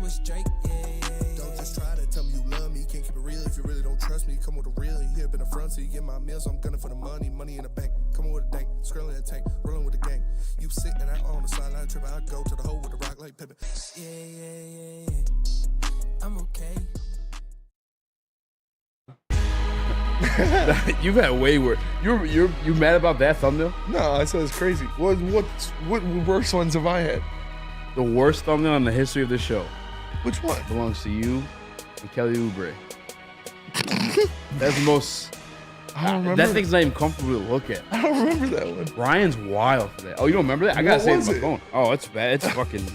was Drake, Don't just try to tell me you love me. Can't keep it real if you really don't trust me. Come with a real, you here been the front, so you get my meals. I'm gunning for the money in the bank. Come with a dank, scrolling the tank, rolling with the gang. You sit and I on the sideline tripping. I go to the hole with the rock like Pippin. yeah. I'm okay. You've had way worse. You mad about that thumbnail? No, I said it's crazy. What worse ones have I had? The worst thumbnail in the history of this show Which one? belongs to you and Kelly Oubre. That's the most. I don't remember. That thing's not even comfortable to look at. I don't remember that one. Ryan's wild for that. Oh, you don't remember that? I gotta What say it was on my it? phone. Oh, it's bad. It's fucking.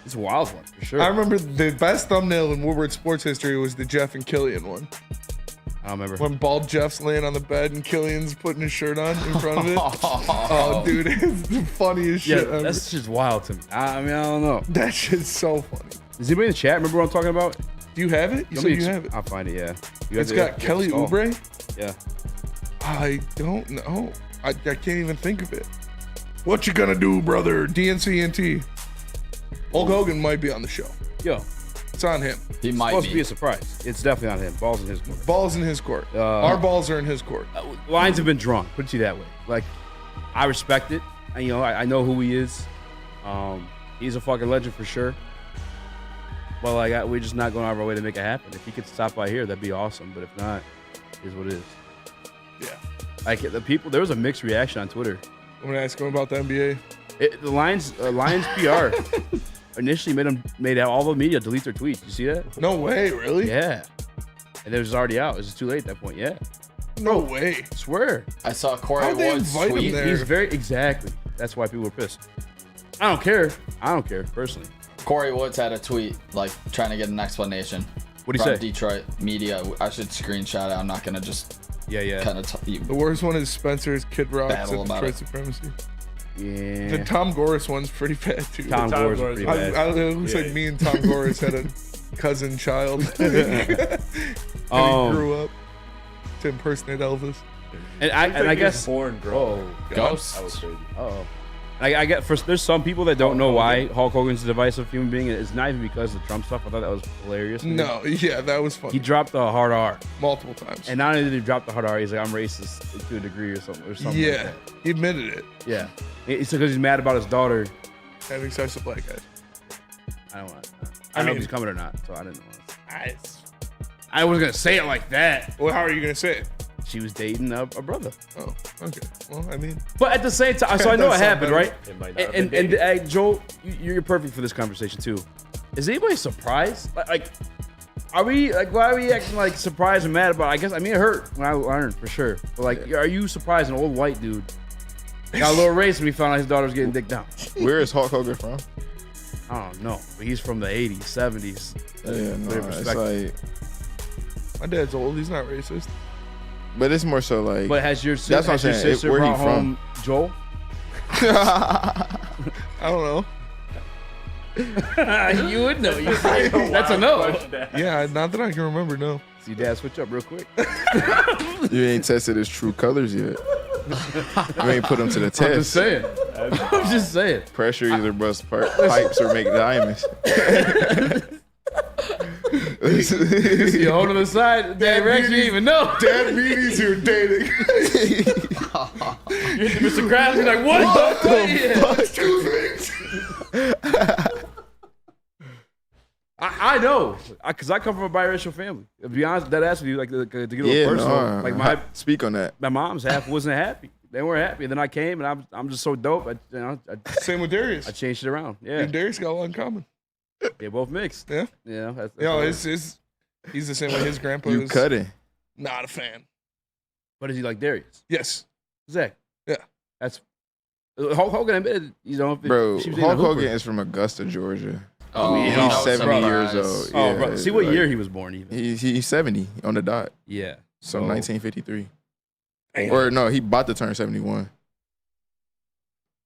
It's a wild one for sure. I remember the best thumbnail in Woodward sports history was the Jeff and Killian one. I don't remember. When bald Jeff's laying on the bed and Killian's putting his shirt on in front of it. Oh, dude, it's the funniest Yeah, shit ever. that's just wild to me. I mean, I don't know. That shit's so funny. Does anybody in the chat remember what I'm talking about? Do you have it? You said you have it. I'll find it. Yeah. It's got Kelly Oubre? Yeah. I don't know. I can't even think of it. What you gonna do, brother? DNCNT. Hulk Hogan might be on the show. Yo, It's on him. He might supposed to be be. a surprise. It's definitely on him. Balls in his court. Balls in his court. Our balls are in his court. Lines have been drawn. Put it to you that way. Like, I respect it. And, you know, I know who he is. He's a fucking legend for sure. But like, we're just not going out of our way to make it happen. If he could stop by here, that'd be awesome. But if not, it is what it is. Yeah. Like the people, there was a mixed reaction on Twitter. I'm gonna ask him about the NBA. The Lions PR initially made all the media delete their tweets. You see that? No way, really? Yeah. And it was already out. It was too late at that point. Yeah. No way. I swear. I saw Corey How'd they Woods invite him tweet. there? He's very exactly. That's why people were pissed. I don't care. I don't care personally. Corey Woods had a tweet like trying to get an explanation. What'd he from say? Detroit media. I should screenshot it. I'm not gonna just Yeah. kind of The worst one is Spencer's Kid Rock's Battle at about Detroit it. Supremacy. Yeah. The Tom Goris one's pretty bad too. Tom Gore's pretty bad. It looks like me and Tom Goris had a cousin child. and he grew up to impersonate Elvis. And I guess born girl. Ghost. That was crazy. I get there's some people that don't know why Hulk Hogan's a divisive human being. It's not even because of the Trump stuff. I thought that was hilarious. No, yeah, that was funny. He dropped the hard R. Multiple times. And not only did he drop the hard R, he's like, I'm racist to a degree or something. Yeah, like that. he admitted it. Yeah. It's because he's mad about his daughter. Having sex with black guys. I don't want. I don't know mean- if he's coming or not, so I didn't know. I wasn't gonna say it like that. Well, how are you gonna say it? She was dating a brother. Oh, okay. Well, I mean, But at the same time, so I know it That's happened, something. right? It might not have And, been and, and Joel, you're perfect for this conversation too. Is anybody surprised? Like, are we like? Why are we acting like surprised and mad about? I guess it hurt when I learned for sure. But like, are you surprised an old white dude got a little race when he found out his daughter was getting dicked down? Where is Hulk Hogan from? I don't know. But he's from the 80s, 70s. Yeah, no, Put it in it's perspective. like, my dad's old. He's not racist. but it's more so like. But has your That's what I'm saying. sister Where he brought home Joel? I don't know. You would know. That's a no. Yeah, not that I can remember. No. See, Dad, switch up real quick. You ain't tested his true colors yet. You ain't put him to the I'm just test. saying. I'm just saying. Pressure either bust pipes or make diamonds. You hold on the side, Dad Rex, you didn't even know. Dad meanies you're dating. You're Mr. Krabs, you're like, what the fuck? I know, because I come from a biracial family. To be honest, that asked me like to get a little personal. Like speak on that. my mom's half wasn't happy. They weren't happy. And then I came, and I'm just so dope. I Same with Darius. changed it around. Me Yeah, and Darius got a lot in common. they're both mixed. Yeah. Yeah, that's Yo, hilarious. he's the same way his grandpa You is. cutting. Not a fan. But is he like Darius? Yes. Zach? Yeah. That's Hulk Hogan admitted, you know, Bro, she was Hulk dating a Hogan Hooper. is from Augusta, Georgia. Oh, Yeah, no, He's 70 years surprise. old. Oh, Yeah, bro. See what like, year he was born, even. He's 70 on the dot. Yeah. So Oh. 1953. Damn. Or no, he about to turn 71.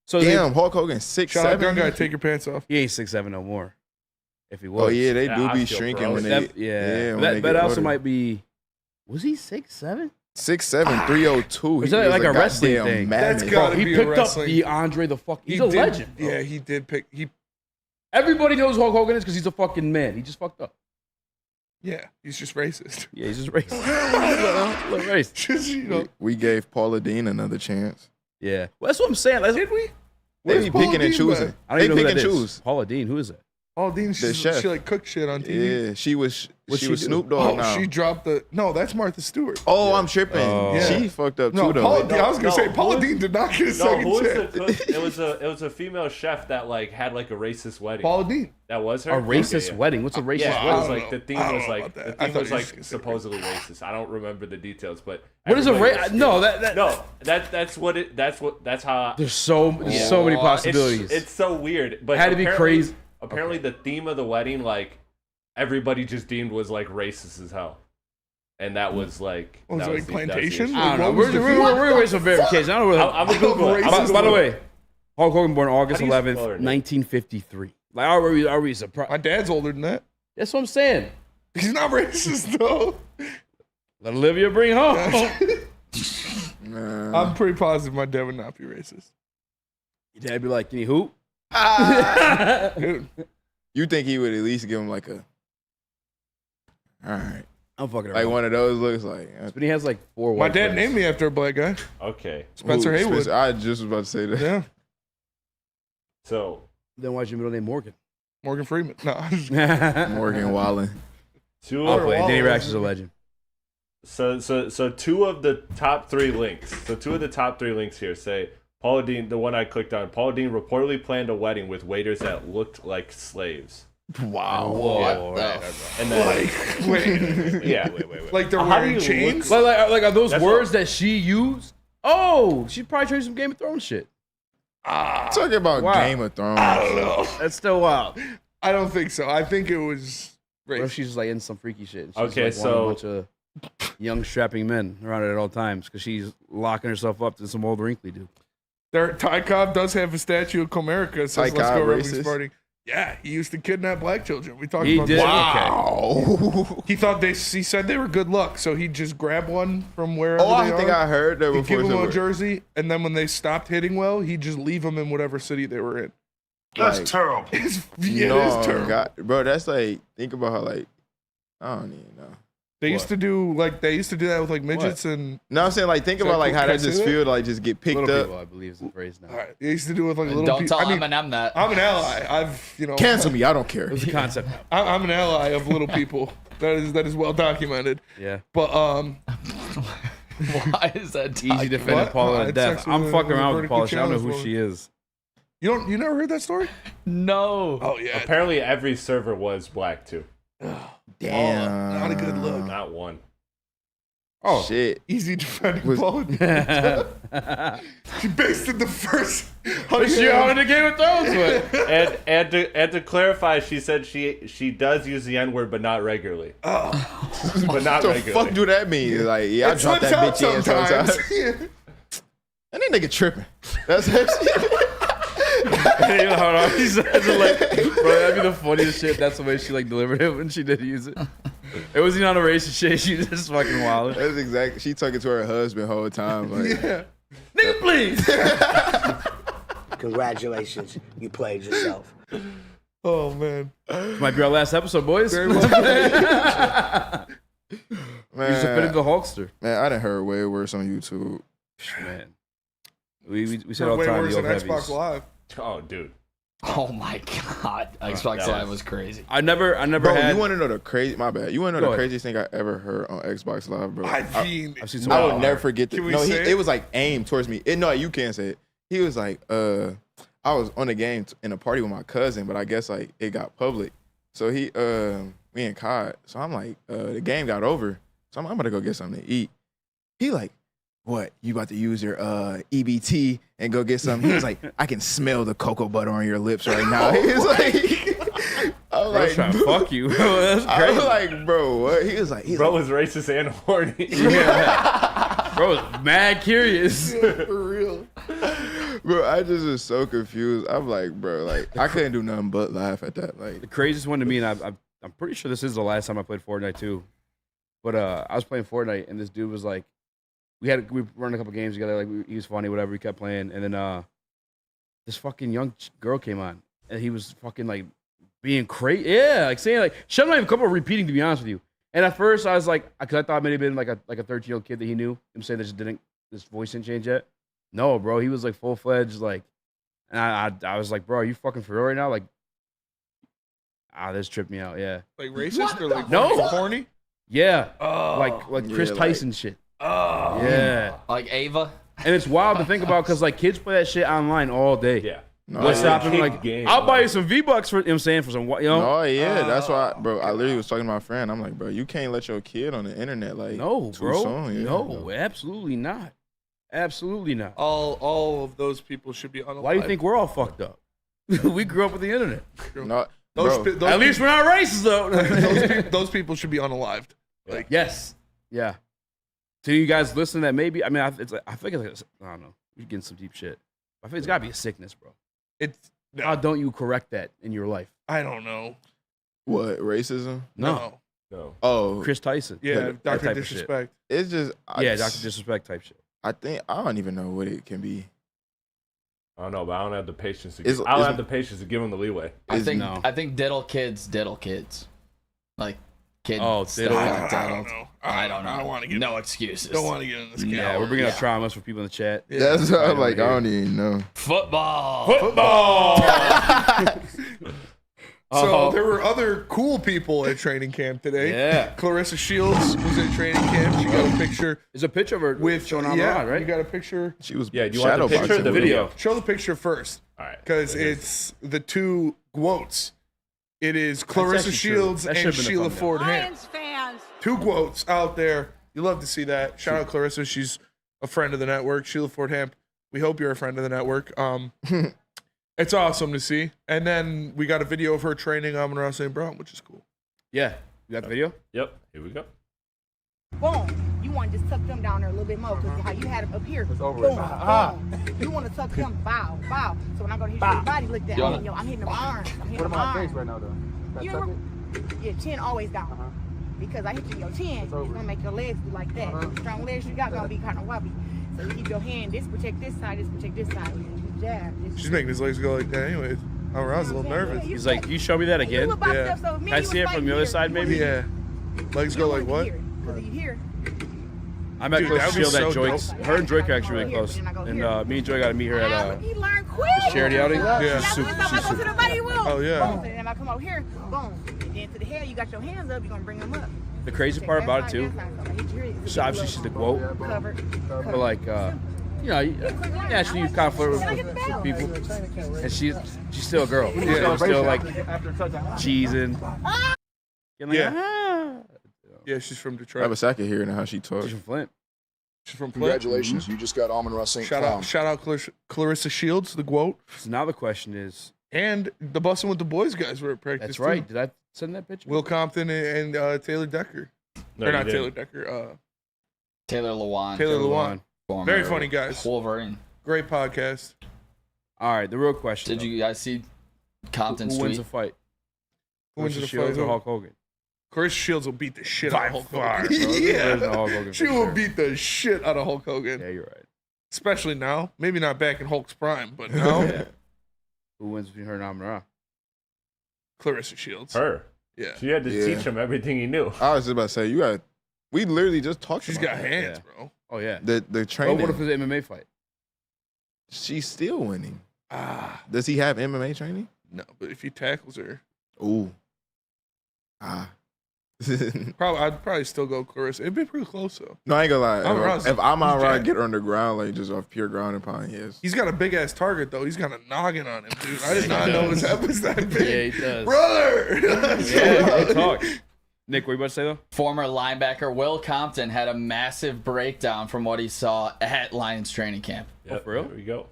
So Damn, Hulk Hogan 6'7". Shout out, young guy. Take your pants off. he ain't 6'7" no more. If he was. Oh yeah, they Yeah, do be osteoporosis. shrinking when they. That, yeah. when That, they that get also older. might be. Was he 6'7"? 6'7", 302. Is that like a wrestling goddamn thing? mammoth. That's gotta He be a picked up wrestling- the Andre the fuck. He's He a did- legend. Bro. Yeah, he did pick. He Everybody knows who Hulk Hogan is because he's a fucking man. He just fucked up. Yeah, he's just racist. Yeah, he's just racist. Little racist. Just, you know. We gave Paula Dean another chance. Yeah. Well, that's what I'm saying. Did we? They Where's be Paula picking and Deen, choosing. man? I don't They even know pick who that and is. choose. Paula Dean, who is that? Paula Dean, The chef. she like cooked shit on TV. Yeah, she was What'd she do? Snoop Dogg Oh, now. she dropped the. No, that's Martha Stewart. Oh, I'm tripping. Yeah. She fucked up No, too, though. Paula Dean, I was gonna No, say who Paula was- Dean did not get a No, second who was the chance. cook? It was a female chef that like had like a racist wedding. Paula Dean. That was her. A racist Okay, yeah. wedding? What's a racist Yeah, it wedding? was I like don't the know. theme I don't was know like about that. the I theme thought was you were like gonna say supposedly racist. I don't remember the details, but What is a everybody race? was- No, that No, that's how. There's so many possibilities. It's so weird, but Had to be apparently- crazy. Apparently, the theme of the wedding, like everybody just deemed was like racist as hell, and that was like Was that it was like the- that was the plantation? issue. I don't know. What was We're the going to wait some verification. I don't know. I'm a Google it. Racist By the way, Hulk Hogan born August How do you 11th, spell her name? 1953. Like, are we My surprised? dad's older than that. That's what I'm saying. He's not racist though. Let Olivia bring home. Nah. I'm pretty positive my dad would not be racist. Your dad be like, can you hoop? Dude, You think he would at least give him like a, all right, I'm fucking like around. one of those looks like. But he has like 4 my white dad friends. named me after a black guy, Okay, Spencer Ooh, Haywood. I just was about to say that. Yeah, so Then why's your middle name Morgan? Morgan Freeman. No, I'm just- Morgan Wallen. two I'll of, play. Danny Wallace. Rax is a legend. so two of the top 3 links. So two of the top 3 links here say Paula Dean. The one I clicked on. Paula Dean reportedly planned a wedding with waiters that looked like slaves. Wow. Whoa, the right. And then like, wait, yeah, like they're How do wearing you chains. Like are those That's words what- that she used? Oh, she probably traded some Game of Thrones shit. Talking about Wow. Game of Thrones. I don't know. That's still wild. I don't think so. I think it was What if racist. she's like in some freaky shit? She's Okay, like so- a bunch of young strapping men around it at all times because she's locking herself up to some old wrinkly dude. There, Ty Cobb does have a statue of Comerica. It says, Ty "Let's Cobb go, Rebels racist? Party." Yeah, he used to kidnap black children. We talked He about did? this. Wow. He thought he said they were good luck, so he'd just grab one from wherever Oh, they I think are. I heard that He'd before. give them a somewhere. jersey, and then when they stopped hitting well, he'd just leave them in whatever city they were in. Like, terrible. It's, no, it is terrible. God, bro, that's like, think about how, like, I don't even know. They used to do that with like midgets and No, I'm saying, like, think Is that about, like, cool? how Can I that say just that? feel to, like, just get picked Little up. people, I believe, is the phrase now. they used to do it with like little Don't people. tell I mean, Eminem that. I'm an ally. I've Cancel me, I don't care. It was a concept. I'm an ally of little people. That is well documented. Yeah. But Why is that? Easy defending What? Paula I to had death. sex I'm with fucking a around with vertically Paula. I don't know who challenged she is. you never heard that story? No. Oh yeah. apparently every server was black too. Damn. Not a good look. Not one. Oh. Shit. Easy defending Was- Paula. She based it the first. But she on the Game of Thrones with. And to clarify, she said she does use the N word, but not regularly. Oh. But not What the regularly. fuck do that mean? Like, yeah, I It dropped slips that out bitch in sometimes. Yeah. And that nigga tripping. That's that shit. Hey, hold on. He says it like, bro, that'd be the funniest shit. That's the way she like delivered it when she did use it. It wasn't on a racist shit. She just fucking wild. That's exactly. She talking to her husband the whole time. Like, Yeah. Nigga, please. Congratulations, you played yourself. Oh man. This might be our last episode, boys. Very well. You just offended the Hulkster. man, I done heard way worse on YouTube. Man. We said all the Way time, worse the than old Xbox heavies. Live. Oh, dude. Oh my god. Xbox that Live was- was crazy. I never Bro, had. you want to know the crazy? My bad. You want to Go know the ahead. craziest thing I ever heard on Xbox Live, bro? I mean, I've seen some. I wild will never art. forget that. Can we No, say it? it was like aimed towards me. No, you can't say it. He was like, I was on the game in a party with my cousin, but I guess like it got public. So we in COD. So I'm like, the game got over. So I'm gonna go get something to eat. He like, what? You about to use your EBT and go get something? He was like, I can smell the cocoa butter on your lips right now. He was like, I was Bro, like, trying to fuck you. That's I crazy. was like, bro, what? He was like, Bro was racist and horny. Yeah. Bro, was mad curious. for real. bro, I just was so confused. I'm like, bro, like I couldn't do nothing but laugh at that. Like, The craziest one to me, and I'm pretty sure this is the last time I played Fortnite too. But I was playing Fortnite, and this dude was like, we run a couple games together. Like he was funny, whatever. We kept playing, and then this fucking young girl came on, and he was fucking like being crazy. Yeah, like saying like Sheldon not even comfortable repeating, to be honest with you. And at first I was like, because I thought it may have been like a 13-year-old kid that he knew. I'm saying this voice didn't change yet. No, bro, he was like full-fledged, like, and I was like, bro, are you fucking for real right now? Like, this tripped me out. Yeah, Like racist or like No. horny? yeah, Oh. like Chris Yeah, Tyson shit. Oh. Yeah, Like Ava. and it's wild to think about because like kids play that shit online all day. Yeah. No, What's yeah. stopping? Like, Game, I'll buy like- you some V-Bucks for, you know what I'm saying, for some, you know? No, yeah, that's why, bro. I literally was talking to my friend. I'm like, bro, you can't let your kid on the internet like No, too bro. soon, yeah. No, absolutely not. Absolutely not. All of those people should be unalive. Why do you think we're all fucked up? We grew up with the internet. No, those, bro. those At least we're not racist, though. those people should be unalived? Like, Yes. Yeah. To you guys listening that maybe, I mean, I think it's like, I don't know. You're getting some deep shit. I think it's got to be a sickness, bro. it's How don't you correct that in your life? I don't know. What, racism? No. No. Oh, Chris Tyson. Yeah, That Dr. type of shit. Disrespect. it's just Yeah, Dr. Disrespect type shit. I think I don't even know what it can be. I don't know, but I don't have the patience to. Is- I don't is- have the patience to give him the leeway. I Is- think no. I think diddle kids. Like kids. Oh, diddle. I don't know. I don't know. I don't want to get. No excuses. Don't want to get in this. Yeah, we're bringing up traumas for people in the chat. That's what I'm I like. don't I don't even know. Football. So there were other cool people at training camp today. Yeah. Clarissa Shields was at training camp. She got a picture There's a picture of her with showing Amon-Ra, right? You got a picture. She was Yeah, do you want the shadow picture or boxing the with video? Show the picture first, All right. because it's the two quotes. It is Clarissa actually true. Shields That and should've been a Sheila thumbnail. Ford Ham. Lions fans. Two quotes out there. You love to see that. Shout out Clarissa. She's a friend of the network. Sheila Ford Ham. We hope you're a friend of the network. It's awesome to see. And then we got a video of her training Amon-Ra St. Brown, which is cool. Yeah. You got the video? Yep. Here we go. Boom. You want to just tuck them down there a little bit more because how you had them up here. Boom. Boom. You want to tuck them, bow, bow. So when I go to hit your body, look that. I'm hitting them arms. I'm hitting them arms. right now, though? You ever, yeah, chin always down. Because I hit you in your chin, it's gonna make your legs be like that. Strong legs you got gonna be kind of wobbly. So you keep your hand, this protect this side, this protect this side. You jab. This She's making his legs go like that anyways. Amon-Ra's a little nervous. He's like, you show me that again? Yeah. Can I see it from the other side, maybe? Yeah. Legs go like what? Because you hear. I met Dude, Clarissa that would be Shields at so Joy's. dope. Her and Joy are actually really close. And me and Joy got to meet her at He learned quick. charity outing. Yeah. She's super, That's why I she's go to the super. body room. Oh, yeah. Boom. And then I come over here, boom. And then to the head, you got your hands up, you're gonna bring them up. The crazy Check part that about it side, too, that side. So I hit your head. so obviously she's the quote, Covered. but like, you know, naturally you kind of flirt with people, and she's still a girl. She's still like cheesing. And like, Yeah. ah. Yeah, she's from I Detroit. have a second hearing how she She's talks. from Flint. She's from Flint. Congratulations, you just got Amon-Ra St. Shout Clown. out, Clarissa Shields, the quote, So now the question is, and the Bussin' with the Boys guys were at practice. that's too. right. Did I send that picture? Will Compton and Taylor Decker. No, or you not didn't. Taylor Decker. Taylor Lewan. Taylor Lewan. Former Very funny guys. Wolverine. Great podcast. All right, the real question. Did you guys see Compton's who wins tweet? the fight? Who wins Clarissa the Shields fight? or Hulk Hogan? Clarissa Shields will beat the shit By out of Hulk far, Hogan. bro. There's no Yeah. Hulk Hogan for She will sure. beat the shit out of Hulk Hogan. Yeah, you're right. Especially now. Maybe not back in Hulk's prime, but now. Who wins between her and Amon-Ra? Clarissa Shields. Her. Yeah. She had to Yeah. teach him everything he knew. I was just about to say, you got. We literally just talked She's about got that. hands, Yeah. bro. Oh yeah. The Oh, training. what if it's an MMA fight? She's still winning. Ah, Does he have MMA training? no, but if he tackles her, Ooh. Ah. I'd probably still go Clarissa. It'd be pretty close though. No, I ain't gonna lie. Amon-Ra's- If I'm he's out right, jacked. get her on the ground, like just off pure ground and pound, yes. He's got a big ass target though. He's got a noggin on him, dude. I did not know his head was that big. Yeah, he does. Brother. Yeah, good talk. Nick, what you about to say though? Former linebacker Will Compton had a massive breakdown from what he saw at Lions training camp. Yep, for real? There we go.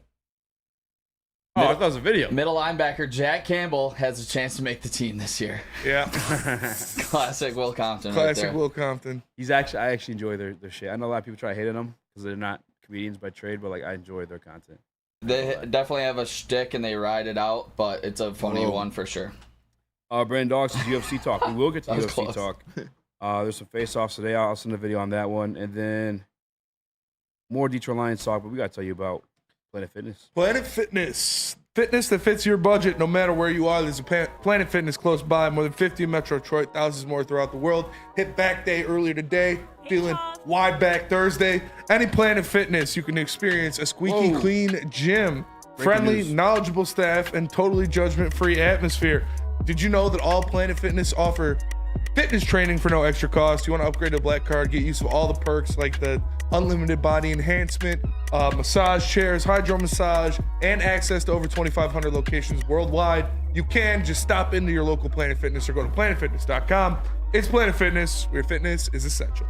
Oh, I thought it was a video. Middle linebacker Jack Campbell has a chance to make the team this year. Yeah. Classic Will Compton. right Classic there. Will Compton. I actually enjoy their shit. I know a lot of people try hating them because they're not comedians by trade, but like I enjoy their content. They definitely have a shtick and they ride it out, but it's a funny Whoa. one for sure. Brandon Dawes is UFC talk. We will get to That was UFC close. talk. There's some face-offs today. I'll send a video on that one, and then more Detroit Lions talk. But we got to tell you about Planet Fitness. Planet Fitness. Fitness that fits your budget no matter where you are. There's a Planet Fitness close by, more than 50 in Metro Detroit, thousands more throughout the world. Hit back day earlier today, feeling wide back Thursday. Any Planet Fitness, you can experience a squeaky clean gym, friendly, knowledgeable staff, and totally judgment-free atmosphere. Did you know that all Planet Fitness offer fitness training for no extra cost? You want to upgrade to a Black Card, get use of all the perks like the unlimited body enhancement, massage chairs, hydro massage, and access to over 2,500 locations worldwide. You can just stop into your local Planet Fitness or go to planetfitness.com. It's Planet Fitness, where fitness is essential.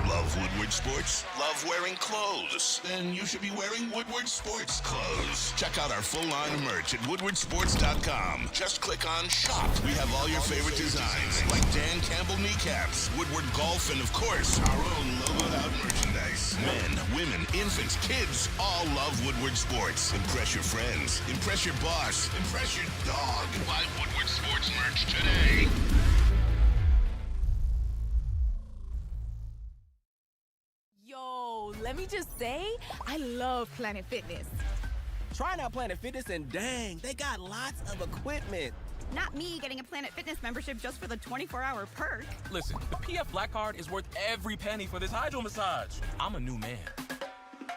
Love Woodward Sports? Love wearing clothes? Then you should be wearing Woodward Sports clothes. Check out our full line of merch at woodwardsports.com. Just click on shop. We have all your favorite designs, like Dan Campbell kneecaps, Woodward golf, and of course, our own logoed out merchandise. Men, women, infants, kids all love Woodward Sports. Impress your friends. Impress your boss. Impress your dog. Buy Woodward Sports merch today. Yo, let me just say, I love Planet Fitness. Trying out Planet Fitness and dang, they got lots of equipment. Not me getting a Planet Fitness membership just for the 24-hour perk. Listen, the PF Black Card is worth every penny for this hydro massage. I'm a new man.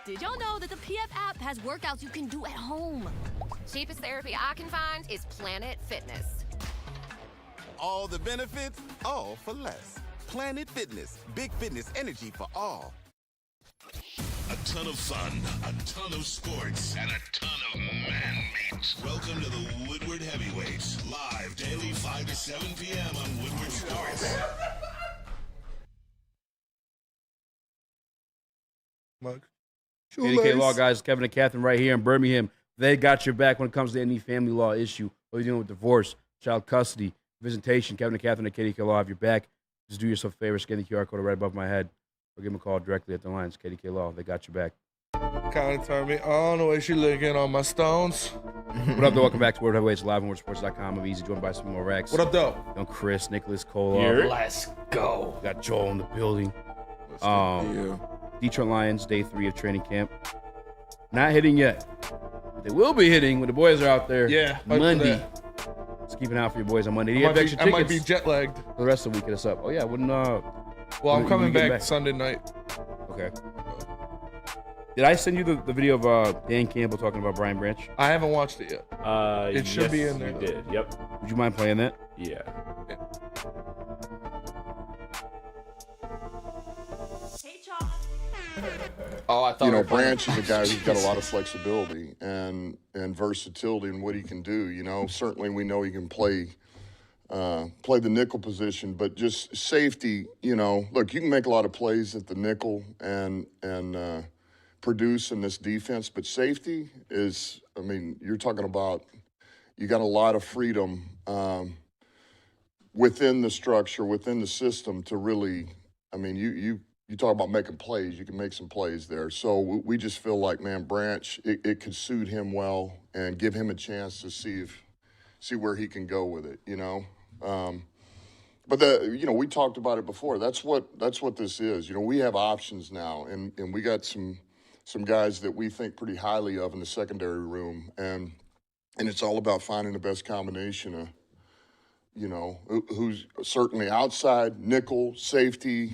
Did y'all know that the PF app has workouts you can do at home? Cheapest therapy I can find is Planet Fitness. All the benefits, all for less. Planet Fitness, big fitness energy for all. A ton of fun, a ton of sports, and a ton of man meat. Welcome to the Woodward Heavyweights, live daily 5 to 7 p.m. on Woodward Sports. KDK Law guys, Kevin and Catherine right here in Birmingham. They got your back when it comes to any family law issue. What are you doing with divorce, child custody, visitation? Kevin and Catherine at KDK Law have your back. Just do yourself a favor, scan the QR code right above my head, or give them a call directly at the lines. KDK Law, they got your back. Kind of turned me on the way she looking on my stones. What up, though? Welcome back to World Heavyweights live on WorldSports.com. I'm Easy, joined by some more Rex. What up, though? Young Chris, Nicholas Kohloff. Let's go. We got Joel in the building. Detroit Lions, day 3 of training camp. Not hitting yet. But they will be hitting when the boys are out there. Yeah, Monday. Just keep an eye out for your boys on Monday. Do you have extra I tickets? might be jet lagged. For the rest of the week, hit us up. Oh, yeah. Wouldn't, well, I'm coming back Sunday night. Okay. Did I send you the video of Dan Campbell talking about Brian Branch? I haven't watched it yet. It should be in there. You did. Yep. Would you mind playing that? Yeah. Oh, I thought You know, Branch is a guy who's got a lot of flexibility and versatility in what he can do. You know, certainly we know he can play the nickel position, but just safety. You know, look, you can make a lot of plays at the nickel and produce in this defense, but safety is. I mean, you're talking about you got a lot of freedom within the structure, within the system to really. I mean, you talk about making plays, you can make some plays there. So we just feel like, man, Branch, it could suit him well and give him a chance to see where he can go with it, you know. But we talked about it before. That's what this is. You know, we have options now, and we got some guys that we think pretty highly of in the secondary room, and it's all about finding the best combination of, you know, who's certainly outside, nickel, safety.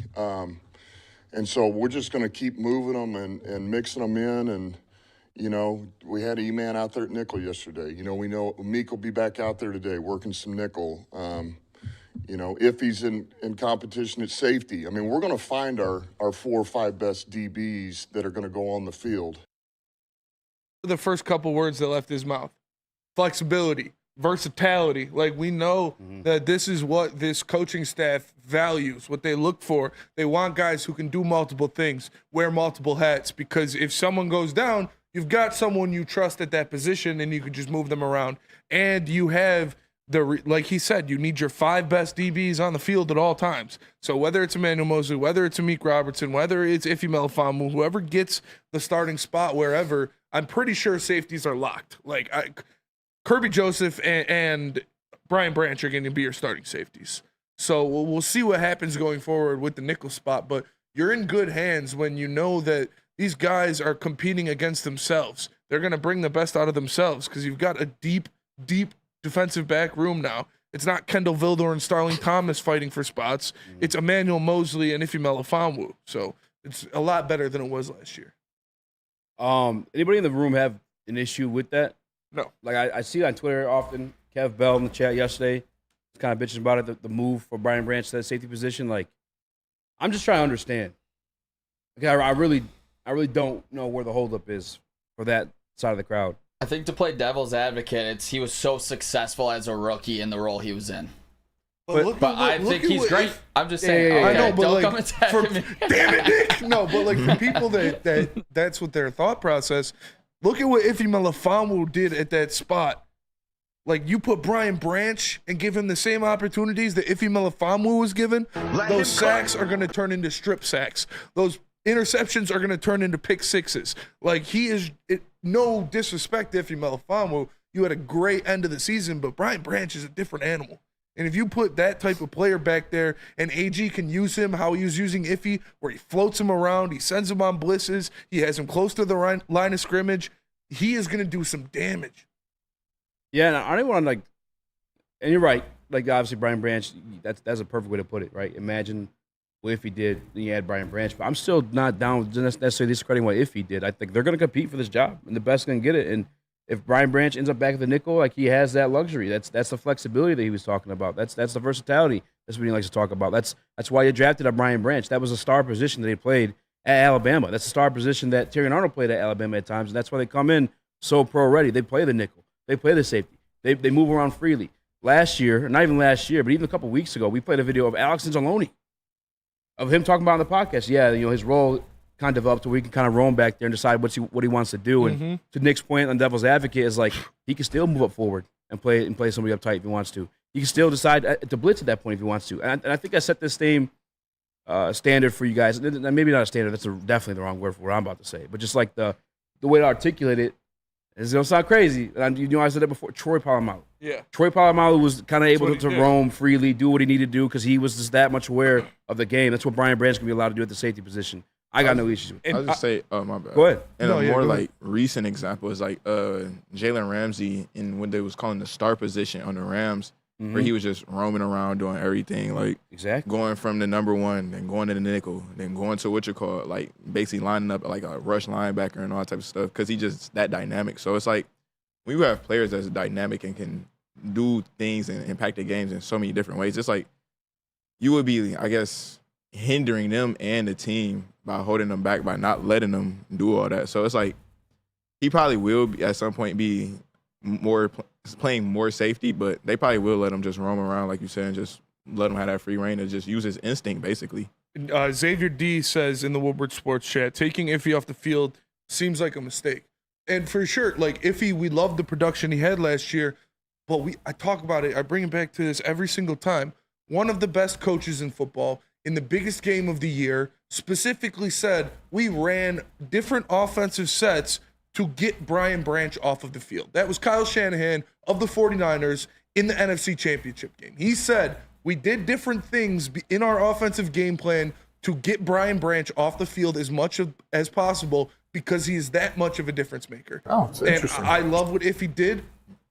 And so we're just going to keep moving them and mixing them in. And, you know, we had E-Man out there at nickel yesterday. You know, we know Meek will be back out there today working some nickel. You know, if he's in competition at safety. I mean, we're going to find our 4 or 5 best DBs that are going to go on the field. The first couple words that left his mouth. Flexibility, versatility. Like, we know that this is what this coaching staff values, what they look for. They want guys who can do multiple things, wear multiple hats, because if someone goes down, you've got someone you trust at that position and you can just move them around. And you have like he said, you need your 5 best DBs on the field at all times. So whether it's Emmanuel Mosley, whether it's Amik Robertson, whether it's Ife Melifonwu, whoever gets the starting spot wherever, I'm pretty sure safeties are locked. Like Kirby Joseph and Brian Branch are going to be your starting safeties. So we'll see what happens going forward with the nickel spot, but you're in good hands when you know that these guys are competing against themselves. they're going to bring the best out of themselves because you've got a deep, deep defensive back room now. It's not Kendall Vildor and Starling Thomas fighting for spots. It's Emmanuel Mosley and Ife Melifonwu. So it's a lot better than it was last year. Anybody in the room have an issue with that? No. Like I see it on Twitter often. Kev Bell in the chat yesterday was kind of bitching about it, the move for Brian Branch to that safety position. Like, I'm just trying to understand. Okay, I really don't know where the holdup is for that side of the crowd. I think to play devil's advocate, he was so successful as a rookie in the role he was in. But I think he's great. I'm just saying. I know, but don't like, come attacking me. Damn it, Nick. No, but like for people that's what their thought process. Look at what Ife Melifonwu did at that spot. Like, you put Brian Branch and give him the same opportunities that Ife Melifonwu was given, those sacks are going to turn into strip sacks. Those interceptions are going to turn into pick sixes. Like, no disrespect to Ife Melifonwu. You had a great end of the season, but Brian Branch is a different animal. And if you put that type of player back there and AG can use him how he was using Iffy, where he floats him around, he sends him on blitzes, he has him close to the line of scrimmage, he is going to do some damage. Yeah, and I don't want to, like, and you're right. Like, obviously, Brian Branch, that's a perfect way to put it, right? Imagine what Iffy did, then you had Brian Branch. But I'm still not down with necessarily discrediting what Iffy did. I think they're going to compete for this job, and the best going to get it. And if Brian Branch ends up back at the nickel, like, he has that luxury. That's the flexibility that he was talking about. That's the versatility. That's what he likes to talk about. That's why you drafted a Brian Branch. That was a star position that he played at Alabama. That's a star position that Terry Arnold played at Alabama at times, and that's why they come in so pro-ready. They play the nickel. They play the safety. They move around freely. Last year, not even last year, but even a couple weeks ago, we played a video of Alex Anzalone, of him talking about on the podcast. Yeah, his role kind of developed to where he can kind of roam back there and decide what he wants to do. And to Nick's point on Devil's Advocate is, like, he can still move up forward and play somebody up tight if he wants to. He can still decide to blitz at that point if he wants to. And I think I set this same standard for you guys. Maybe not a standard. That's definitely the wrong word for what I'm about to say. But just like the way to articulate it, it's going to sound crazy. I said that before. Troy Polamalu. Yeah. Troy Polamalu was kind of able to roam freely, do what he needed to do because he was just that much aware of the game. That's what Brian Branch can be allowed to do at the safety position. I got no issues with it. I'll just say, oh, my bad. Go ahead. And a more like recent example is like Jalen Ramsey in when they was calling the star position on the Rams, where he was just roaming around doing everything, like going from the number one, then going to the nickel, then going to like basically lining up like a rush linebacker and all that type of stuff because he just that dynamic. So it's like when you have players that's dynamic and can do things and impact the games in so many different ways, it's like you would be, I guess, hindering them and the team by holding them back, by not letting them do all that. So it's like he probably will at some point be playing more safety, but they probably will let him just roam around, like you said, and just let him have that free reign to just use his instinct, basically. Xavier D says in the Woodward Sports chat, taking Iffy off the field seems like a mistake. And for sure, like Iffy, we loved the production he had last year, but I talk about it, I bring it back to this every single time. One of the best coaches in football in the biggest game of the year specifically said we ran different offensive sets to get Brian Branch off of the field. That was Kyle Shanahan of the 49ers in the NFC Championship game. He said we did different things in our offensive game plan to get Brian Branch off the field as much as possible because he is that much of a difference maker. Oh, it's interesting. I love what Iffy did.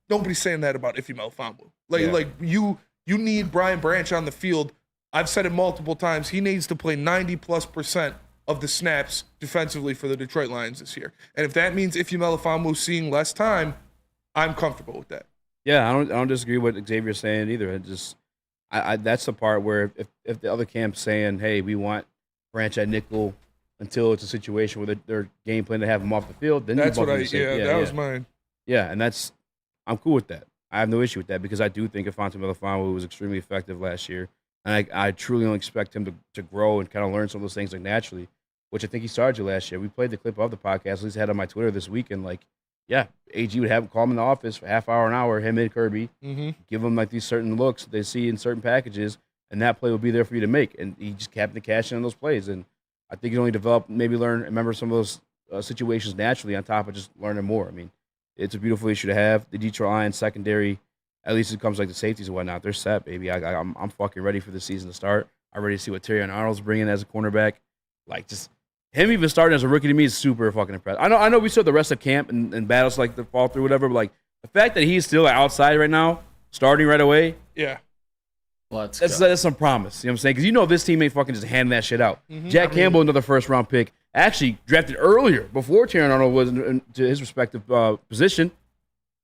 Nobody's saying that about Ife Melifonwu. Like you need Brian Branch on the field. I've said it multiple times. He needs to play 90+% of the snaps defensively for the Detroit Lions this year. And if that means Ife Melifonwu seeing less time, I'm comfortable with that. Yeah, I don't disagree with what Xavier's saying either. It just that's the part where if the other camp's saying, hey, we want Branch at nickel until it's a situation where their game plan to have him off the field, then that's what that was mine. Yeah, and I'm cool with that. I have no issue with that because I do think Afonso Melifonwu was extremely effective last year. And I truly don't expect him to grow and kind of learn some of those things like naturally, which I think he started to last year. We played the clip of the podcast, at least I had on my Twitter this weekend. Like, yeah, AG would have him call him in the office for a half hour, an hour, him and Kirby, give him like these certain looks they see in certain packages, and that play would be there for you to make. And he just happened to cash in on those plays. And I think he only developed, remember some of those situations naturally on top of just learning more. I mean, it's a beautiful issue to have. The Detroit Lions secondary, at least it comes like the safeties and whatnot, they're set, baby. I'm fucking ready for the season to start. I'm ready to see what Terry Arnold's bringing as a cornerback. Like, just him even starting as a rookie to me is super fucking impressive. I know we saw the rest of camp and battles like the fall through, whatever, but like the fact that he's still outside right now, starting right away. Yeah. That's some promise. You know what I'm saying? Because you know this team ain't fucking just handing that shit out. Jack Campbell, another first-round pick, actually drafted earlier before Terrell Arnold was to his respective position.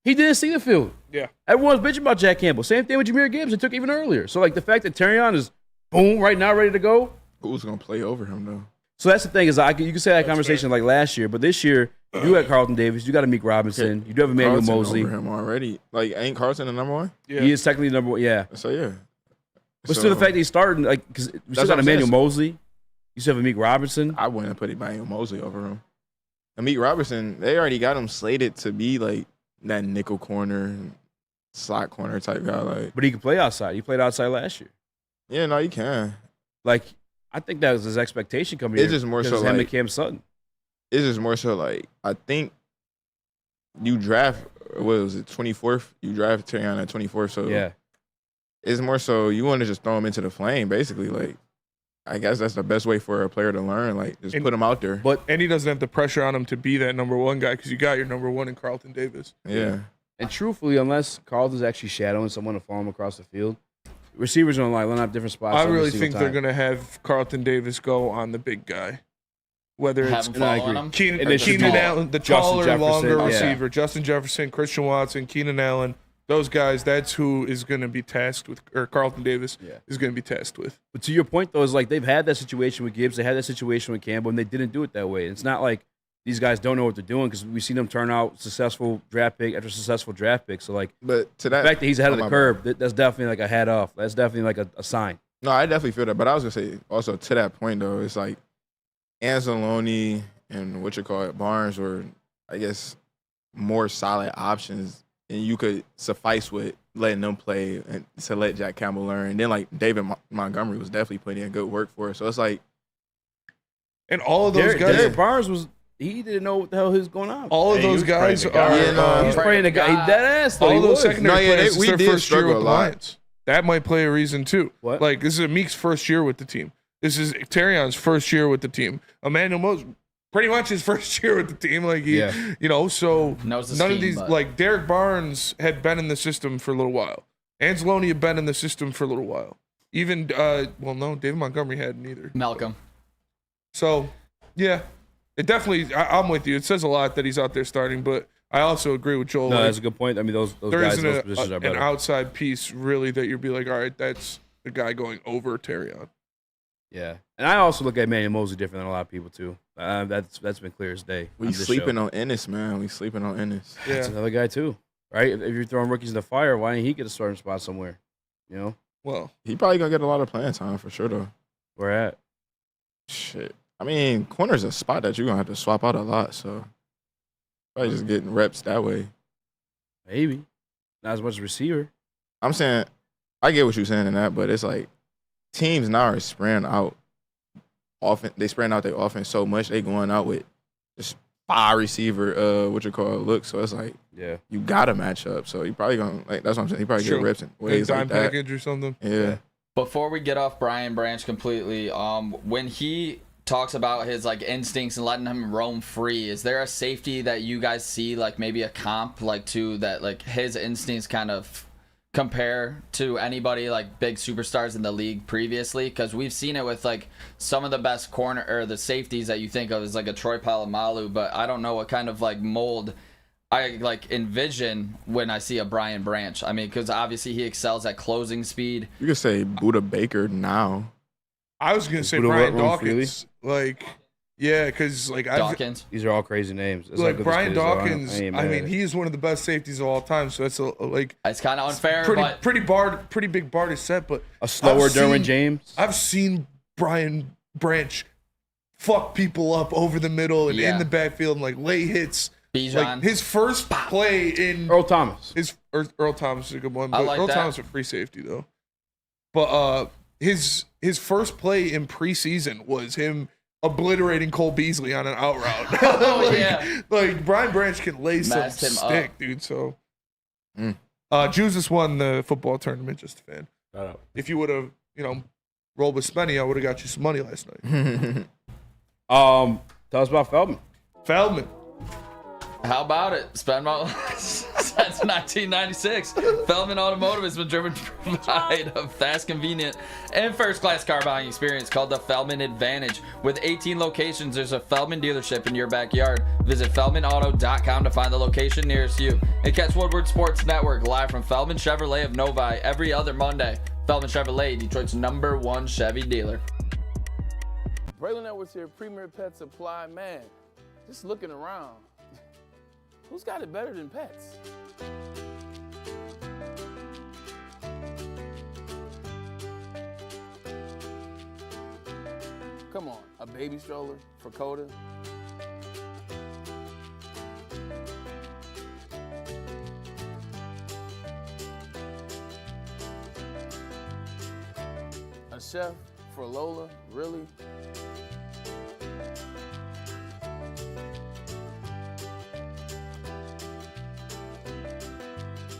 He didn't see the field. Yeah. Everyone's bitching about Jack Campbell. Same thing with Jahmyr Gibbs. It took even earlier. So, like, the fact that Terrion is, boom, right now ready to go. Who's going to play over him, though? So that's the thing is you can say that conversation like last year, but this year, you got Carlton Davis, you got Amik Robinson, you do have Emmanuel Carlton Mosley. over him already. Like, ain't Carlton the number one? Yeah. He is technically the number one, yeah. So, yeah. But still the fact that he started, like, because we still got Emmanuel Mosley. You still have Amik Robinson. I wouldn't put Emmanuel Mosley over him. Amik Robinson, they already got him slated to be, like, that nickel corner, slot corner type guy. Like, but he can play outside. He played outside last year. Yeah, no, he can. Like, I think that was his expectation coming in. It's just more so him like and Cam Sutton. It's just more so like I think you draft what was it 24th? You draft Terrion at 24th, so yeah, it's more so you want to just throw him into the flame, basically. Like I guess that's the best way for a player to learn. Like just put him out there. And he doesn't have the pressure on him to be that number one guy because you got your number one in Carlton Davis. Yeah. And truthfully, unless Carlton's actually shadowing someone to follow him across the field, receivers are going to line up different spots. I really think they're going to have Carlton Davis go on the big guy. Whether it's Keenan Allen, the taller, longer receiver, Justin Jefferson, Christian Watson, Keenan Allen, those guys, that's who is going to be tasked with, or Carlton Davis is going to be tasked with. But to your point, though, is like they've had that situation with Gibbs, they had that situation with Campbell, and they didn't do it that way. It's not like these guys don't know what they're doing because we've seen them turn out successful draft pick after successful draft pick. So, like, but to that, the fact that he's ahead of the curve, that's definitely like a hat off. That's definitely like a sign. No, I definitely feel that. But I was going to say, also to that point, though, it's like Anzalone and Barnes were, I guess, more solid options, and you could suffice with letting them play and to let Jack Campbell learn. And then, like, David Montgomery was definitely putting in good work for us. So it's like, and all of those guys, Derek Barnes was. He didn't know what the hell was going on. All of those guys are. He's praying the guy. He dead ass. All those secondary players, we their did first year struggle with a the lot. Lions. That might play a reason too. What? Like this is Meek's first year with the team. This is Terrion's first year with the team. Emmanuel Moses, pretty much his first year with the team. Like he, so none of these like Derek Barnes had been in the system for a little while. Anzalone had been in the system for a little while. Even David Montgomery hadn't either. Malcolm. So yeah. It definitely, I'm with you. It says a lot that he's out there starting, but I also agree with Joel. No, that's a good point. I mean, those guys in those positions are better. An outside piece, really, that you'd be like, all right, that's the guy going over Terrion. Yeah, and I also look at Emmanuel Mosley different than a lot of people too. That's been clear as day. We sleeping on Ennis, man. We sleeping on Ennis. Yeah. That's another guy too, right? If you're throwing rookies in the fire, why didn't he get a starting spot somewhere? You know. Well, he probably gonna get a lot of playing time for sure, though. Where at? Shit. I mean, corner's a spot that you're going to have to swap out a lot, so probably just getting reps that way. Maybe. Not as much as receiver. I'm saying, I get what you're saying in that, but it's like teams now are spreading out. They spreading out their offense so much, they going out with just 5 receiver, look. So it's like, you got to match up. So you probably going to, like, that's what I'm saying. He probably get reps in ways like that. Package or something. Yeah. Before we get off Brian Branch completely, when he talks about his like instincts and letting him roam free, is there a safety that you guys see, like maybe a comp like to that, like his instincts kind of compare to anybody like big superstars in the league previously? Because we've seen it with like some of the best corner or the safeties that you think of as like a Troy Polamalu, but I don't know what kind of like mold I like envision when I see a Brian Branch. I mean, because obviously he excels at closing speed. You could say Buda Baker now. I was gonna say Brian Dawkins, like, yeah, because like Dawkins. These are all crazy names. It's like Brian Dawkins. I mean, he's one of the best safeties of all time. So that's like it's kind of unfair, pretty big bar to set. But a slower Derwin James. I've seen Brian Branch fuck people up over the middle and in the backfield and like lay hits. Bijan. Like his first play in Earl Thomas. Earl Thomas is a good one. I But like Earl that. Thomas is a free safety though. But his first play in preseason was him obliterating Cole Beasley on an out route. Oh, yeah. Like Brian Branch can lay some Messed him stick, up. dude. So Jesus won the football tournament, just a fan. Shout out. If you would have, rolled with Spenny, I would have got you some money last night. Tell us about Feldman. Feldman. How about it? Since 1996, Feldman Automotive has been driven to provide a fast, convenient, and first-class car buying experience called the Feldman Advantage. With 18 locations, there's a Feldman dealership in your backyard. Visit feldmanauto.com to find the location nearest you. And catch Woodward Sports Network live from Feldman Chevrolet of Novi every other Monday. Feldman Chevrolet, Detroit's #1 Chevy dealer. Braylon Edwards here, Premier Pet Supply. Man, just looking around. Who's got it better than pets? Come on, a baby stroller for Coda? A chef for Lola? Really?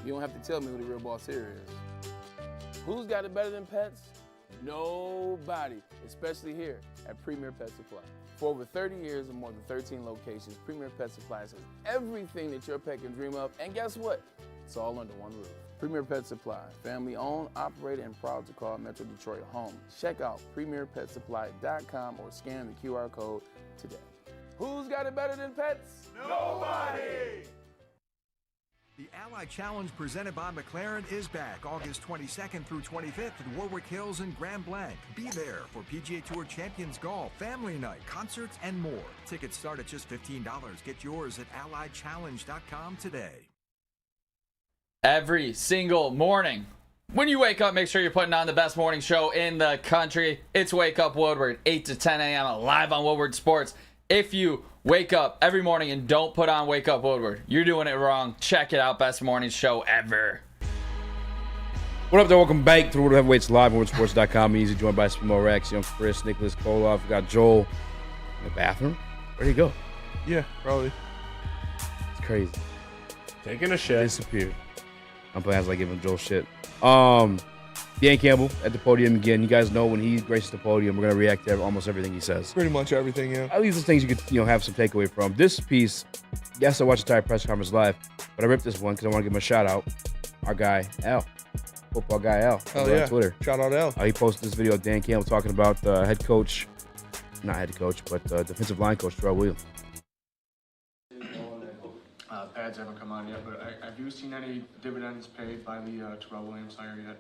You don't have to tell me who the real boss here is. Who's got it better than pets? Nobody, especially here at Premier Pet Supply. For over 30 years and more than 13 locations, Premier Pet Supply has everything that your pet can dream of, and guess what? It's all under one roof. Premier Pet Supply, family owned, operated, and proud to call Metro Detroit home. Check out premierpetsupply.com or scan the QR code today. Who's got it better than pets? Nobody! The Ally Challenge presented by McLaren is back August 22nd through 25th at Warwick Hills and Grand Blanc. Be there for PGA Tour Champions Golf, Family Night, concerts, and more. Tickets start at just $15. Get yours at allychallenge.com today. Every single morning, when you wake up, make sure you're putting on the best morning show in the country. It's Wake Up Woodward, 8 to 10 a.m. live on Woodward Sports. If you wake up every morning and don't put on Wake Up Woodward, you're doing it wrong. Check it out. Best morning show ever. What up there? Welcome back to Woodward Heavyweights live on WoodwardSports.com. Easy, joined by Spencer Raxter, young Chris, Nicholas Kohloff. We got Joel in the bathroom. Where'd he go? Yeah, probably. It's crazy. Taking a shit. Disappeared. I'm playing like giving Joel shit. Dan Campbell at the podium again. You guys know when he graces the podium, we're gonna react to almost everything he says. Pretty much everything, yeah. At least the things you could, have some takeaway from. This piece, yes, I watched the entire press conference live, but I ripped this one because I want to give him a shout out. Our guy Al, football guy Al, yeah. on Twitter. Shout out Al. He posted this video of Dan Campbell talking about the head coach, not head coach, but defensive line coach Terrell Williams. Pads haven't come on yet, but have you seen any dividends paid by the Terrell Williams hire yet?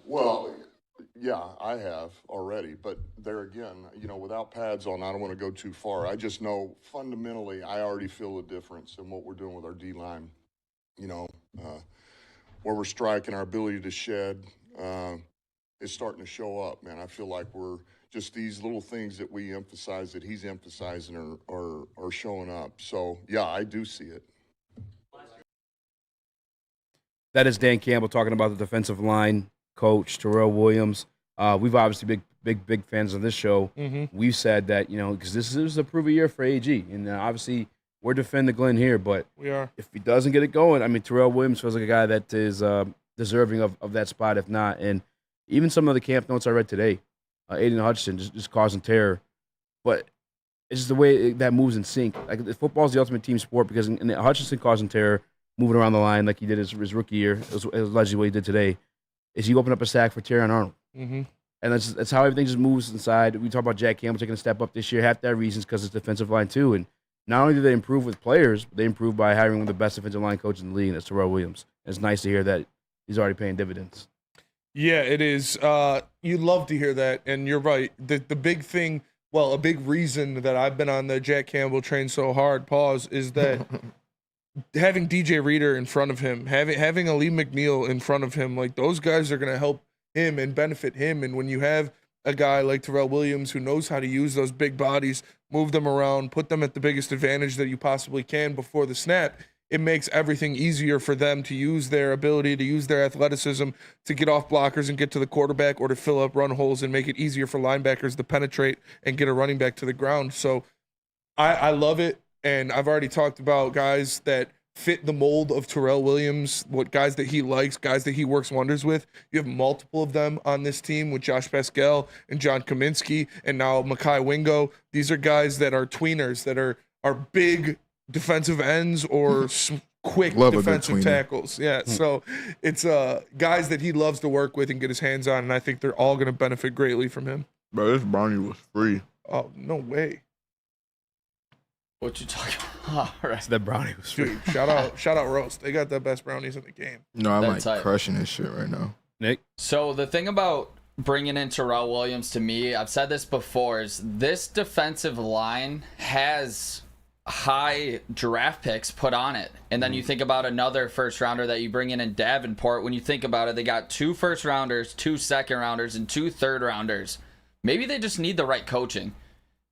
Well, yeah, I have already. But there again, without pads on, I don't want to go too far. I just know fundamentally I already feel the difference in what we're doing with our D-line. Where we're striking, our ability to shed is starting to show up, man. I feel like we're just these little things that we emphasize, that he's emphasizing are showing up. So, yeah, I do see it. That is Dan Campbell talking about the defensive line coach, Terrell Williams. We've obviously big fans of this show. Mm-hmm. We've said that, because this is a prove a year for AG. And obviously we're defending Glenn here, but we are. If he doesn't get it going, Terrell Williams feels like a guy that is deserving of that spot, if not. And even some of the camp notes I read today, Aiden Hutchinson just causing terror. But it's just the way that moves in sync. Like, football is the ultimate team sport because in Hutchinson causing terror, moving around the line like he did his rookie year, it was allegedly what he did today, is he opened up a sack for Terrion Arnold. Mm-hmm. And that's how everything just moves inside. We talk about Jack Campbell taking a step up this year. Half that reasons because it's defensive line too. And not only do they improve with players, but they improve by hiring one of the best defensive line coaches in the league, and that's Terrell Williams. And it's nice to hear that he's already paying dividends. Yeah, it is. You'd love to hear that, and you're right. The big thing, a big reason that I've been on the Jack Campbell train so hard, is that having DJ Reader in front of him, having Ali McNeil in front of him, like those guys are going to help him and benefit him. And when you have a guy like Terrell Williams who knows how to use those big bodies, move them around, put them at the biggest advantage that you possibly can before the snap, it makes everything easier for them to use their ability, to use their athleticism, to get off blockers and get to the quarterback, or to fill up run holes and make it easier for linebackers to penetrate and get a running back to the ground. So I love it. And I've already talked about guys that fit the mold of Terrell Williams, what guys that he likes, guys that he works wonders with. You have multiple of them on this team with Josh Pascal and John Kaminsky and now Mekhi Wingo. These are guys that are tweeners, that are big defensive ends or quick defensive tackles. Yeah, so it's guys that he loves to work with and get his hands on, and I think they're all going to benefit greatly from him. Bro, this brownie was free. Oh, no way. What you talking about? All right. That brownie was free. Dude, shout out Roast. They got the best brownies in the game. No, I'm That's like tight. crushing this shit right now. Nick? So the thing about bringing in Terrell Williams, to me, I've said this before, is this defensive line has high draft picks put on it. And then you think about another first rounder that you bring in Davenport. When you think about it, they got 2 first rounders, 2 second rounders, and 2 third rounders. Maybe they just need the right coaching.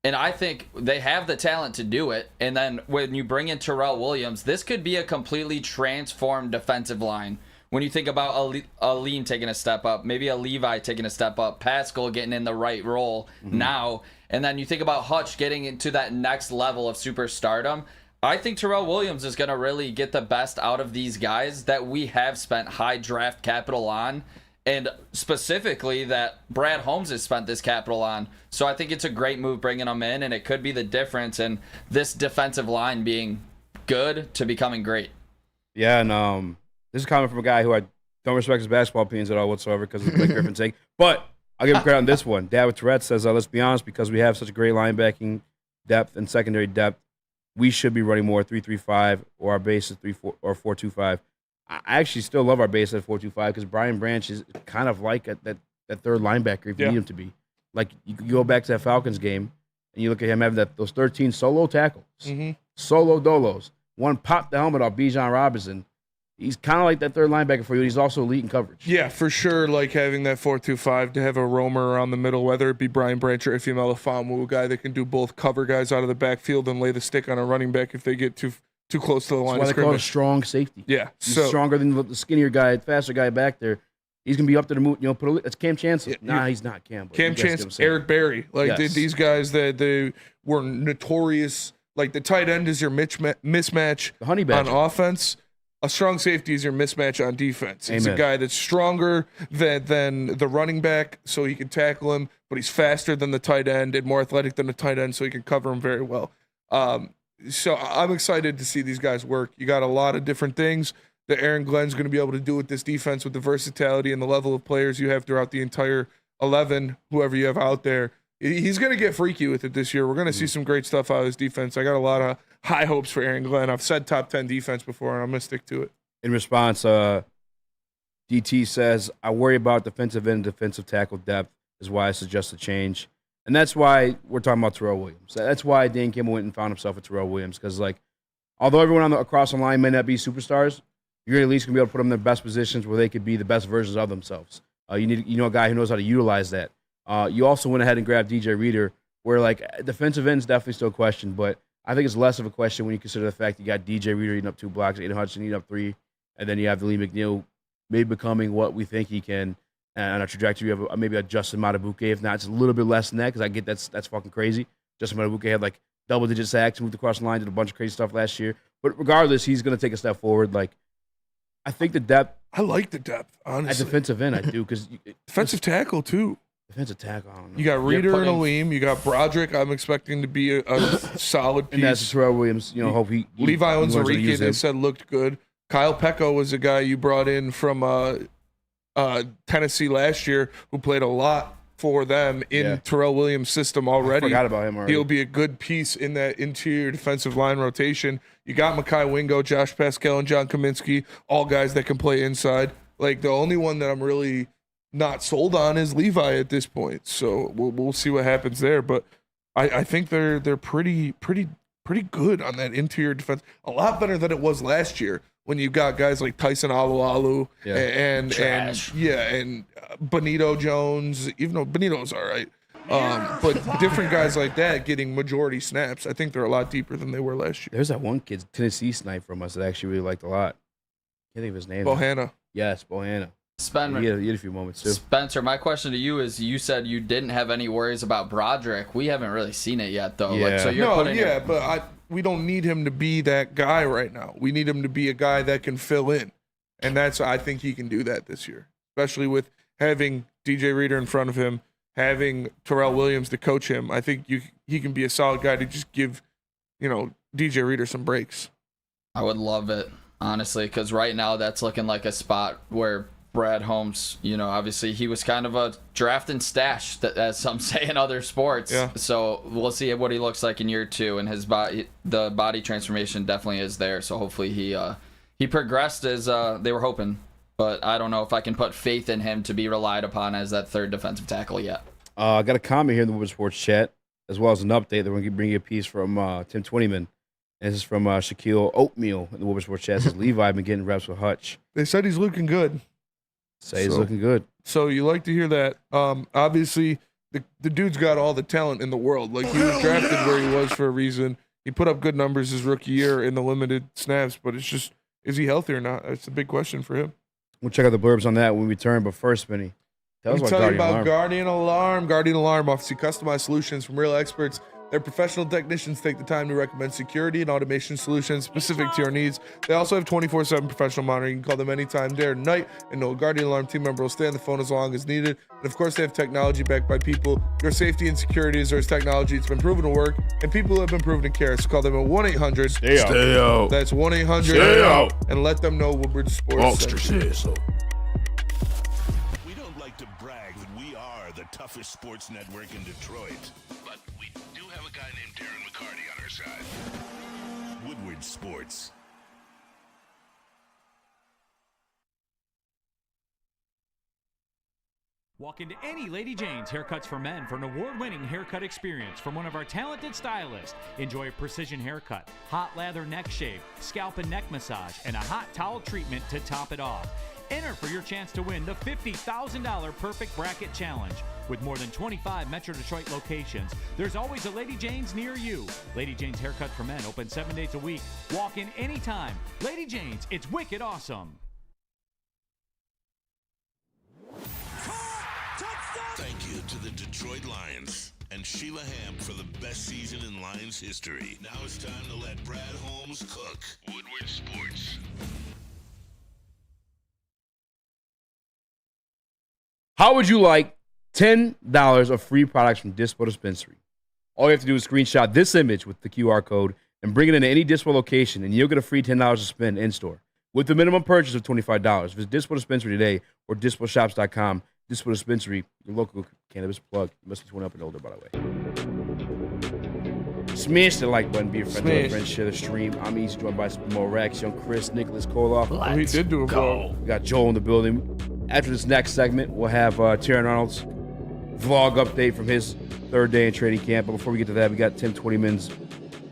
And I think they have the talent to do it. And then when you bring in Terrell Williams, this could be a completely transformed defensive line. When you think about a Lean taking a step up, maybe a Levi taking a step up, Pascal getting in the right role now, and then you think about Hutch getting into that next level of superstardom, I think Terrell Williams is going to really get the best out of these guys that we have spent high draft capital on, and specifically that Brad Holmes has spent this capital on. So I think it's a great move bringing them in, and it could be the difference in this defensive line being good to becoming great. Yeah, and this is coming from a guy who I don't respect his basketball opinions at all whatsoever because of the Blake Griffin take. But I'll give him credit on this one. David Tourette says, let's be honest, because we have such a great linebacking depth and secondary depth, we should be running more 3-3-5 or our base is 3-4 or 4-2-5. I actually still love our base at 4-2-5 because Brian Branch is kind of like that third linebacker if you need him to be. Like, you go back to that Falcons game, and you look at him having those 13 solo tackles, solo dolos. One popped the helmet off Bijan Robinson. He's kind of like that third linebacker for you. He's also elite in coverage. Yeah, for sure. Like having that 4-2-5 to have a roamer around the middle, whether it be Brian Branch or Ifeanyi Melifonwu, a guy that can do both, cover guys out of the backfield and lay the stick on a running back if they get too close to the line of That's why they call it a scrimmage. strong safety. Yeah, He's stronger than the skinnier guy, faster guy back there. He's gonna be up to the move. You know, that's Cam Chancellor. Nah, he's not Cam. Cam Chancellor, Eric Berry, like these guys that they were notorious. Like the tight end is your mismatch on offense. A strong safety is your mismatch on defense. He's a guy that's stronger than the running back, so he can tackle him, but he's faster than the tight end and more athletic than the tight end, so he can cover him very well. So I'm excited to see these guys work. You got a lot of different things that Aaron Glenn's going to be able to do with this defense, with the versatility and the level of players you have throughout the entire 11, whoever you have out there. He's going to get freaky with it this year. We're going to see some great stuff out of his defense. I got a lot of high hopes for Aaron Glenn. I've said top 10 defense before, and I'm going to stick to it. In response, DT says, I worry about defensive end and defensive tackle depth is why I suggest a change. And that's why we're talking about Terrell Williams. That's why Dan Campbell went and found himself a Terrell Williams. Because, like, although everyone across the line may not be superstars, you're at least going to be able to put them in the best positions where they could be the best versions of themselves. You need a guy who knows how to utilize that. You also went ahead and grabbed DJ Reader, where, like, defensive end's definitely still a question, but I think it's less of a question when you consider the fact you got DJ Reader eating up 2 blocks, Aiden Hudson eating up 3, and then you have Lee McNeil maybe becoming what we think he can on a trajectory of maybe a Justin Matabuke. If not, it's a little bit less than that because I get that's fucking crazy. Justin Matabuke had, like, double-digit sacks, moved across the line, did a bunch of crazy stuff last year. But regardless, he's going to take a step forward. Like, I think the depth. I like the depth, honestly. At defensive end, I do. Defensive tackle, too. Defensive tackle, I don't know. You got Reader and Aleem. You got Broderick. I'm expecting to be a solid piece. And that's Terrell Williams. You know, hope he Levi Onwuzurike, they said looked good. Kyle Pecco was a guy you brought in from Tennessee last year who played a lot for them in Terrell Williams' system already. I forgot about him already. He'll be a good piece in that interior defensive line rotation. You got Mekhi Wingo, Josh Pascal, and John Kaminsky, all guys that can play inside. Like, the only one that I'm really not sold on is Levi at this point. So we'll see what happens there. But I think they're pretty good on that interior defense. A lot better than it was last year when you got guys like Tyson Alualu and Benito Jones, even though Benito's all right. But different guys like that getting majority snaps. I think they're a lot deeper than they were last year. There's that one kid, Tennessee snipe from us that I actually really liked a lot. Can't think of his name. Bohanna. Yes, Bohanna. Spencer, he had a few moments too. Spencer, my question to you is: you said you didn't have any worries about Broderick. We haven't really seen it yet, though. Yeah. Like, so you're but we don't need him to be that guy right now. We need him to be a guy that can fill in. And I think he can do that this year, especially with having DJ Reader in front of him, having Terrell Williams to coach him. I think he can be a solid guy to just give, DJ Reader some breaks. I would love it, honestly, because right now that's looking like a spot where Brad Holmes, obviously he was kind of a draft and stash, as some say in other sports. Yeah. So we'll see what he looks like in year 2, and the body transformation definitely is there. So hopefully he progressed as they were hoping. But I don't know if I can put faith in him to be relied upon as that third defensive tackle yet. I got a comment here in the Woodward Sports chat, as well as an update. They're going to bring you a piece from Tim Twentyman. And this is from Shaquille Oatmeal in the Woodward Sports chat. It says, Levi been getting reps with Hutch. They said he's looking good. He's looking good. So you like to hear that. Obviously, the dude's got all the talent in the world. Like, he was drafted where he was for a reason. He put up good numbers his rookie year in the limited snaps, but it's just, is he healthy or not? That's a big question for him. We'll check out the blurbs on that when we return. But first, Benny, tell us about Guardian Alarm. Guardian Alarm offers you customized solutions from real experts. Their professional technicians take the time to recommend security and automation solutions specific to your needs. They also have 24/7 professional monitoring. You can call them anytime, day or night, and no Guardian Alarm team member will stay on the phone as long as needed. And of course, they have technology backed by people. Your safety and security is their technology. It's been proven to work, and people have been proven to care. So call them at 1-800. Stay out. That's 1-800. Stay out. And let them know Woodward Sports. We don't like to brag that we are the toughest sports network in Detroit, but we do have a guy named Darren McCarty on our side. Woodward Sports. Walk into any Lady Jane's Haircuts for Men for an award-winning haircut experience from one of our talented stylists. Enjoy a precision haircut, hot lather neck shave, scalp and neck massage, and a hot towel treatment to top it off. Enter for your chance to win the $50,000 Perfect Bracket Challenge. With more than 25 Metro Detroit locations, there's always a Lady Jane's near you. Lady Jane's Haircut for Men, open 7 days a week. Walk in anytime. Lady Jane's, it's wicked awesome. Thank you to the Detroit Lions and Sheila Hamp for the best season in Lions history. Now it's time to let Brad Holmes cook. Woodward Sports. How would you like $10 of free products from Dispo Dispensary? All you have to do is screenshot this image with the QR code and bring it into any Dispo location, and you'll get a free $10 to spend in-store with the minimum purchase of $25. Visit Dispo Dispensary today or disposhops.com. Dispo Dispensary, your local cannabis plug. You must be 21 up and older, by the way. Smash the like button, be a friend, tell a friend, share the stream. I'm Easy, joined by Mo Rax, Young Chris, Nicholas Kohloff. Oh, he did do a vlog. We got Joel in the building. After this next segment, we'll have Terrell Arnold's vlog update from his third day in training camp. But before we get to that, we got Tim 20-mins.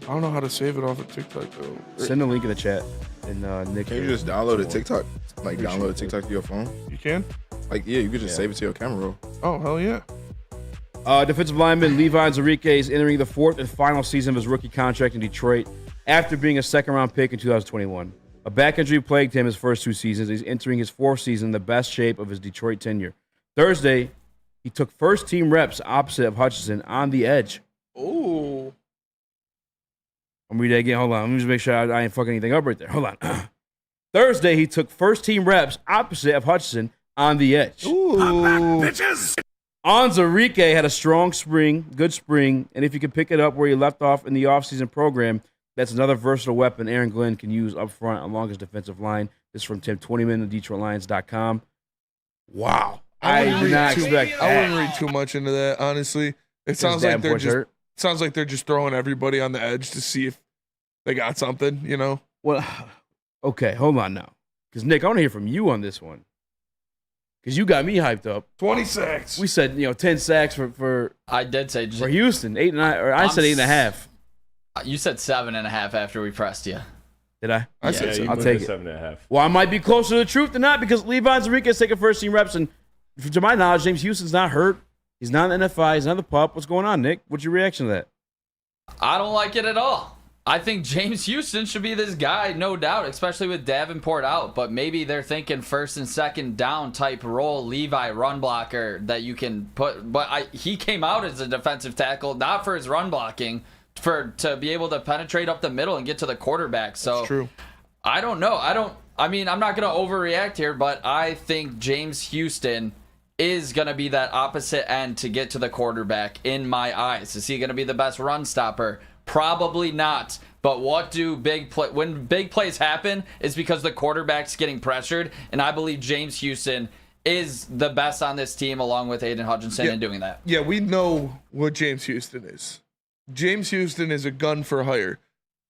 I don't know how to save it off of TikTok, though. Send a link in the chat. And Nick, can you just download a TikTok? Like, download a TikTok to your phone? You can? Like, yeah, you could just save it to your camera roll. Oh, hell yeah. Defensive lineman Levi Onwuzurike is entering the fourth and final season of his rookie contract in Detroit after being a second-round pick in 2021. A back injury plagued him his first 2 seasons. He's entering his fourth season in the best shape of his Detroit tenure. Thursday, he took first-team reps opposite of Hutchinson on the edge. Ooh. I'm reading that again. Hold on. Let me just make sure I ain't fucking anything up right there. Hold on. Thursday, he took first-team reps opposite of Hutchinson on the edge. Ooh. Pop back, bitches! Onwuzurike had a strong spring, good spring, and if you can pick it up where he left off in the offseason program, that's another versatile weapon Aaron Glenn can use up front along his defensive line. This is from Tim 20-min of DetroitLions.com. Wow. I did not expect that. I wouldn't read too much into that, honestly. It sounds like they're just throwing everybody on the edge to see if they got something, you know? Well, okay, hold on now. Because, Nick, I want to hear from you on this one. Because you got me hyped up. 26. We said, 10 sacks for I did say for Houston, 8.5, or I said 8.5. You said 7.5 after we pressed you. Did I? I said I'll take it. 7.5. Well, I might be closer to the truth than not because Levi Onwuzurike is taking first team reps, and to my knowledge, James Houston's not hurt. He's not in the NFI. He's not the pup. What's going on, Nick? What's your reaction to that? I don't like it at all. I think James Houston should be this guy, no doubt, especially with Davenport out. But maybe they're thinking first and second down type role, Levi run blocker that you can put. But he came out as a defensive tackle, not for his run blocking, to be able to penetrate up the middle and get to the quarterback. So That's true. I don't know. I mean, I'm not going to overreact here, but I think James Houston is going to be that opposite end to get to the quarterback in my eyes. Is he going to be the best run stopper? Probably not. But what do when big plays happen is because the quarterback's getting pressured, and I believe James Houston is the best on this team along with Aiden Hutchinson in doing that. Yeah, we know what James Houston is. James Houston is a gun for hire.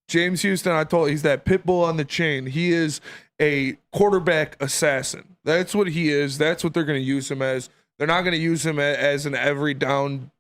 James Houston, I told you, he's that pit bull on the chain. He is a quarterback assassin. That's what he is. That's what they're going to use him as. They're not going to use him as an every down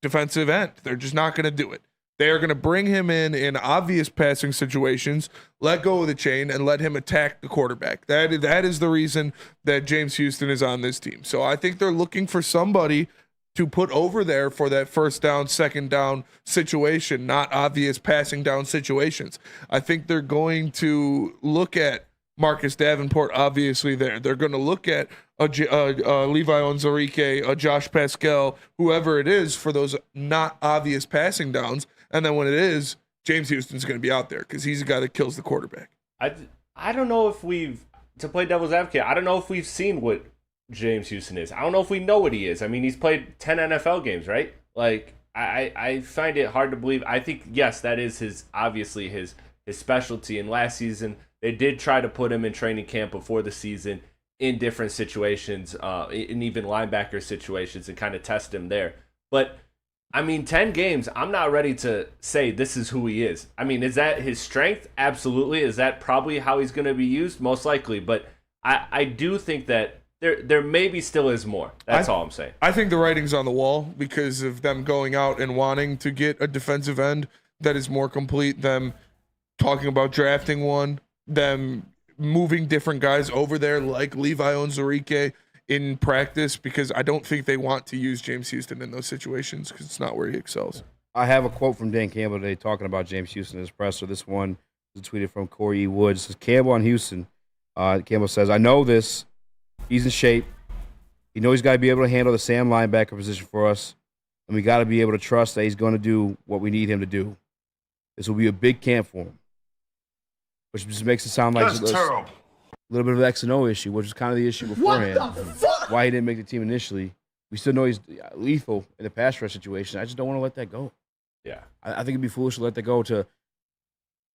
defensive end. They're just not going to do it. They are going to bring him in obvious passing situations, let go of the chain, and let him attack the quarterback. That is the reason that James Houston is on this team. So I think they're looking for somebody to put over there for that first down, second down situation, not obvious passing down situations. I think they're going to look at Marcus Davenport, obviously there. They're going to look at Levi Onwuzurike, a Josh Pascal, whoever it is, for those not obvious passing downs. And then when it is, James Houston's going to be out there because he's the guy that kills the quarterback. I don't know if to play devil's advocate, I don't know if we've seen what James Houston is. I don't know if we know what he is. I mean, he's played 10 NFL games, right? Like, I find it hard to believe. I think, yes, that is his specialty. And last season, they did try to put him in training camp before the season in different situations, in even linebacker situations, and kind of test him there. But, I mean, 10 games, I'm not ready to say this is who he is. I mean, is that his strength? Absolutely. Is that probably how he's going to be used? Most likely. But I do think that there maybe still is more. That's all I'm saying. I think the writing's on the wall because of them going out and wanting to get a defensive end that is more complete, them talking about drafting one, them moving different guys over there like Levi Onwuzurike in practice, because I don't think they want to use James Houston in those situations because it's not where he excels. I have a quote from Dan Campbell today talking about James Houston in his presser. This one is tweeted from Corey E. Woods. It says, Campbell on Houston. Campbell says, I know this. He's in shape. You know he's got to be able to handle the Sam linebacker position for us, and we got to be able to trust that he's going to do what we need him to do. This will be a big camp for him, which just makes it sound like a little bit of an X and O issue, which was kind of the issue beforehand. What the fuck? Why he didn't make the team initially. We still know he's lethal in the pass rush situation. I just don't want to let that go. Yeah, I think it'd be foolish to let that go.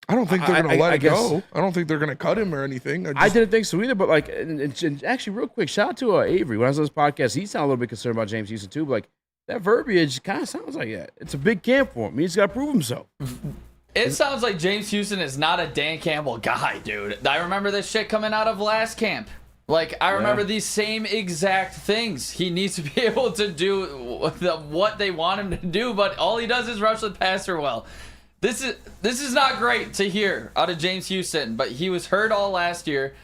I don't think they're going to let it go. I don't think they're going to cut him or anything. I didn't think so either, but like, and actually, real quick, shout out to Avery. When I was on this podcast, he sounded a little bit concerned about James Houston too, but like, that verbiage kind of sounds like that. It's a big camp for him. He's got to prove himself. It sounds like James Houston is not a Dan Campbell guy, dude. I remember this shit coming out of last camp. Like, I remember these same exact things. He needs to be able to do what they want him to do, but all he does is rush the passer well. This is not great to hear out of James Houston, but he was hurt all last year.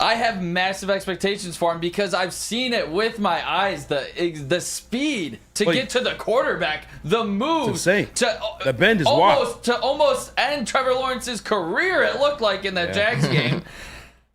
I have massive expectations for him because I've seen it with my eyes. The speed to get to the quarterback, the moves, the bend is wild. To almost end Trevor Lawrence's career. It looked like in that Jags game.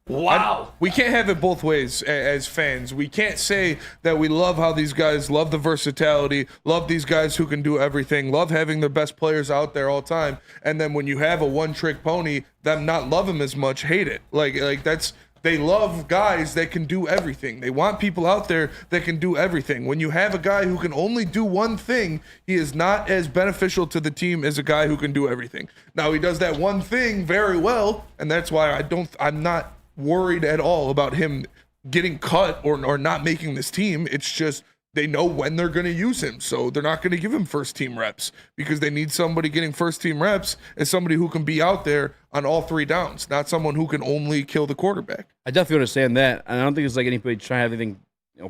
Wow. We can't have it both ways as fans. We can't say that we love how these guys love the versatility, love these guys who can do everything, love having the best players out there all the time, and then when you have a one-trick pony, them not love him as much, hate it. Like that's. They love guys that can do everything. They want people out there that can do everything. When you have a guy who can only do one thing, he is not as beneficial to the team as a guy who can do everything. Now, he does that one thing very well, and that's why I'm not worried at all about him getting cut or not making this team. It's just they know when they're going to use him, so they're not going to give him first-team reps because they need somebody getting first-team reps as somebody who can be out there on all three downs, not someone who can only kill the quarterback. I definitely understand that, and I don't think it's like anybody trying to have anything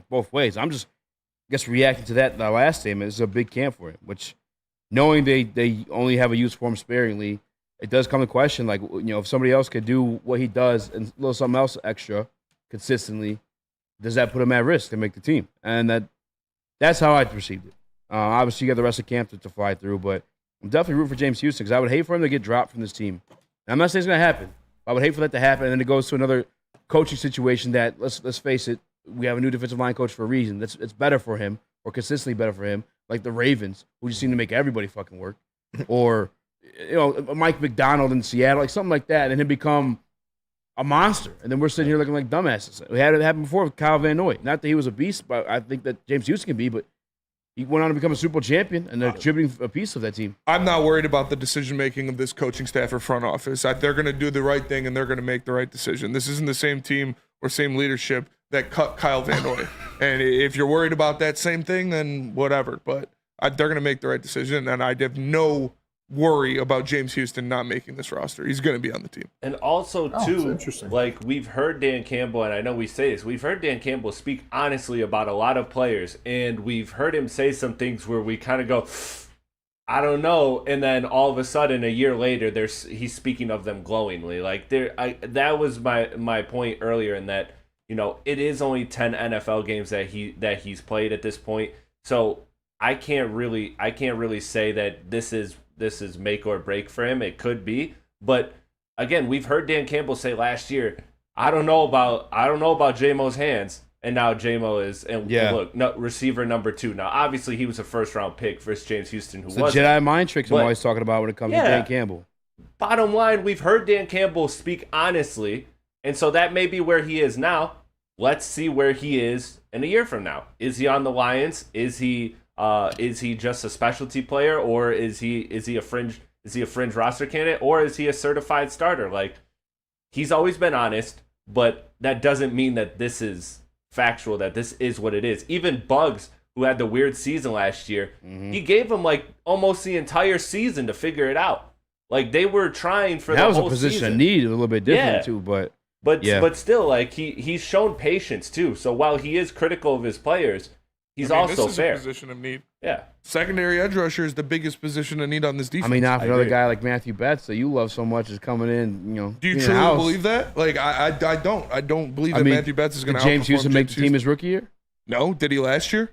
both ways. I'm just, I guess, reacting to that last statement. It's a big camp for him, which knowing they only have a use for him sparingly, it does come to question, like, if somebody else could do what he does and a little something else extra consistently, does that put him at risk to make the team? And that's how I perceived it. Obviously, you got the rest of camp to fly through, but I'm definitely rooting for James Houston because I would hate for him to get dropped from this team. And I'm not saying it's going to happen. I would hate for that to happen, and then it goes to another coaching situation that, let's face it, we have a new defensive line coach for a reason. It's better for him, or consistently better for him, like the Ravens, who just seem to make everybody fucking work. or Mike McDonald in Seattle, like something like that, and then become a monster. And then we're sitting here looking like dumbasses. We had it happen before with Kyle Van Noy. Not that he was a beast, but I think that James Houston can be, but he went on to become a Super Bowl champion, and they're contributing a piece of that team. I'm not worried about the decision-making of this coaching staff or front office. They're going to do the right thing, and they're going to make the right decision. This isn't the same team or same leadership that cut Kyle Van Noy. And if you're worried about that same thing, then whatever. But they're going to make the right decision, and I have no worry about James Houston not making this roster. He's going to be on the team. And also, too, like we've heard Dan Campbell, and I know we say this, we've heard Dan Campbell speak honestly about a lot of players, and we've heard him say some things where we kind of go, I don't know, and then all of a sudden, a year later, he's speaking of them glowingly. Like that was my point earlier, in that it is only 10 NFL games that he's played at this point, so I can't really say that this is make or break for him. It could be, but again, we've heard Dan Campbell say last year, I don't know about J-Mo's hands, and now J-Mo is, receiver number 2. Now, obviously, he was a first-round pick versus James Houston, who was Jedi mind tricks I'm always talking about when it comes to Dan Campbell. Bottom line, we've heard Dan Campbell speak honestly, and so that may be where he is now. Let's see where he is in a year from now. Is he on the Lions? Is he just a specialty player, or is he a fringe roster candidate, or is he a certified starter? Like, he's always been honest, but that doesn't mean that this is factual, that this is what it is. Even Bugs, who had the weird season last year, he gave him like almost the entire season to figure it out. Like, they were trying for the whole season. That was a position of need, a little bit different too, but still, like he's shown patience too. So while he is critical of his players, he's also this is fair. A position of need. Yeah. Secondary edge rusher is the biggest position of need on this defense. I mean, now if another guy like Matthew Betts that you love so much is coming in, Do you truly believe that? Like, I don't. I don't believe that Matthew Betts is going to outperform James Houston make the team his rookie year? No. Did he last year?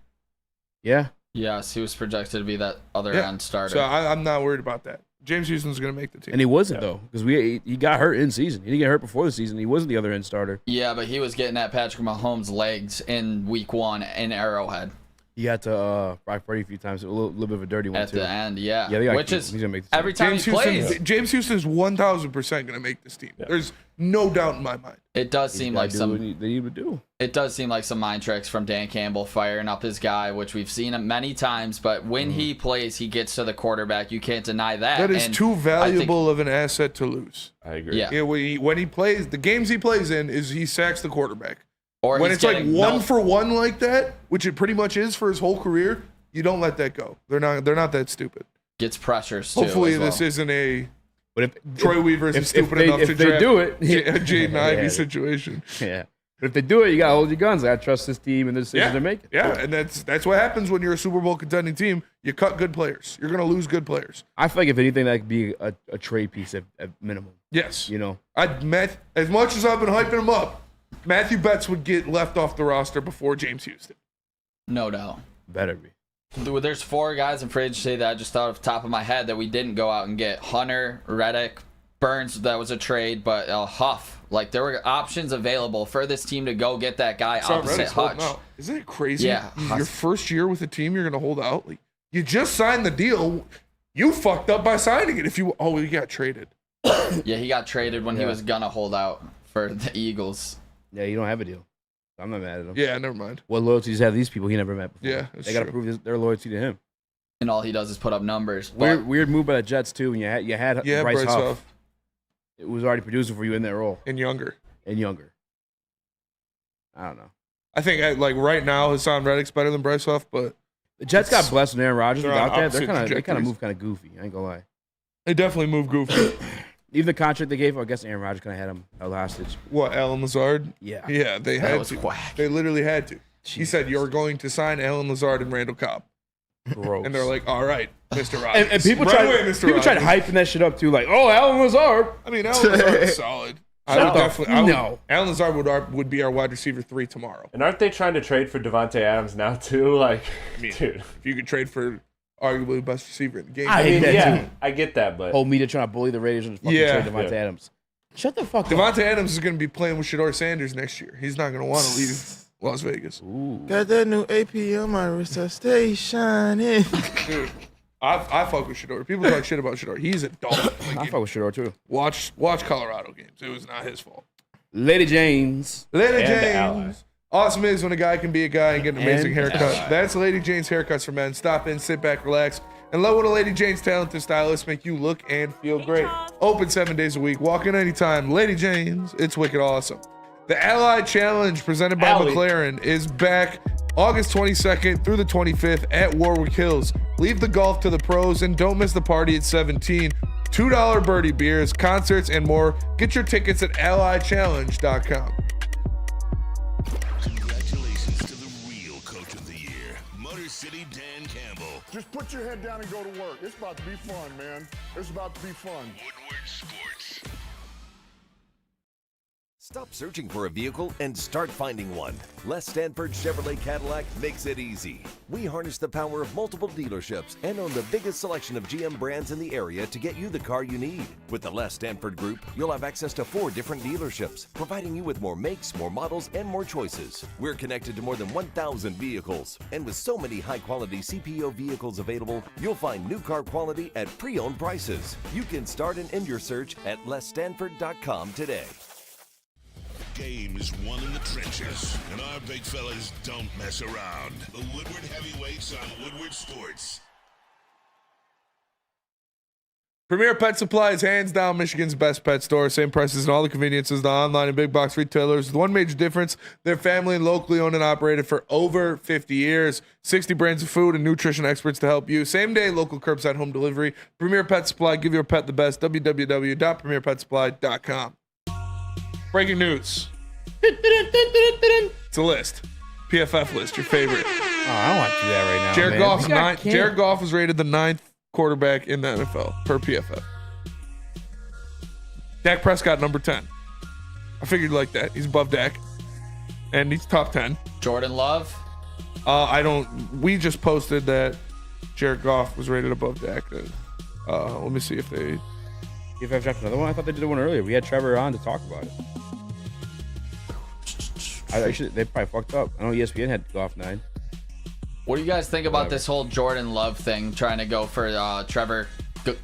Yeah. Yes, he was projected to be that other end starter. So I'm not worried about that. James Houston's going to make the team. And he wasn't, though, because he got hurt in season. He didn't get hurt before the season. He wasn't the other end starter. Yeah, but he was getting at Patrick Mahomes' legs in week 1 in Arrowhead. He got to Brock Purdy a few times, a little bit of a dirty one, at the end, yeah. Which is he's gonna make every time he plays. James Houston's 1,000% going to make this team. Yeah. There's no doubt in my mind. It does seem like they would do. It does seem like some mind tricks from Dan Campbell firing up his guy, which we've seen him many times. But when he plays, he gets to the quarterback. You can't deny that. That is too valuable of an asset to lose. I agree. Yeah. When he plays, the games he plays in is he sacks the quarterback. Or when it's like 1-for-1 like that, which it pretty much is for his whole career, you don't let that go. They're not that stupid. Gets pressures too. Hopefully this isn't a Troy Weaver isn't stupid enough to draft do it. Jaden Ivey situation. Yeah. But if they do it, you gotta hold your guns. I trust this team and the decisions they're making. Yeah, and that's what happens when you're a Super Bowl contending team. You cut good players. You're gonna lose good players. I feel like if anything, that could be a trade piece at minimum. Yes. As much as I've been hyping him up, Matthew Betts would get left off the roster before James Houston. No doubt. Better be. There's 4 guys in free agency that I just thought off the top of my head that we didn't go out and get. Hunter, Reddick, Burns, that was a trade, but Huff. Like, there were options available for this team to go get that guy opposite Hutch. Isn't it crazy? Yeah. Your first year with a team, you're going to hold out. Like, you just signed the deal. You fucked up by signing it. You got traded. Yeah, he got traded when he was going to hold out for the Eagles. Yeah, you don't have a deal. I'm not mad at him. Yeah, never mind. What loyalties have these people he never met before? Yeah, they got to prove their loyalty to him. And all he does is put up numbers. Weird move by the Jets too. When you had Bryce Huff. It was already producing for you in that role. And younger. I don't know. I think right now Hassan Reddick's better than Bryce Huff, but the Jets got blessed with Aaron Rodgers. Without that, they kind of move kind of goofy. I ain't gonna lie. They definitely move goofy. Even the contract they gave, I guess Aaron Rodgers kind of had him held hostage. What, Allen Lazard? Yeah. Yeah, they had was to. Quack. They literally had to. He said, "You're going to sign Allen Lazard and Randall Cobb." Gross. And they're like, "All right, Mr. Rodgers." And people tried hyping that shit up too, like, "Oh, Allen Lazard." I mean, Allen Lazard is solid. Allen Lazard would be our wide receiver 3 tomorrow. And aren't they trying to trade for Devontae Adams now too? Like, dude, if you could trade for arguably the best receiver in the game, I hate that too. I get that, but whole media trying to bully the Raiders and fucking trade Devontae Adams. Shut the fuck up. Devontae Adams is going to be playing with Shedeur Sanders next year. He's not going to want to leave Las Vegas. Got that new AP on my wrist. I stay shining. Dude, I fuck with Shedeur. People talk shit about Shedeur. He's a dog. I fuck with Shedeur too. Watch Colorado games. It was not his fault. Lady Jane's. Lady Jane's. Awesome is when a guy can be a guy and get an amazing haircut. That's Lady Jane's Haircuts for Men. Stop in, sit back, relax, and let one of Lady Jane's talented stylists make you look and feel great. Open 7 days a week. Walk in anytime. Lady Jane's. It's wicked awesome. The Ally Challenge presented by McLaren is back August 22nd through the 25th at Warwick Hills. Leave the golf to the pros and don't miss the party at 17. $2 birdie beers, concerts, and more. Get your tickets at allychallenge.com. Congratulations to the real Coach of the Year, Motor City Dan Campbell. Just put your head down and go to work. It's about to be fun, man. It's about to be fun. Woodward Sports. Stop searching for a vehicle and start finding one. Les Stanford Chevrolet Cadillac makes it easy. We harness the power of multiple dealerships and own the biggest selection of GM brands in the area to get you the car you need. With the Les Stanford Group, you'll have access to 4 different dealerships, providing you with more makes, more models, and more choices. We're connected to more than 1,000 vehicles. And with so many high-quality CPO vehicles available, you'll find new car quality at pre-owned prices. You can start and end your search at lesstanford.com today. Game is won in the trenches, and our big fellas don't mess around. The Woodward Heavyweights on Woodward Sports. Premier Pet Supply is hands down Michigan's best pet store. Same prices and all the conveniences, the online and big box retailers. The one major difference, they're family and locally owned and operated for over 50 years. 60 brands of food and nutrition experts to help you. Same day, local curbside home delivery. Premier Pet Supply, give your pet the best. www.premierpetsupply.com. Breaking news. It's a list. PFF list, your favorite. Oh, I don't want to do that right now. Jared Goff was rated the 9th quarterback in the NFL per PFF. Dak Prescott, number 10. I figured like that. He's above Dak. And he's top 10. Jordan Love? We just posted that Jared Goff was rated above Dak. Let me see if they... PFF dropped another one? I thought they did one earlier. We had Trevor on to talk about it. They probably fucked up. I know ESPN had Goff 9. What do you guys think about this whole Jordan Love thing, trying to go for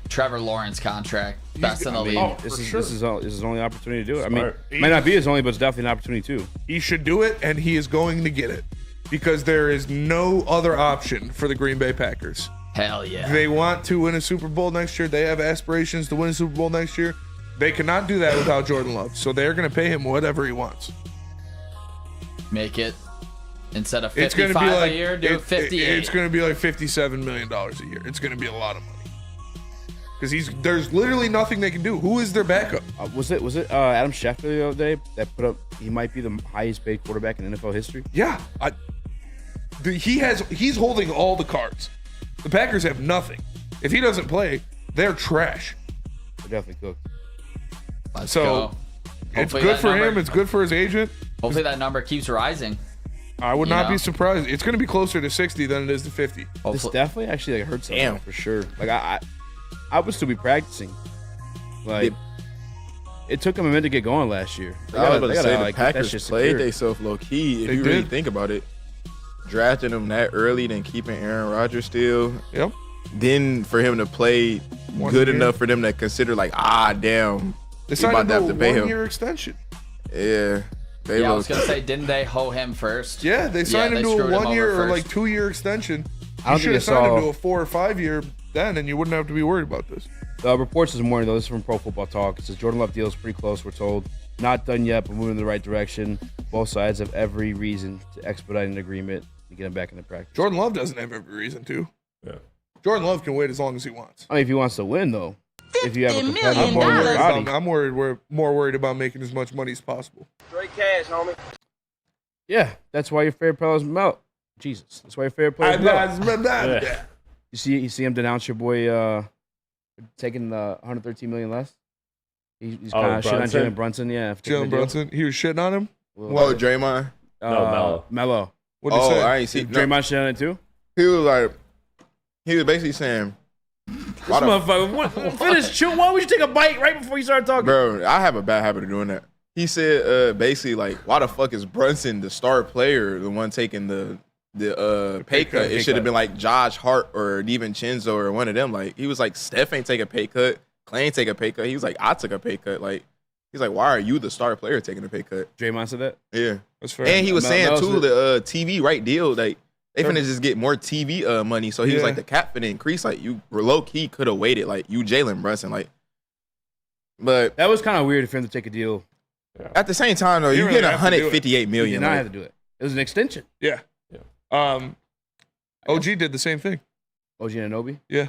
Trevor Lawrence contract? Best in the league. This is his only opportunity to do it. I mean, it might not be his only, but it's definitely an opportunity too. He should do it, and he is going to get it because there is no other option for the Green Bay Packers. Hell yeah. They want to win a Super Bowl next year. They have aspirations to win a Super Bowl next year. They cannot do that without Jordan Love. So they're going to pay him whatever he wants. Make it, instead of 55 a year, do 58. It's going to be like $57 million a year. It's going to be a lot of money. Because there's literally nothing they can do. Who is their backup? Was it Adam Schefter the other day that put up he might be the highest paid quarterback in NFL history? Yeah. He's holding all the cards. The Packers have nothing. If he doesn't play, they're trash. They're definitely cooked. Let's go. It's good for him. It's good for his agent. Hopefully that number keeps rising. I would not be surprised. It's going to be closer to 60 than it is to 50. This definitely actually hurts him for sure. Like I would still be practicing. Like it took him a minute to get going last year. I was about to say the Packers played themselves low key. If you really think about it, drafting him that early, then keeping Aaron Rodgers still. Yep. Then for him to play good enough for them to consider like, damn, they signed him to a 1-year extension. Yeah. I was gonna say, didn't they hoe him first? Yeah, they signed him to a 1-year or like 2-year extension. You should have signed him to a 4 or 5 year then, and you wouldn't have to be worried about this. Reports this morning, though, this is from Pro Football Talk. It says Jordan Love deal is pretty close, we're told. Not done yet, but moving in the right direction. Both sides have every reason to expedite an agreement to get him back into practice. Jordan Love doesn't have every reason to. Yeah. Jordan Love can wait as long as he wants. I mean, if he wants to win, though. If you have a competitive body. I'm more worried about making as much money as possible. Straight cash, homie. Yeah, that's why your favorite players melt. Jesus, that's why your favorite players melt. Yeah. You see him denounce your boy taking the $113 million less. He's kind of shitting on Jalen Brunson. Yeah, Jalen Brunson. He was shitting on him. Oh, Draymond. No, Melo. What did he say? I ain't see. Draymond shitting on it too. He was basically saying, This motherfucker, finish chew. Why would you take a bite right before you start talking? Bro, I have a bad habit of doing that. He said, basically, like, why the fuck is Brunson the star player, the one taking the the pay cut, it should have been like Josh Hart or DiVincenzo or one of them. Like he was like, Steph ain't take a pay cut, Clay ain't take a pay cut. He was like, I took a pay cut. Like he's like, why are you the star player taking a pay cut? Draymond said that. Yeah, that's fair. And he was saying too, the TV right deal, like they finna just get more TV money. So he was like, the cap finna increase. Like you low key could have waited. Like you Jalen Brunson. Like, but that was kind of weird for him to take a deal. At the same time though, you get 158 million. He did not have to do it. It was an extension. Yeah. OG did the same thing. OG Anunoby? Yeah.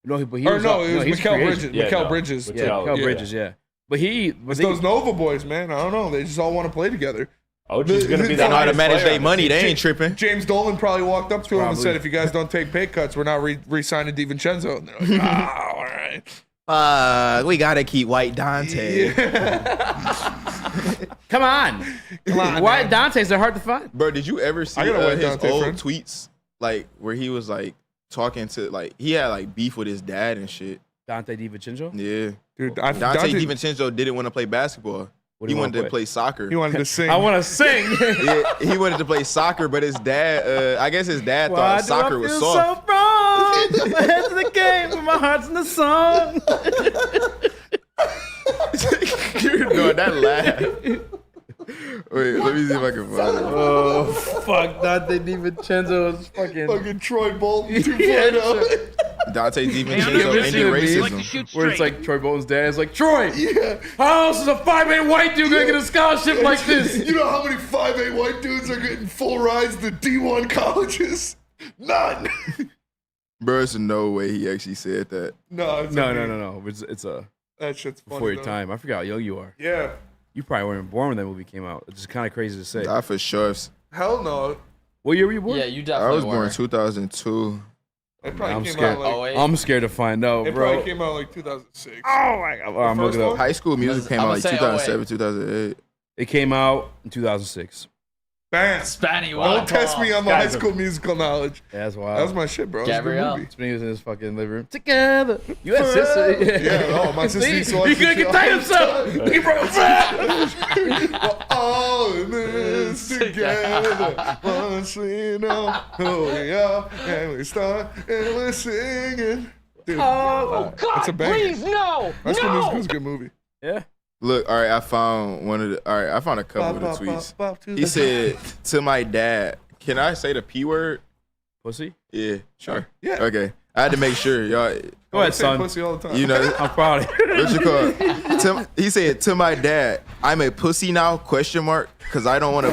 No, but he Or was no, up- it was he's Mikal free Bridges. agent. Mikal Bridges. Yeah, Mikal Bridges, yeah. But It's those Nova boys, man. I don't know. They just all want to play together. OG's going to be They know how to manage their player. money. They ain't tripping. James Dolan probably walked up to him and Probably. said, if you guys don't take pay cuts, we're not re-signing DiVincenzo. And they're like, all right. We gotta keep White Dante. Come on. Why Dante's are hard to find? Bro, did you ever see I got a White his Dante old friend. tweets? Like where he was like talking to like he had like beef with his dad and shit. Dante DiVincenzo? Yeah. Dude, Dante DiVincenzo didn't want to play basketball. What He do you wanted wanna to play soccer. He wanted to sing. I want to sing. Yeah, he wanted to play soccer, but his dad, I guess his dad Why thought soccer do I was feel soft. so wrong? My head's in the game, but my heart's in the song. You're doing that laugh. Wait, let me see if I can find it. Oh, fuck. Dante DiVincenzo is fucking Troy Bolton 2.0. Dante DiVincenzo ending racism. Where it's like Troy Bolton's dad is like, Troy, how else is a 5'8" white dude gonna get a scholarship like this? You know how many 5'8" white dudes are getting full rides to D1 colleges? None. Bro, there's no way he actually said that. No. No. It's That shit's funny. before your though. time. I forgot how young you are. Yeah. You probably weren't born when that movie came out. It's just kind of crazy to say. Nah, for sure. Hell no. What year were you born? Yeah, you I definitely was born were. in 2002. It probably I'm came scared. out like I'm scared to find out, it bro. probably came out like 2006. Oh my god! I'm looking up. High School Music came I'm out gonna like say 2007, 2008. It came out in 2006. Bam. Spanny, Don't test me on my Guys High School Musical knowledge. Yeah, that's wild. That was my shit, bro. It was a good Gabrielle. movie. Spinny was in his fucking living room. Together. You had sister. Yeah, oh, my sister used to watch He the couldn't show. contain himself. He broke We're all in this together. Once we know who we are, and we start and we're singing. Dude, Oh, it's a banger. Please, no! High School Musical is a good movie. Yeah. Look, all right, I found one of the. All right, I found a couple of the tweets. He said to my dad, "Can I say the P word?" Pussy. Yeah, sure. Yeah. Okay, I had to make sure, y'all. Go ahead, Say son. pussy all the time. You know, I'm proud of you. what you call it? He said to my dad, "I'm a pussy now?" Question mark. Because I don't want to.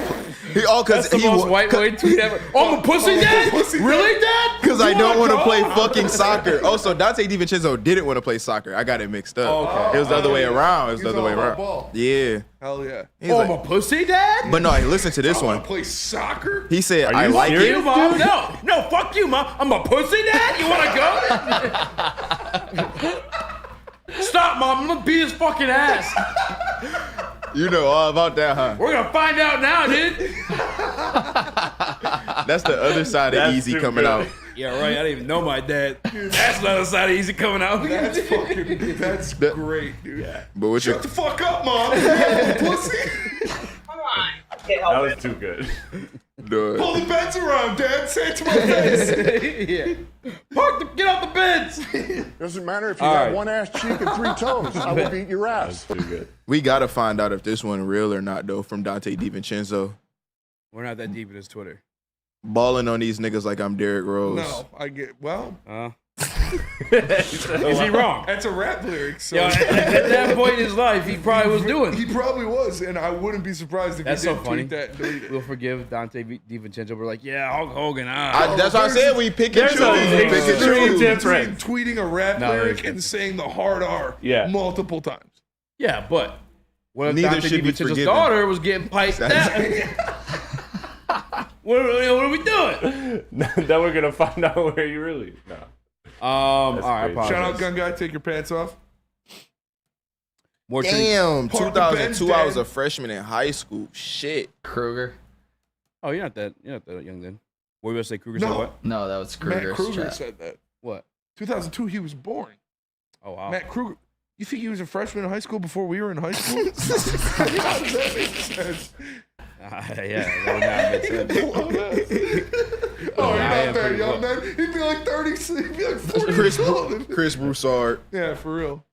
That's the most white boy tweet ever. Oh, I'm a pussy dad? Really, dad? Because I You don't want wanna to play go? fucking soccer. Also, Dante DiVincenzo didn't want to play soccer. I got it mixed up. Okay. It was the other way around. It was He's the other all way about around. ball. Yeah. Hell yeah. He's Oh, like- I'm a pussy dad? but no, listen to this I want one. to play soccer? He said, Are I you like serious, it. Mom? No, fuck you, Mom. I'm a pussy dad? You want to go? Stop, Mom. I'm going to beat his fucking ass. You know all about that, huh? We're going to find out now, dude. That's the other side of That's Easy too coming good. out. Yeah, right. I didn't even know my dad. That's the other side of Easy coming out. That's great, dude. But what you Shut the fuck up, Mom. Pussy. Come on. I can't That help was it. too good. Pull the beds around, Dad. Say it to my face. Yeah. Get off the beds. Doesn't matter if you All got right. one ass cheek and 3 toes. I will beat your ass. Too good. We gotta find out if this one real or not, though, from Dante DiVincenzo. We're not that deep in his Twitter. Balling on these niggas like I'm Derrick Rose. No, I get, well, Is he wrong? that's a rap lyric. So Yo, at that point in his life, he probably was doing. He probably was, and I wouldn't be surprised if That's he so did funny. tweet that and delete it. We'll forgive Dante DiVincenzo. We're like, yeah, Hulk Hogan. That's what I said. We pick and There's choose. a We pick and extreme choose. difference. Tweeting a rap No, there lyric is and saying the hard R Yeah. multiple times. Yeah, but what if Neither Dante should be DiVincenzo's forgiven. daughter was getting piped down? What are we doing? Then we're gonna find out where you really. No. All right, I crazy. apologize. Shout out, gun guy. Take your pants off. More Damn, Park the Benz, 2002, I was Dad. a freshman in high school. Shit. Kruger. Oh, you're not that young then. What were you gonna say? Kruger said No. what? No, that was Matt Kruger's Kruger chat. said that. What? 2002, he was born. Oh wow. Matt Kruger. You think he was a freshman in high school before we were in high school? How does that make sense? Yeah, that would not make sense. Oh, you're not that young, man. He'd be like 30. He'd be like 40 Chris Broussard. Yeah, for real.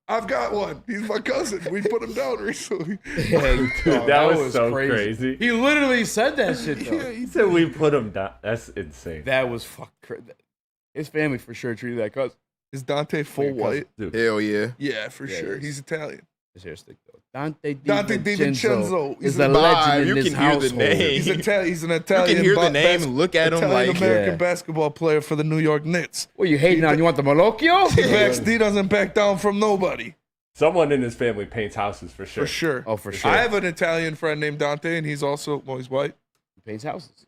I've got one. He's my cousin. We put him down recently. Dude, that was so crazy. He literally said that shit, though. He said we put him down. That's insane. That was fucking crazy. His family for sure treated that cousin. Is Dante full white? Dude. Hell yeah. Yeah, for sure. He's Italian. His hair stick, though. Dante DiVincenzo is a legend in you this can hear the household. name. He's an Italian. You can hear the name and look at him like Italian-American basketball player for the New York Knicks. What, you hating on? You want the Malocchio? He doesn't back down from nobody. Someone in his family paints houses for sure. For sure. Oh, for sure. I have an Italian friend named Dante, and he's also, well, he's white. He paints houses.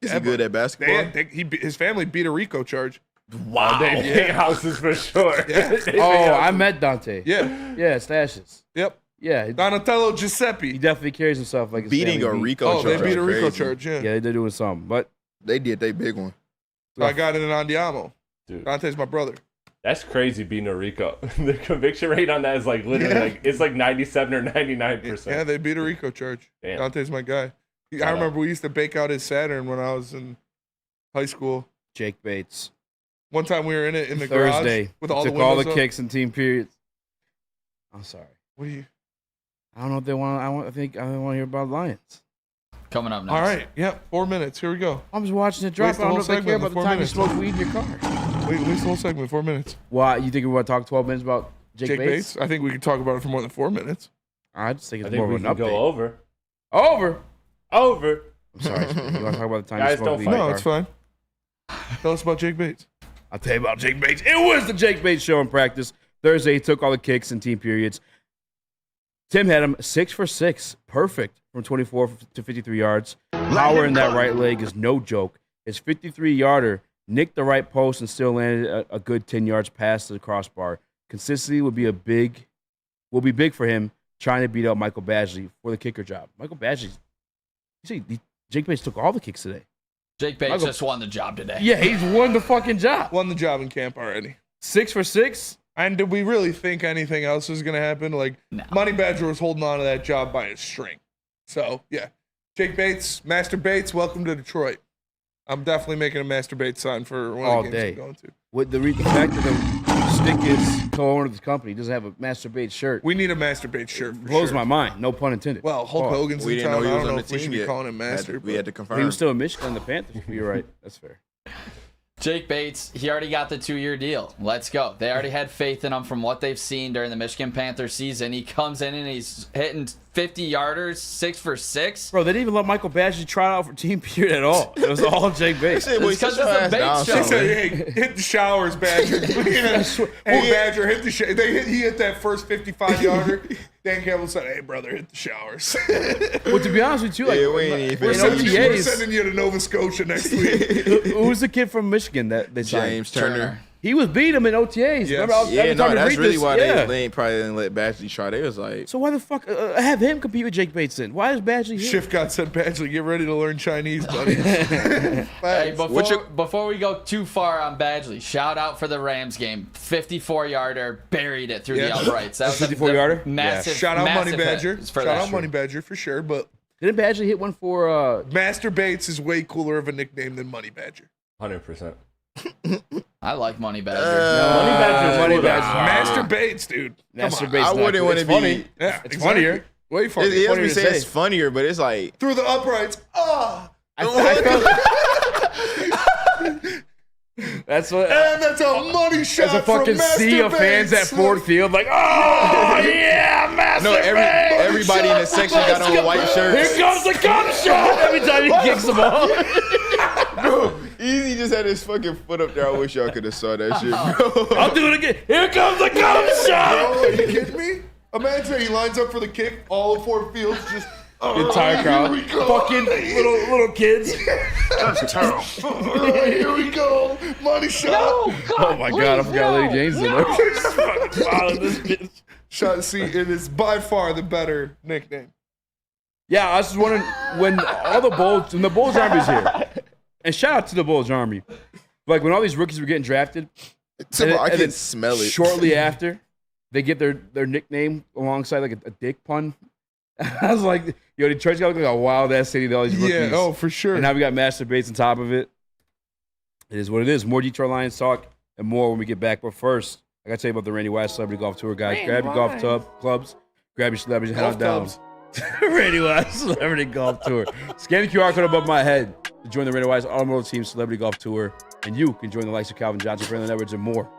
Is he good at basketball? His family beat a RICO charge. Wow. They paint houses for sure. Yeah. Oh, I met Dante. Yeah. Yeah, Stashes. Yep. Yeah. Donatello Giuseppe. He definitely carries himself like his Beating family a beat. RICO charge. Oh, they beat a RICO Crazy. charge, yeah. Yeah, they're doing something. But They did they big one. So I got it in Andiamo. Dude. Dante's my brother. That's crazy beating a RICO. The conviction rate on that is like literally like it's like 97 or 99%. Yeah, they beat a RICO charge. Damn. Dante's my guy. I remember we used to bake out his Saturn when I was in high school. Jake Bates. One time we were in it in the Thursday. garage with all the took all the windows up. kicks and team periods. I'm sorry. What do you? I don't know if they want. I think I want to hear about Lions. Coming up next. All right. Yep. 4 minutes. Here we go. I'm just watching it drop. Waste the I don't know whole if they care segment about in the 4 time minutes. you smoke weed in your car. Wait, waste the whole segment. 4 minutes. Why you think we want to talk 12 minutes about Jake Bates? I think we can talk about it for more than 4 minutes. I just think I it's think more we of an can update. go over. Over. I'm sorry. You want to talk about the time Guys, you smoked don't weed fight. in your No, car? it's fine. Tell us about Jake Bates. I'll tell you about Jake Bates. It was the Jake Bates show in practice. Thursday, he took all the kicks and team periods. Tim had him 6 for 6. Perfect from 24 to 53 yards. Power in that right leg is no joke. His 53-yarder nicked the right post and still landed a good 10 yards past the crossbar. Consistency will be big for him trying to beat out Michael Badgley for the kicker job. Michael Badgley, you see, Jake Bates took all the kicks today. Jake Bates just won the job today. Yeah, he's won the fucking job. Won the job in camp already. 6 for 6. And did we really think anything else was going to happen? Like, No. Money Badger was holding on to that job by a string. So, yeah. Jake Bates, Master Bates, welcome to Detroit. I'm definitely making a Master Bates sign for one All of the games day. I'm going to. With the fact that the Stick is co-owner of this company, he doesn't have a Master Bates shirt. We need a Master Bates shirt for Blows sure. my mind. No pun intended. Well, Hulk Oh. Hogan's We in didn't town. know he I was don't on know the if we should team be yet. calling him Master. We had to confirm. He was still in Michigan, the Panthers. You're right. That's fair. Jake Bates, he already got the 2-year deal. Let's go. They already had faith in him from what they've seen during the Michigan Panthers season. He comes in and he's hitting 50-yarders, 6 for 6. Bro, they didn't even let Michael Badgley try out for team period at all. It was all Jake Bates. It's because it's a Bates She show. said, hey, hit the showers, Badger. Hey, Badger, hit the shower. He hit that first 55-yarder. Dan Campbell said, hey, brother, hit the showers. Well, to be honest with you, like, Yeah, we ain't even- in We're OTAs, sending you to Nova Scotia next week. who's the kid from Michigan that they signed? James Turner. He was beating him in OTAs. Yes. Remember, every Yeah, time no, we that's read really this, why yeah. they ain't probably didn't let Badgley try. They was like, So why the fuck have him compete with Jake Bates then? Why is Badgley here? Shift God said, Badger, get ready to learn Chinese, buddy. Hey, What's before we go too far on Badgley, shout out for the Rams game. 54-yarder, buried it through the uprights. That was a 54-yarder? massive. Shout out Money massive Badger. hit for Shout that out streak. Money Badger for sure. But Didn't Badgley hit one for Master Bates is way cooler of a nickname than Money Badger. 100%. I like Money Badger. Money Badger's Money cool. Badger. Master Bates, dude. Master Come on. Bates I not wouldn't cool. want It's to funny. be. Yeah, It's exactly. funnier. Way funnier. It is funnier me to saying say. it's funnier, but it's like Through the uprights. Ah. That's what. And that's a money shot As a fucking from Master sea of fans at Bates. Ford Field, like, oh yeah, Master no, Bates! everybody in the section got on white shirts. Here comes the cum shot every time he kicks the ball. Bro, Easy just had his fucking foot up there. I wish y'all could have saw that shit, bro. I'll do it again. Here comes the cum shot. Bro, are you kidding me? Imagine he lines up for the kick, all of Ford Fields just The entire crowd, here we go. fucking little kids. That's terrible. Here we go. Money shot. Oh my god, I forgot Lady James in there. Fucking wilding this bitch. Shot. See, it is by far the better nickname. Yeah, I was just wondering when the Bulls Army's here, and shout out to the Bulls Army. Like when all these rookies were getting drafted, I can then smell it. Shortly after, they get their nickname alongside like a dick pun. I was like, yo, Detroit's got to look like a wild ass city. All these rookies. Yeah, oh, for sure. And now we got master debates on top of it. It is what it is. More Detroit Lions talk and more when we get back. But first, I got to tell you about the Randy Wise Celebrity Golf Tour, guys. Grab your golf clubs, grab your celebrities, and head on down. Randy Wise Celebrity Golf Tour. Scan the QR code above my head to join the Randy Wise Automotive Team Celebrity Golf Tour. And you can join the likes of Calvin Johnson, Brandon Edwards, and more.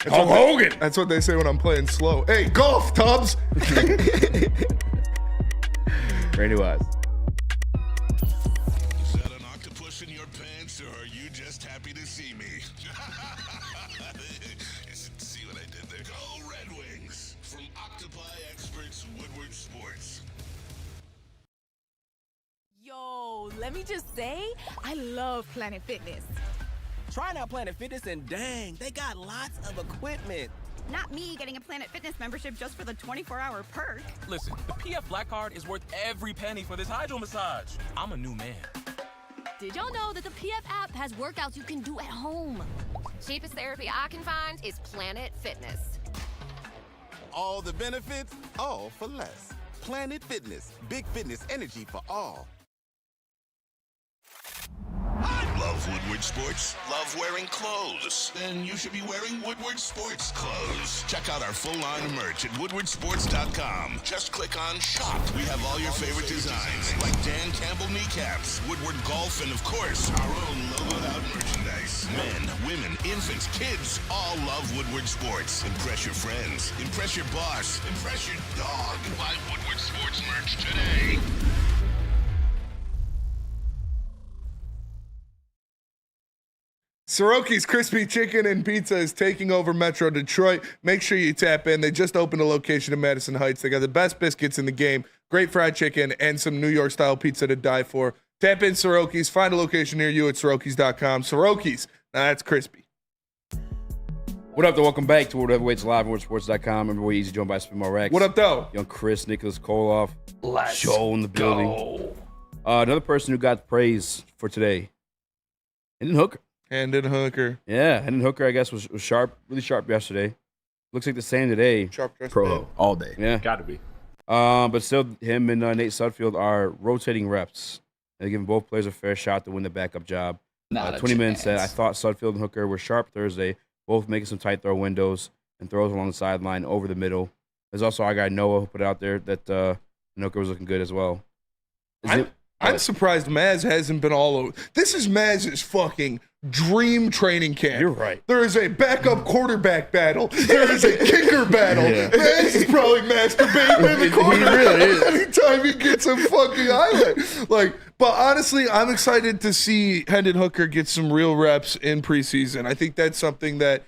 Hulk Hogan. That's what they say when I'm playing slow. Hey, golf, Tubbs. Randy Wise. Is that an octopus in your pants, or are you just happy to see me? See what I did there? Go Red Wings! From Octopi Experts Woodward Sports. Yo, let me just say, I love Planet Fitness. Trying out Planet Fitness and dang, they got lots of equipment. Not me getting a Planet Fitness membership just for the 24-hour perk. Listen, the PF Black Card is worth every penny for this hydro massage. I'm a new man. Did y'all know that the PF app has workouts you can do at home? Cheapest therapy I can find is Planet Fitness. All the benefits, all for less. Planet Fitness, big fitness energy for all. Love Woodward Sports? Love wearing clothes? Then you should be wearing Woodward Sports clothes. Check out our full line of merch at woodwardsports.com. Just click on shop. We have all your favorite designs, like Dan Campbell kneecaps, Woodward golf, and of course, our own logoed out merchandise. Men, women, infants, kids, all love Woodward Sports. Impress your friends. Impress your boss. Impress your dog. Buy Woodward Sports merch today. Soroki's Crispy Chicken and Pizza is taking over Metro Detroit. Make sure you tap in. They just opened a location in Madison Heights. They got the best biscuits in the game, great fried chicken, and some New York-style pizza to die for. Tap in Soroki's. Find a location near you at Sorokis.com. Soroki's. Now that's crispy. What up, though? Welcome back to World Heavyweights Live on WorldSports.com. Remember, we're easy joined by Spencer Raxter. What up, though? Young Chris, Nicholas Kohloff. Let's Joe in the building. go. Another person who got praise for today, Hendon Hooker. Hendon Hooker. Yeah, Hendon Hooker, I guess, was sharp, really sharp yesterday. Looks like the same today. Sharp dress. Pro all day. Yeah. Gotta be. But still, him and Nate Sudfeld are rotating reps. They're giving both players a fair shot to win the backup job. 20 minutes said, I thought Sudfeld and Hooker were sharp Thursday, both making some tight throw windows and throws along the sideline over the middle. There's also our guy Noah who put out there that Hooker was looking good as well. I'm surprised Maz hasn't been all over. This is Maz's fucking dream training camp. You're right. There is a backup quarterback battle. There is a kicker battle. Yeah. Maz is probably masturbating in the corner. He really is. Anytime he gets a fucking highlight. But honestly, I'm excited to see Hendon Hooker get some real reps in preseason. I think that's something that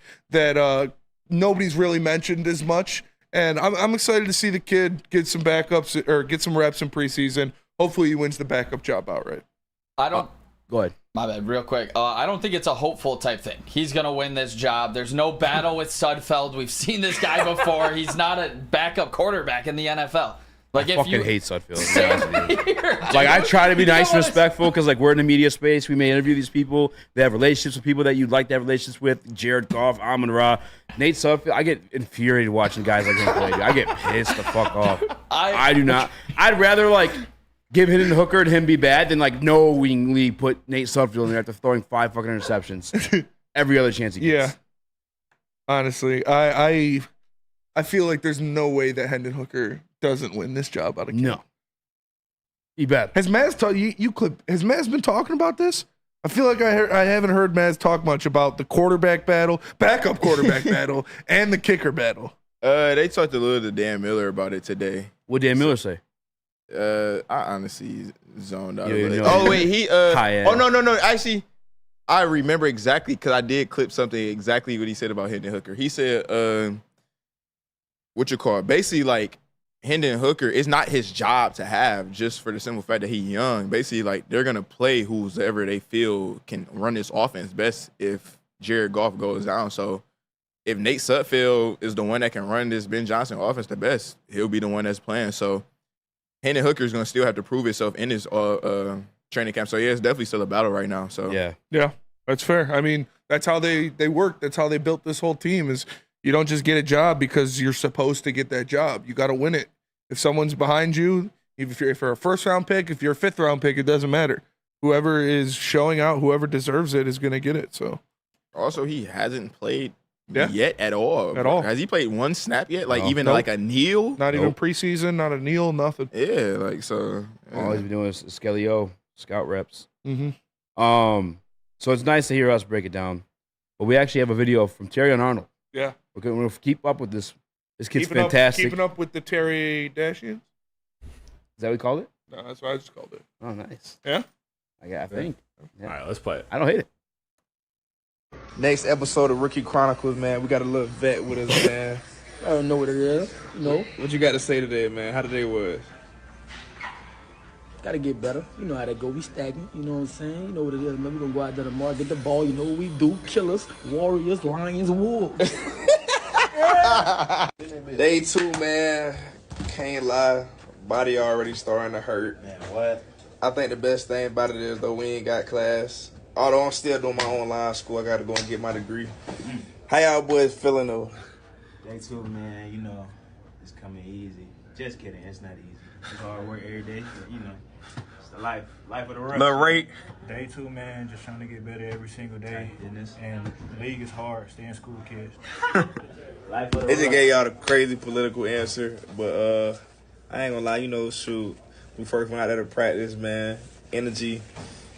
nobody's really mentioned as much. And I'm excited to see the kid get some backups or get some reps in preseason. Hopefully he wins the backup job outright. I don't. Go ahead. My bad, real quick. I don't think it's a hopeful type thing. He's going to win this job. There's no battle with Sudfeld. We've seen this guy before. He's not a backup quarterback in the NFL. I fucking hate Sudfeld. I try to be nice and respectful because, we're in the media space. We may interview these people. They have relationships with people that you'd like to have relationships with. Jared Goff, Amon-Ra, Nate Sudfeld. I get infuriated watching guys like him play. Dude. I get pissed the fuck off. I do not. I'd rather, give Hendon Hooker and him be bad than knowingly put Nate Sudfeld in there after throwing 5 fucking interceptions every other chance he gets. Yeah. Honestly, I feel like there's no way that Hendon Hooker doesn't win this job out of camp. No. He bet. Has Maz has Maz been talking about this? I feel like I haven't heard Maz talk much about the quarterback battle, backup quarterback battle, and the kicker battle. They talked a little to Dan Miller about it today. What did Dan Miller say? I honestly zoned out. Yeah, wait, he oh no. Actually, I remember exactly because I did clip something exactly what he said about Hendon Hooker. He said, basically Hendon Hooker is not his job to have just for the simple fact that he's young. Basically, they're gonna play whoever they feel can run this offense best if Jared Goff goes down. So if Nate Sudfeld is the one that can run this Ben Johnson offense the best, he'll be the one that's playing. So Hendon Hooker is going to still have to prove himself in his training camp. So, yeah, it's definitely still a battle right now. So Yeah, that's fair. I mean, that's how they work. That's how they built this whole team is you don't just get a job because you're supposed to get that job. You got to win it. If someone's behind you, if you're a first-round pick, if you're a fifth-round pick, it doesn't matter. Whoever is showing out, whoever deserves it is going to get it. So, also, he hasn't played yet at all. Has he played one snap yet? Like even like a kneel? Not even preseason, not a kneel, nothing. Yeah, like so. All he's been doing is Skelly-O, scout reps. Mm-hmm. So it's nice to hear us break it down. But we actually have a video from Terry and Arnold. Yeah. We're going to keep up with this. This kid's fantastic. Keeping up with the Terry Dashians? Is that what we called it? No, that's what I just called it. Oh, nice. Yeah? I think. Yeah. All right, let's play it. I don't hate it. Next episode of Rookie Chronicles, man. We got a little vet with us, man. I don't know what it is. No. What you got to say today, man? How today was? Gotta get better. You know how that go. We stagnant. You know what I'm saying? You know what it is, man. We're gonna go out there tomorrow, get the ball. You know what we do. Killers, Warriors, Lions, Wolves. Day 2, man. Can't lie. Body already starting to hurt. Man, what? I think the best thing about it is, though, we ain't got class. Although I'm still doing my online school, I got to go and get my degree. How y'all boys feeling, though? Day 2, man, you know, it's coming easy. Just kidding, it's not easy. It's hard work every day, but, you know, it's the life of the rest. Lil Rate. Day 2, man, just trying to get better every single day. And the league is hard. Stay in school, kids. Life of the They just rest. gave y'all the crazy political answer, but I ain't gonna lie, you know, shoot, we first went out there to practice, man. Energy,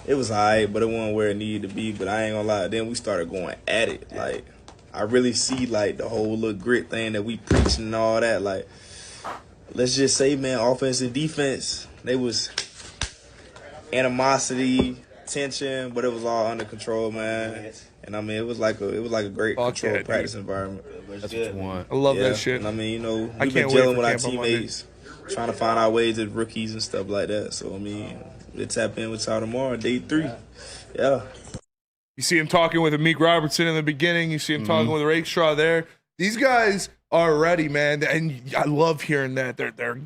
it was alright, but it wasn't where it needed to be. But I ain't gonna lie, then we started going at it. Like, I really see like the whole little grit thing that we preaching and all that. Like, let's just say, man, offense and defense, they was animosity, tension, but it was all under control, man. And I mean, it was like a great controlled practice environment. That's what you want. I love that shit. And I mean, you know, I we've been can't wait dealing for with our camp on Monday. teammates, trying to find our ways as rookies and stuff like that. So I mean, we'll tap in with y'all tomorrow, day 3. Yeah. You see him talking with Amik Robertson in the beginning. You see him talking with Rakestraw there. These guys are ready, man, and I love hearing that. They're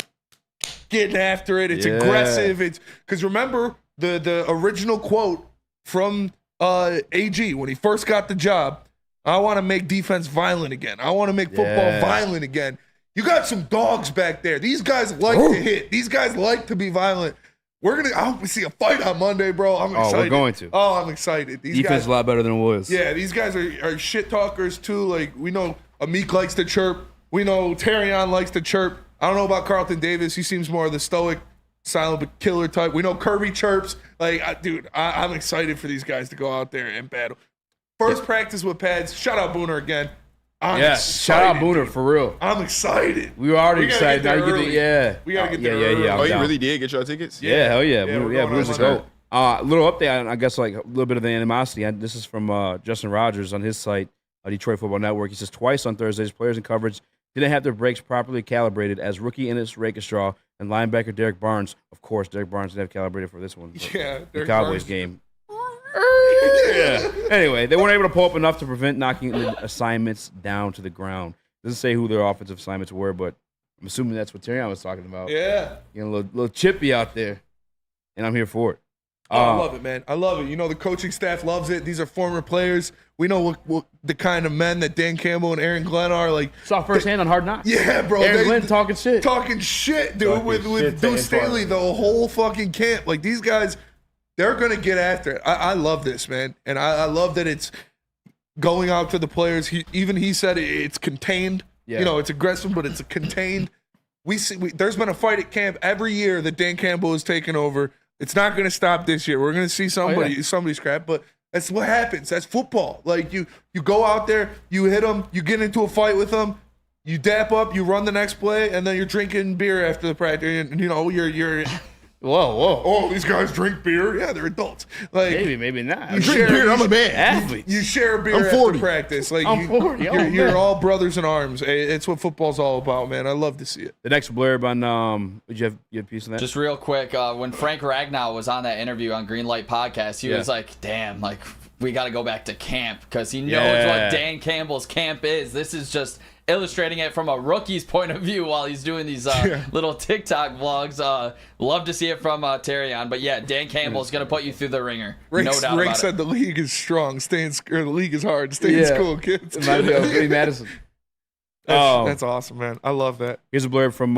getting after it. It's aggressive. It's because remember the original quote from AG when he first got the job. I want to make defense violent again. I want to make football violent again. You got some dogs back there. These guys like to hit. These guys like to be violent. I hope we see a fight on Monday, bro. I'm excited. Oh, we're going to. Oh, I'm excited. These Defense guys, a lot better than it was. yeah, these guys are shit talkers too. Like, we know Amik likes to chirp. We know Terrion likes to chirp. I don't know about Carlton Davis. He seems more of the stoic, silent but killer type. We know Kirby chirps. Like, I'm excited for these guys to go out there and battle. First practice with pads. Shout out Booner again. I'm excited, shout out Booner for real. I'm excited. We were already excited. Get there Now you early. We gotta get there early. Oh, you really did get your tickets? Yeah, hell yeah. Yeah, we're Yeah, going Booner's on a Monday. go. Little update, I guess, like a little bit of the animosity. This is from Justin Rogers on his site, Detroit Football Network. He says twice on Thursdays, players in coverage didn't have their brakes properly calibrated as rookie Ennis Rakestraw and linebacker Derek Barnes. Of course, Derek Barnes didn't have calibrated for this one. Yeah, the Derek Cowboys Barnes. game. Yeah. Anyway, they weren't able to pull up enough to prevent knocking the assignments down to the ground. Doesn't say who their offensive assignments were, but I'm assuming that's what Terrion was talking about. Yeah. Getting a little chippy out there, and I'm here for it. I love it, man. I love it. You know, the coaching staff loves it. These are former players. We know what the kind of men that Dan Campbell and Aaron Glenn are. Like, saw firsthand on Hard Knocks. Yeah, bro. Aaron Glenn talking shit. Talking shit, dude, Talking with shit Duke to Staley, Infart. the whole fucking camp. Like, these guys, they're going to get after it. I love this, man. And I love that it's going out to the players. He said it's contained. Yeah. You know, it's aggressive, but it's contained. There's been a fight at camp every year that Dan Campbell has taken over. It's not going to stop this year. We're going to see somebody scrap, but that's what happens. That's football. Like, you go out there, you hit them, you get into a fight with them, you dap up, you run the next play, and then you're drinking beer after the practice. And you know, you're whoa. Oh, these guys drink beer. Yeah, they're adults. Like, maybe not. You drink beer. I'm a man. Athletes. You share beer I'm 40. after practice. Like, I'm 40. You're all brothers in arms. It's what football's all about, man. I love to see it. The next blurb on did you have a piece of that? Just real quick, when Frank Ragnow was on that interview on Greenlight Podcast, he was like, damn, like, we got to go back to camp because he knows what Dan Campbell's camp is. This is just illustrating it from a rookie's point of view while he's doing these little TikTok vlogs. Love to see it from Terrion. But yeah, Dan Campbell's going to put you through the ringer. No doubt Rick about said it. the league is strong. The league is hard. Stay in school, kids. Reminds me of Billy Madison. That's awesome, man. I love that. Here's a blurb from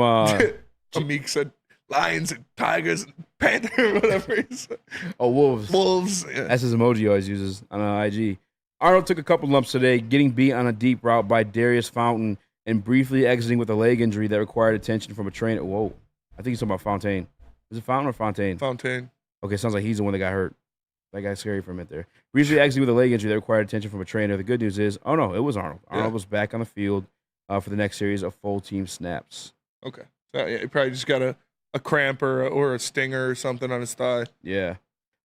Amik said lions and tigers and panther, whatever he said. Oh, wolves. Wolves. Yeah. That's his emoji he always uses on IG. Arnold took a couple lumps today, getting beat on a deep route by Darius Fountain and briefly exiting with a leg injury that required attention from a trainer. Whoa. I think he's talking about Fontaine. Is it Fountain or Fontaine? Fontaine. Okay, sounds like he's the one that got hurt. That guy's scary for a minute there. Briefly exiting with a leg injury that required attention from a trainer. The good news is, oh no, it was Arnold. Arnold was back on the field for the next series of full team snaps. Okay. So, yeah, he probably just got a cramp or a stinger or something on his thigh. Yeah.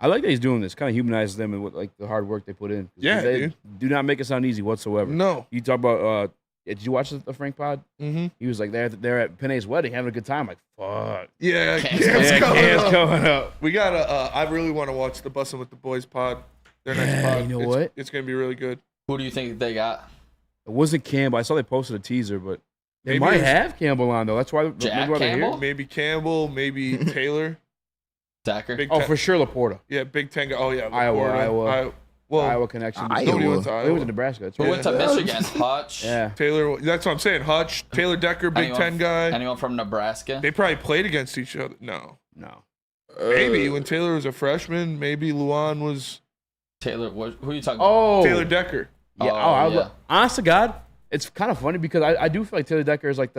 I like that he's doing this. Kind of humanizes them and what, like, the hard work they put in. Yeah, they dude. do not make it sound easy whatsoever. No. You talk about, did you watch the Frank pod? Mm-hmm. He was like, they're at Pene's wedding having a good time. Like, fuck. Yeah, Cam's coming up. We got to, I really want to watch the Bussin' with the Boys pod. Their next pod. You know what? It's going to be really good. Who do you think they got? It wasn't Campbell. I saw they posted a teaser, but they Maybe might it's- have Campbell on, though. That's why, Jack they're Campbell? here. Maybe Campbell, maybe Taylor. Decker? Big Oh, Ten- for sure, Laporta. Yeah, Big Ten. Oh, yeah. Iowa. Well, Iowa connection. nobody went to He Iowa. went to Nebraska. That's Who right. went to Michigan? Hutch? Yeah. Taylor, that's what I'm saying. Hutch, Taylor Decker, Big Anyone- Ten guy. Anyone from Nebraska? They probably played against each other. No. No. Maybe when Taylor was a freshman, maybe Luan was Taylor, who are you talking about? Oh. Taylor Decker. Yeah. yeah. Honest to God, it's kind of funny because I do feel like Taylor Decker is like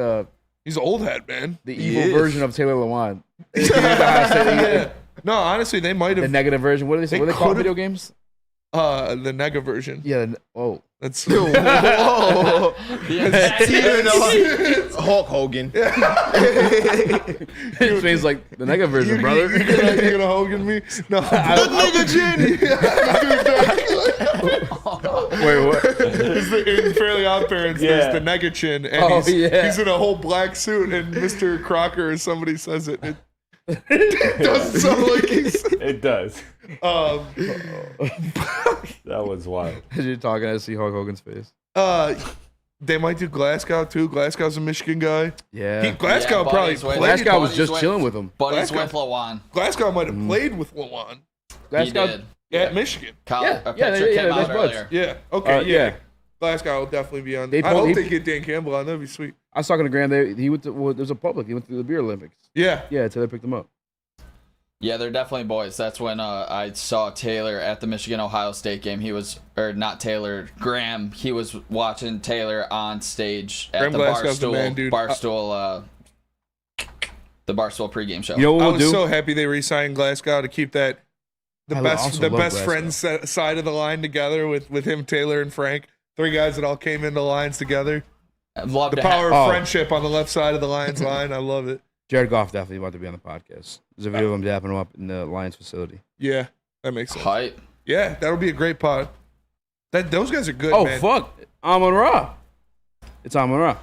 he's an old head, man. the He evil is. version of Taylor Lewan. Yeah. No, honestly, they might The have negative version. What do they say? They What do they call could've- video games? the nega version. Yeah. Oh. That's Whoa. Hulk Hogan. It means like the negative version, brother. You gonna Hogan me? No. Wait, what? In Fairly Odd Parents, there's the nega chin, and he's in a whole black suit, and Mr. Crocker or somebody says it. It doesn't sound like he's. It does. That was wild. As you're talking, I see Hulk Hogan's face. They might do Glasgow too. Glasgow's a Michigan guy. Yeah. Glasgow probably played. Glasgow was just chilling with him. Buddies with Lawan. Glasgow might have played with Lawan. He did. At Michigan. A picture came out earlier. Yeah. Okay. yeah. Glasgow will definitely be on. They I hope he- they get Dan Campbell on. That'd be sweet. I was talking to Graham. He went to there's a public. He went to the Beer Olympics. Yeah. Yeah. Taylor picked him up. Yeah, they're definitely boys. That's when I saw Taylor at the Michigan-Ohio State game. He was, or not Taylor, Graham. He was watching Taylor on stage at Graham the Glasgow's the Barstool, man, dude. the Barstool pregame show. You know what I we'll was do? so happy they re-signed Glasgow to keep that the I best also love best Glasgow. friends side of the line together with him, Taylor, and Frank. Three guys that all came into lines together. I'd love The to power have, of friendship on the left side of the Lions line. I love it. Jared Goff definitely about to be on the podcast. There's a video of him dapping him up in the Lions facility. Yeah, that makes sense. hype. Yeah, that'll be a great pod. Those guys are good, Oh, man. fuck. Amon-Ra. It's Amon-Ra.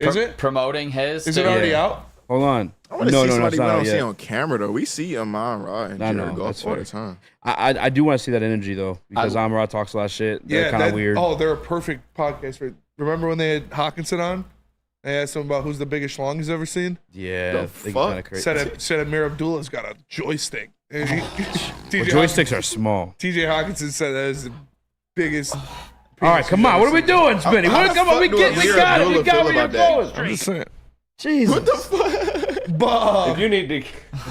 Is it? Promoting his. Is it already out? Hold on. I want to see somebody it's we not don't out see yet. on camera though. We see Amon-Ra and I Jared know, Goff that's all fair. the time. I do want to see that energy, though, because Amon-Ra talks a lot of shit. They're kind of weird. Oh, they're a perfect podcast for. Remember when they had Hawkinson on? They asked him about who's the biggest schlong he's ever seen. Yeah, they kind of crazy. Said Amir Abdullah's got a joystick. And Well, joysticks are small. TJ Hawkinson said that is the biggest. All right, come on. What are we doing, Spinny? Come on, we got it. We got where you're going. I'm just saying. Jesus. What the fuck? Bob. If you need to,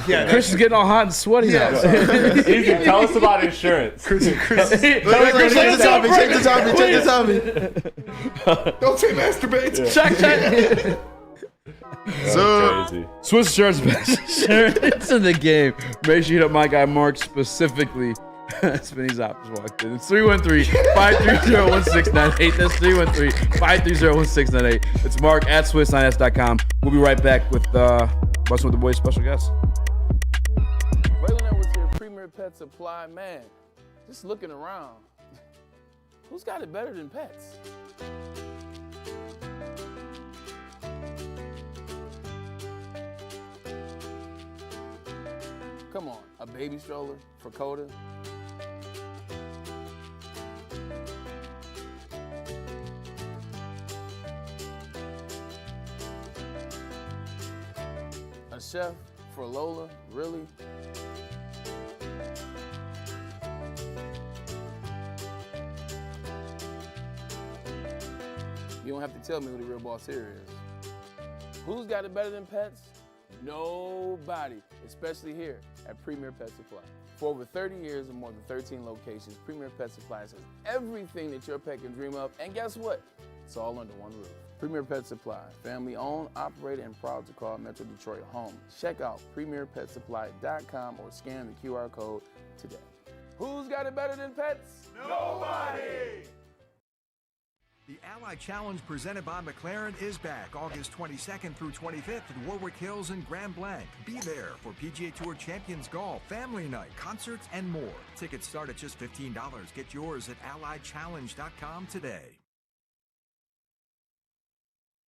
Yeah, Chris is getting all hot and sweaty now. Ethan, tell us about insurance. Chris. Check the topic. Check the topic. Check the topic. Don't say masturbate. Check. So, Crazy. Swiss Insurance best insurance in the game. Make sure you hit up my guy Mark specifically. Spinny's out just walked in. It's 313-530-1698. That's 313-530-1698. It's Mark at SwissINS.com. We'll be right back with Bussin' with the Boys special guest. Waylon was your premier pet supply man. Just looking around. Who's got it better than pets? Come on, a baby stroller for Coda? A chef for Lola? Really? You don't have to tell me who the real boss here is. Who's got it better than pets? Nobody, especially here at Premier Pet Supply. For over 30 years and more than 13 locations, Premier Pet Supply has everything that your pet can dream of. And guess what? It's all under one roof. Premier Pet Supply, family owned, operated, and proud to call Metro Detroit home. Check out premierpetsupply.com or scan the QR code today. Who's got it better than pets? Nobody! The Ally Challenge presented by McLaren is back August 22nd through 25th at Warwick Hills and Grand Blanc. Be there for PGA Tour Champions Golf, Family Night, concerts, and more. Tickets start at just $15. Get yours at allychallenge.com today.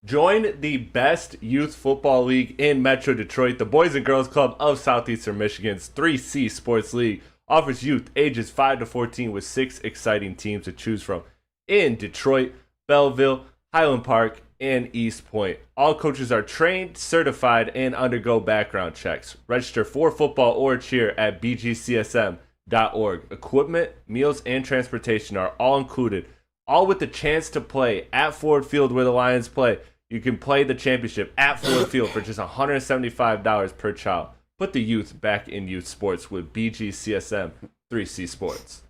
Join the best youth football league in Metro Detroit. The Boys and Girls Club of Southeastern Michigan's 3C Sports League offers youth ages 5 to 14 with 6 exciting teams to choose from in Detroit, Belleville, Highland Park, and East Point. All coaches are trained, certified, and undergo background checks. Register for football or cheer at bgcsm.org. Equipment, meals, and transportation are all included, all with the chance to play at Ford Field where the Lions play. You can play the championship at Ford Field for just $175 per child. Put the youth back in youth sports with BGCSM 3C Sports.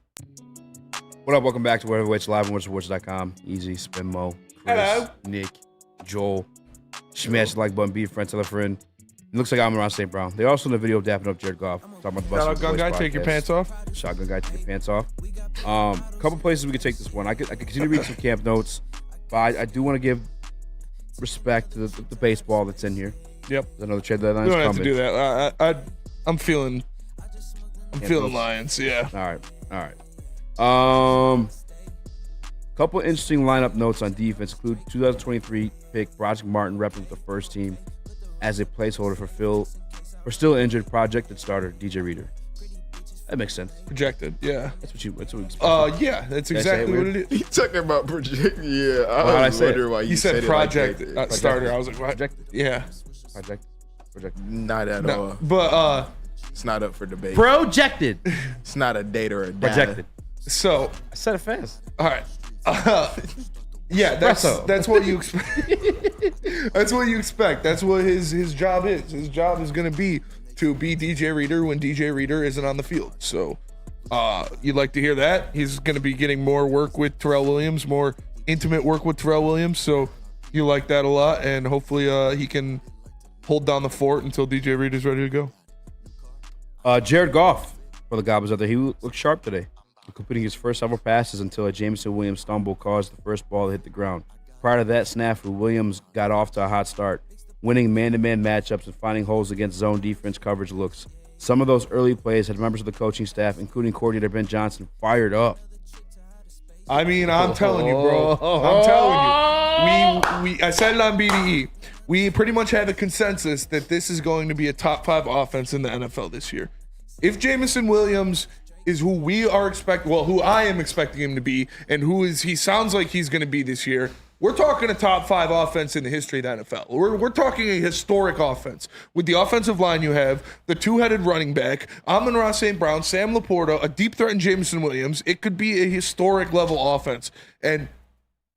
What up? Welcome back to Heavyweights Live on WoodwardSports.com. Easy, Spin Mo, Chris, Hello. Nick, Joel. Smash the like button, be a friend, tell a friend. It looks like Amon-Ra St. Brown. They're also in the video dapping up Jared Goff. Talking about the Shotgun guy, take your pants off. Shotgun guy, take your pants off. Couple places we could take this one. I could continue to read some camp notes, but I do want to give respect to the baseball that's in here. Yep. I know the trade deadline You is don't have coming. to do that. I'm feeling Lions. Yeah. All right. Couple interesting lineup notes on defense include 2023 pick Broderick Martin repping with the first team as a placeholder for still injured projected starter DJ Reader. That makes sense. Projected, yeah. That's what we expect. Yeah, that's exactly what it is. You talking about project? Yeah, Well, I was wondering why you said project it like that. starter. I was like, what? Projected. Yeah. Project. Not at all. But it's not up for debate. Projected. It's not a date or a data. Projected. So I said it fast. All right. Yeah, that's what you expect. That's what you expect. That's what his job is. His job is going to be DJ Reader when DJ Reader isn't on the field. So you'd like to hear that. He's going to be getting more work with Terrell Williams, more intimate work with Terrell Williams. So you like that a lot, and hopefully he can hold down the fort until DJ Reader's ready to go. Jared Goff, for the Gobblers out there, he looked sharp today, completing his first several passes until a Jameson Williams stumble caused the first ball to hit the ground. Prior to that snafu, Williams got off to a hot start, winning man-to-man matchups and finding holes against zone defense coverage looks. Some of those early plays had members of the coaching staff, including coordinator Ben Johnson, fired up. I mean, I'm telling you, bro. I'm telling you. I said it on BDE. We pretty much have a consensus that this is going to be a top 5 offense in the NFL this year. If Jameson Williams is who we are who I am expecting him to be, and he sounds like he's going to be this year, we're talking a top 5 offense in the history of the NFL. We're talking a historic offense. With the offensive line you have, the two-headed running back, Amon-Ra St. Brown, Sam Laporta, a deep threat in Jameson Williams, it could be a historic level offense. And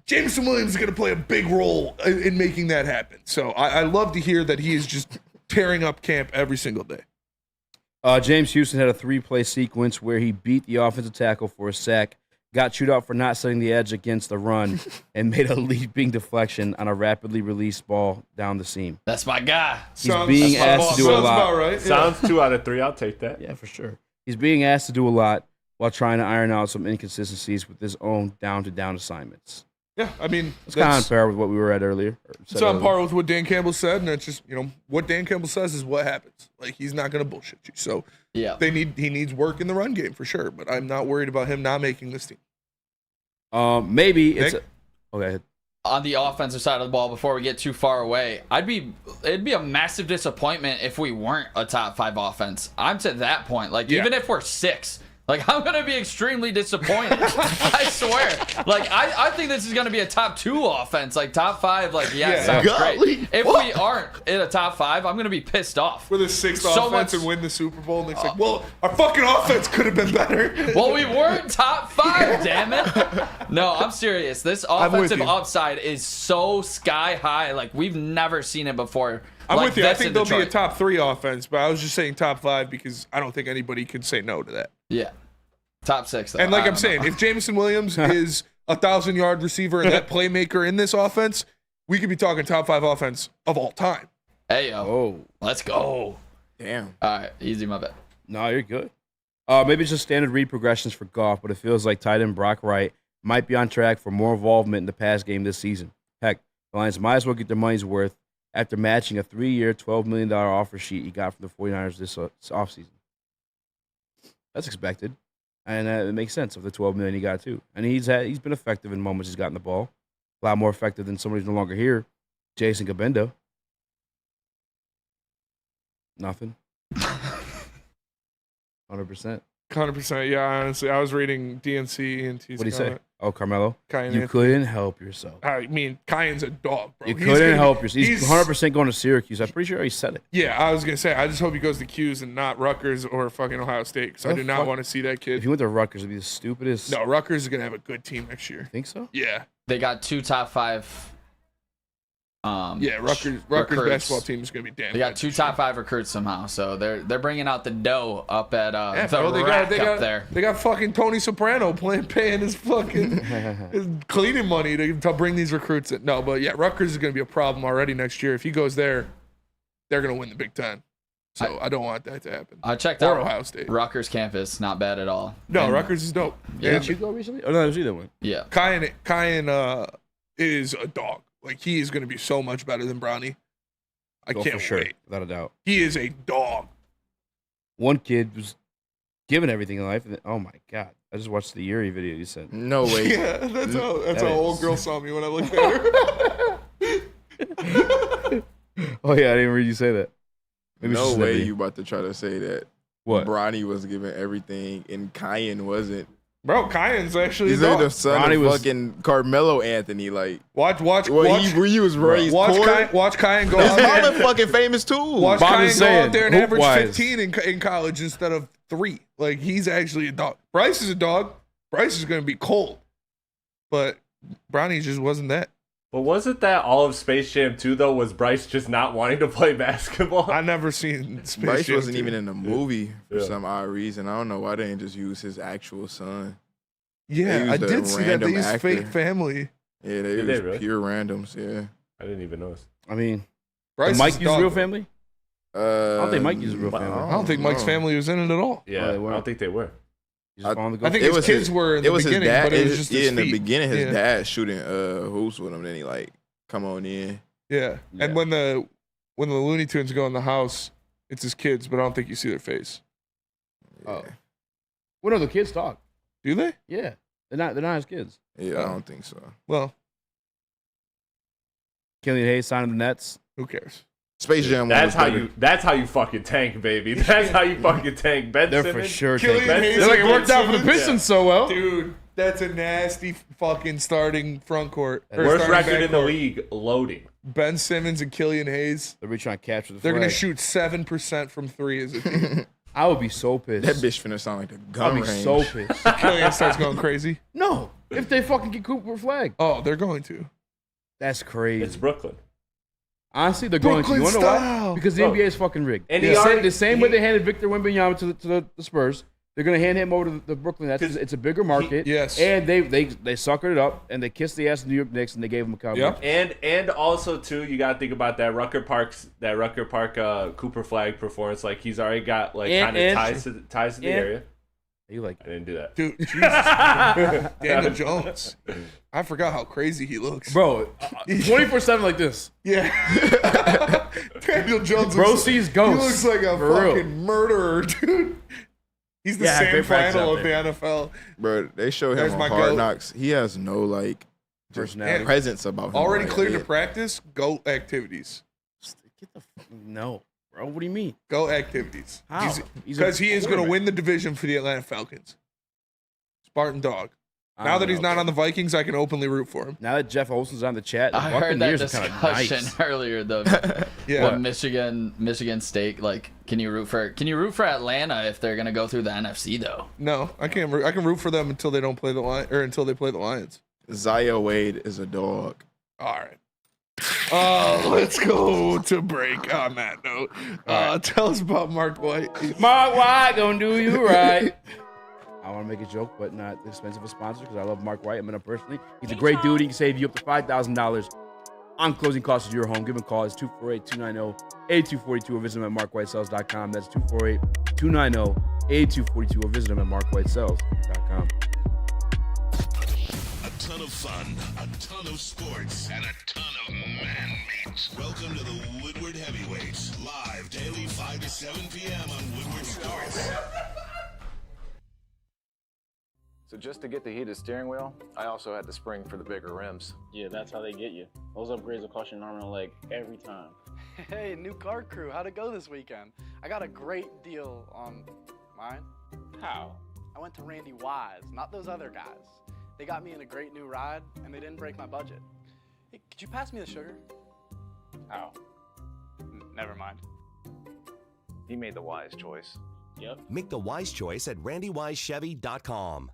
Jameson Williams is going to play a big role in making that happen. So I love to hear that he is just tearing up camp every single day. James Houston had a 3-play sequence where he beat the offensive tackle for a sack, got chewed out for not setting the edge against the run, and made a leaping deflection on a rapidly released ball down the seam. That's my guy. He's being asked to do a lot. Right. Yeah. Sounds 2 out of 3. I'll take that. Yeah, for sure. He's being asked to do a lot while trying to iron out some inconsistencies with his own down-to-down assignments. Yeah, I mean, it's kind of on par with what we were at earlier. It's on par with what Dan Campbell said, and it's just, what Dan Campbell says is what happens. Like, he's not going to bullshit you. So yeah, he needs work in the run game for sure, but I'm not worried about him not making this team. Maybe Nick? it's okay. On the offensive side of the ball, before we get too far away, it'd be a massive disappointment if we weren't a top 5 offense. I'm to that point. Like, even if we're 6, Like, I'm gonna be extremely disappointed. I swear. Like, I think this is gonna be a top 2 offense. Like, top 5. Like, sounds great. If we aren't in a top 5, I'm gonna be pissed off. We're the 6th offense and win the Super Bowl, and it's like, well, our fucking offense could have been better. Well, we weren't top 5, damn it. No, I'm serious. This offensive upside is so sky high. Like, we've never seen it before. I'm like with you. I think they'll Detroit. be a top 3 offense, but I was just saying top 5 because I don't think anybody could say no to that. Yeah. Top 6, though. And like I'm saying, if Jameson Williams is a 1,000-yard receiver and that playmaker in this offense, we could be talking top 5 offense of all time. Hey, yo. Let's go. Damn. All right. Easy, my bad. No, you're good. Maybe it's just standard read progressions for Goff, but it feels like tight end Brock Wright might be on track for more involvement in the pass game this season. Heck, the Lions might as well get their money's worth after matching a 3-year, $12 million offer sheet he got from the 49ers this offseason. That's expected. And it makes sense of the $12 million he got, too. And he's been effective in moments he's gotten the ball. A lot more effective than somebody who's no longer here, Jason Gabendo. Nothing. 100%. 100%. Yeah, honestly, I was reading DNC and What did he say? Oh, Carmelo? Cayenne You Anthony. couldn't help yourself. I mean, Cayenne's a dog, bro. You couldn't help yourself. He's 100% going to Syracuse. I'm pretty sure he said it. Yeah, I was going to say, I just hope he goes to Q's and not Rutgers or fucking Ohio State because I do not want to see that kid. If he went to Rutgers, it'd be the stupidest. No, Rutgers is going to have a good team next year. Think so? Yeah. They got 2 top 5. Yeah, Rutgers recruits. basketball team is going to be damn They got good 2 top 5 recruits somehow, so they're bringing out the dough up at Yeah, the bro, rack up there. They got fucking Tony Soprano paying his fucking his cleaning money to bring these recruits in. No, but yeah, Rutgers is going to be a problem already next year. If he goes there, they're going to win the Big Ten. So I don't want that to happen. I checked or out Ohio State. Rutgers campus, not bad at all. No, And- Rutgers is dope. Yeah. Did you go recently? Oh, no, it was either one. Yeah. Cayenne is a dog. Like, he is going to be so much better than Brownie. I Go can't for sure, wait. without a doubt. He is a dog. One kid was given everything in life. And oh, my God. I just watched the Yuri video you sent. No way. Yeah, that's how old girl saw me when I looked at her. Oh, yeah, I didn't hear you say that. Maybe it's No just way Liberty. you about to try to say that. What? Bronny was given everything and Cayenne wasn't. Bro, Cayenne's actually He's a like dog. the son Bronny of was- fucking Carmelo Anthony. Like, Watch. he was raised poor. Watch Cayenne go His out there. mama fucking famous too. Watch Bob Cayenne is go saying, out there and average hoop-wise. 15 in college instead of 3. Like, he's actually a dog. Bryce is a dog. Bryce is going to be cold. But Brownie just wasn't that. But wasn't that all of Space Jam 2, though? Was Bryce just not wanting to play basketball? I never seen Space Bryce Jam wasn't 2. even in the movie for Yeah. some odd reason. I don't know why they didn't just use his actual son. Yeah, They I used a did see that. They random used actor. fake family. Yeah, they Did was they really? pure randoms. Yeah. I didn't even notice. I mean, Bryce did Mike is a use dog, real though. family? I don't think Mike used real I family. I don't think Mike's family was in it at all. Yeah, they I weren't. don't think they were. You just following the I think It his was kids were in the it was beginning, his dad. but it was just his in the feet. beginning, his Yeah. dad shooting hoops with him. Then he like come on in. Yeah. Yeah. And when the Looney Tunes go in the house, it's his kids, but I don't think you see their face. Oh. Well, no, the kids talk. Do they? Yeah. They're not his kids. Yeah, I don't think so. Well, Killian Hayes signing the Nets. who cares? Space Jam. That's how better. you. That's how you fucking tank, baby. That's how you fucking tank. Ben They're Simmons. for sure Killian taking. Hayes They're like, it and worked Ben out for the Simmons? Pistons so well. Dude, that's a nasty fucking starting front court. or Worst starting record in the backcourt. league, loading. Ben Simmons and Killian Hayes. They're really trying to capture the They're flag. going to shoot 7% from 3 as a team. I would be so pissed. That bitch finna sound like the I'd gun be range. so pissed. Killian starts going crazy. No, if they fucking get Cooper flag. Oh, they're going to. That's crazy. It's Brooklyn. Honestly, they're going to. Brooklyn You wanna know why? style. Because the Bro. NBA is fucking rigged. And the, he same, already- the same way he- they handed Victor Wembanyama to the Spurs, they're going to hand him over to the Brooklyn Nets. It's a bigger market. Yes. And they suckered it up, and they kissed the ass of the New York Knicks, and they gave him a contract. Yep. And also too, you gotta think about that Rucker Park Cooper flag performance. Like he's already got like kind of ties to the area. You like? I didn't do that, Dude, Jesus. Daniel Jones. I forgot how crazy he looks. Bro, 24/7 like this. Yeah. Daniel Jones Bro looks, sees ghosts. He looks like a For real. fucking murderer, dude. He's the Yeah, Sam great practice Flannel out of the NFL. Bro, they show him There's on my Hard goat. Knocks. He has no like just Personality. presence about him. Already like, cleared yeah. to practice, GOAT activities. Get the no. bro. What do you mean? Go activities. How? Because he is going to win the division for the Atlanta Falcons. Spartan dog. Now that he's not on the Vikings, I can openly root for him. Now that Jeff Olson's on the chat, the I heard that Buccaneers are kind of discussion nice. earlier though. What Michigan State, like, can you root for Atlanta if they're gonna go through the NFC though? No, I can't. I can root for them until they don't play the until they play the Lions. Zaya Wade is a dog. All right. Let's go to break on that note. Tell us about Mark White. Mark White gonna do you right. I want to make a joke, but not expensive a sponsor because I love Mark White. I met him personally. He's a great dude. He can save you up to $5,000 on closing costs of your home. Give him a call. It's 248-290-8242 or visit him at markwhitesells.com. That's 248-290-8242 or visit him at markwhitesells.com. A ton of fun, a ton of sports, and a ton of man meat. Welcome to the Woodward Heavyweights, live daily 5 to 7 p.m. on Woodward Sports. So just to get the heated steering wheel, I also had the spring for the bigger rims. Yeah, that's how they get you. Those upgrades will cost you an arm and a leg every time. Hey, new car crew, how'd it go this weekend? I got a great deal on mine. How? I went to Randy Wise, not those other guys. They got me in a great new ride, and they didn't break my budget. Hey, could you pass me the sugar? How? Never mind. He made the wise choice. Yep. Make the wise choice at randywisechevy.com.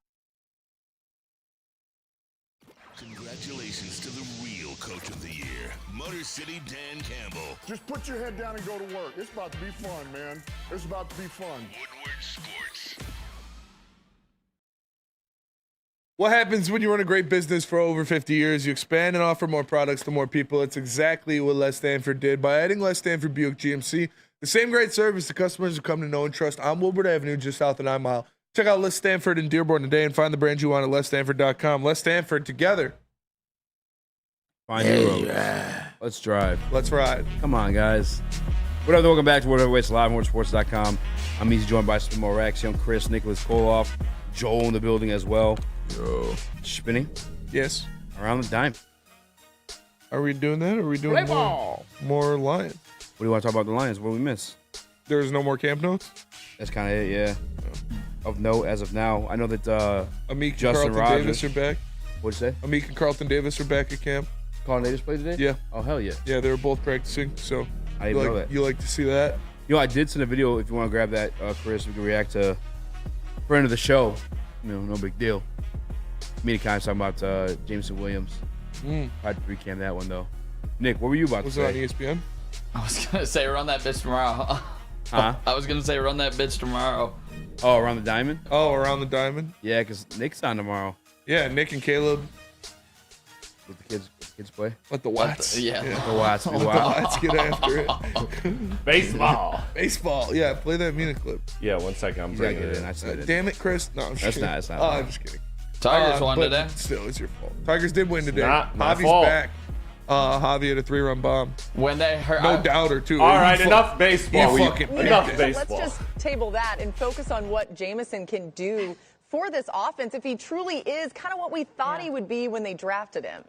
Congratulations to the real coach of the year, Motor City Dan Campbell. Just put your head down and go to work. It's about to be fun, man. It's about to be fun. Woodward Sports. What happens when you run a great business for over 50 years? You expand and offer more products to more people. It's exactly what Les Stanford did by adding Les Stanford Buick GMC. The same great service the customers have come to know and trust on Woodward Avenue, just south of 9 Mile. Check out Les Stanford in Dearborn today and find the brand you want at lesstanford.com. Les Stanford, together. Find your road. Let's drive. Let's ride. Come on, guys. What up? Welcome back to World Heavyweights Live on WoodsportsCom. I'm easy, joined by Spencer Raxter, young Chris, Nicholas Kohloff, Joel in the building as well. Yo. Spinning. Yes. Around the dime. Are we doing that? Or are we doing more Lions? What do you want to talk about the Lions? What did we miss? There's no more camp notes? That's kind of it, yeah. Of note as of now. I know that Amik Justin and Carlton Rogers. Davis are back. What'd you say? Amik and Carlton Davis are back at camp. Carlton Davis played today? Yeah. Oh, hell yeah. Yeah, they were both practicing, so I didn't know that. You like to see that? You know, I did send a video. If you want to grab that, Chris, we can react to a friend of the show. You know, no big deal. Me and Kai talking about Jameson Williams. I had to recam that one, though. Nick, what were you about to say? Was it on ESPN? I was gonna say run that bitch tomorrow. Huh? I was gonna say run that bitch tomorrow. Oh, around the diamond? Oh, around the diamond? Yeah, because Nick's on tomorrow. Yeah, Nick and Caleb. Let the kids play. Let the Watts. Yeah. Let the Watts be Let the wild. Watts get after it. Baseball. Baseball. Yeah, play that Mina clip. Yeah, 1 second. I'm You gotta bringing get it in. in. I said it. Damn it, Chris. No, I'm just That's kidding. not. That's not. Oh, I'm just kidding. Tigers won but today. Still, it's your fault. Tigers did win today. Not my Javi's fault. back. Javi had a 3-run bomb. When they heard, No doubter, too. All right, enough baseball. You fucking Enough picked it. baseball. Let's just table that and focus on what Jameson can do for this offense if he truly is kind of what we thought he would be when they drafted him.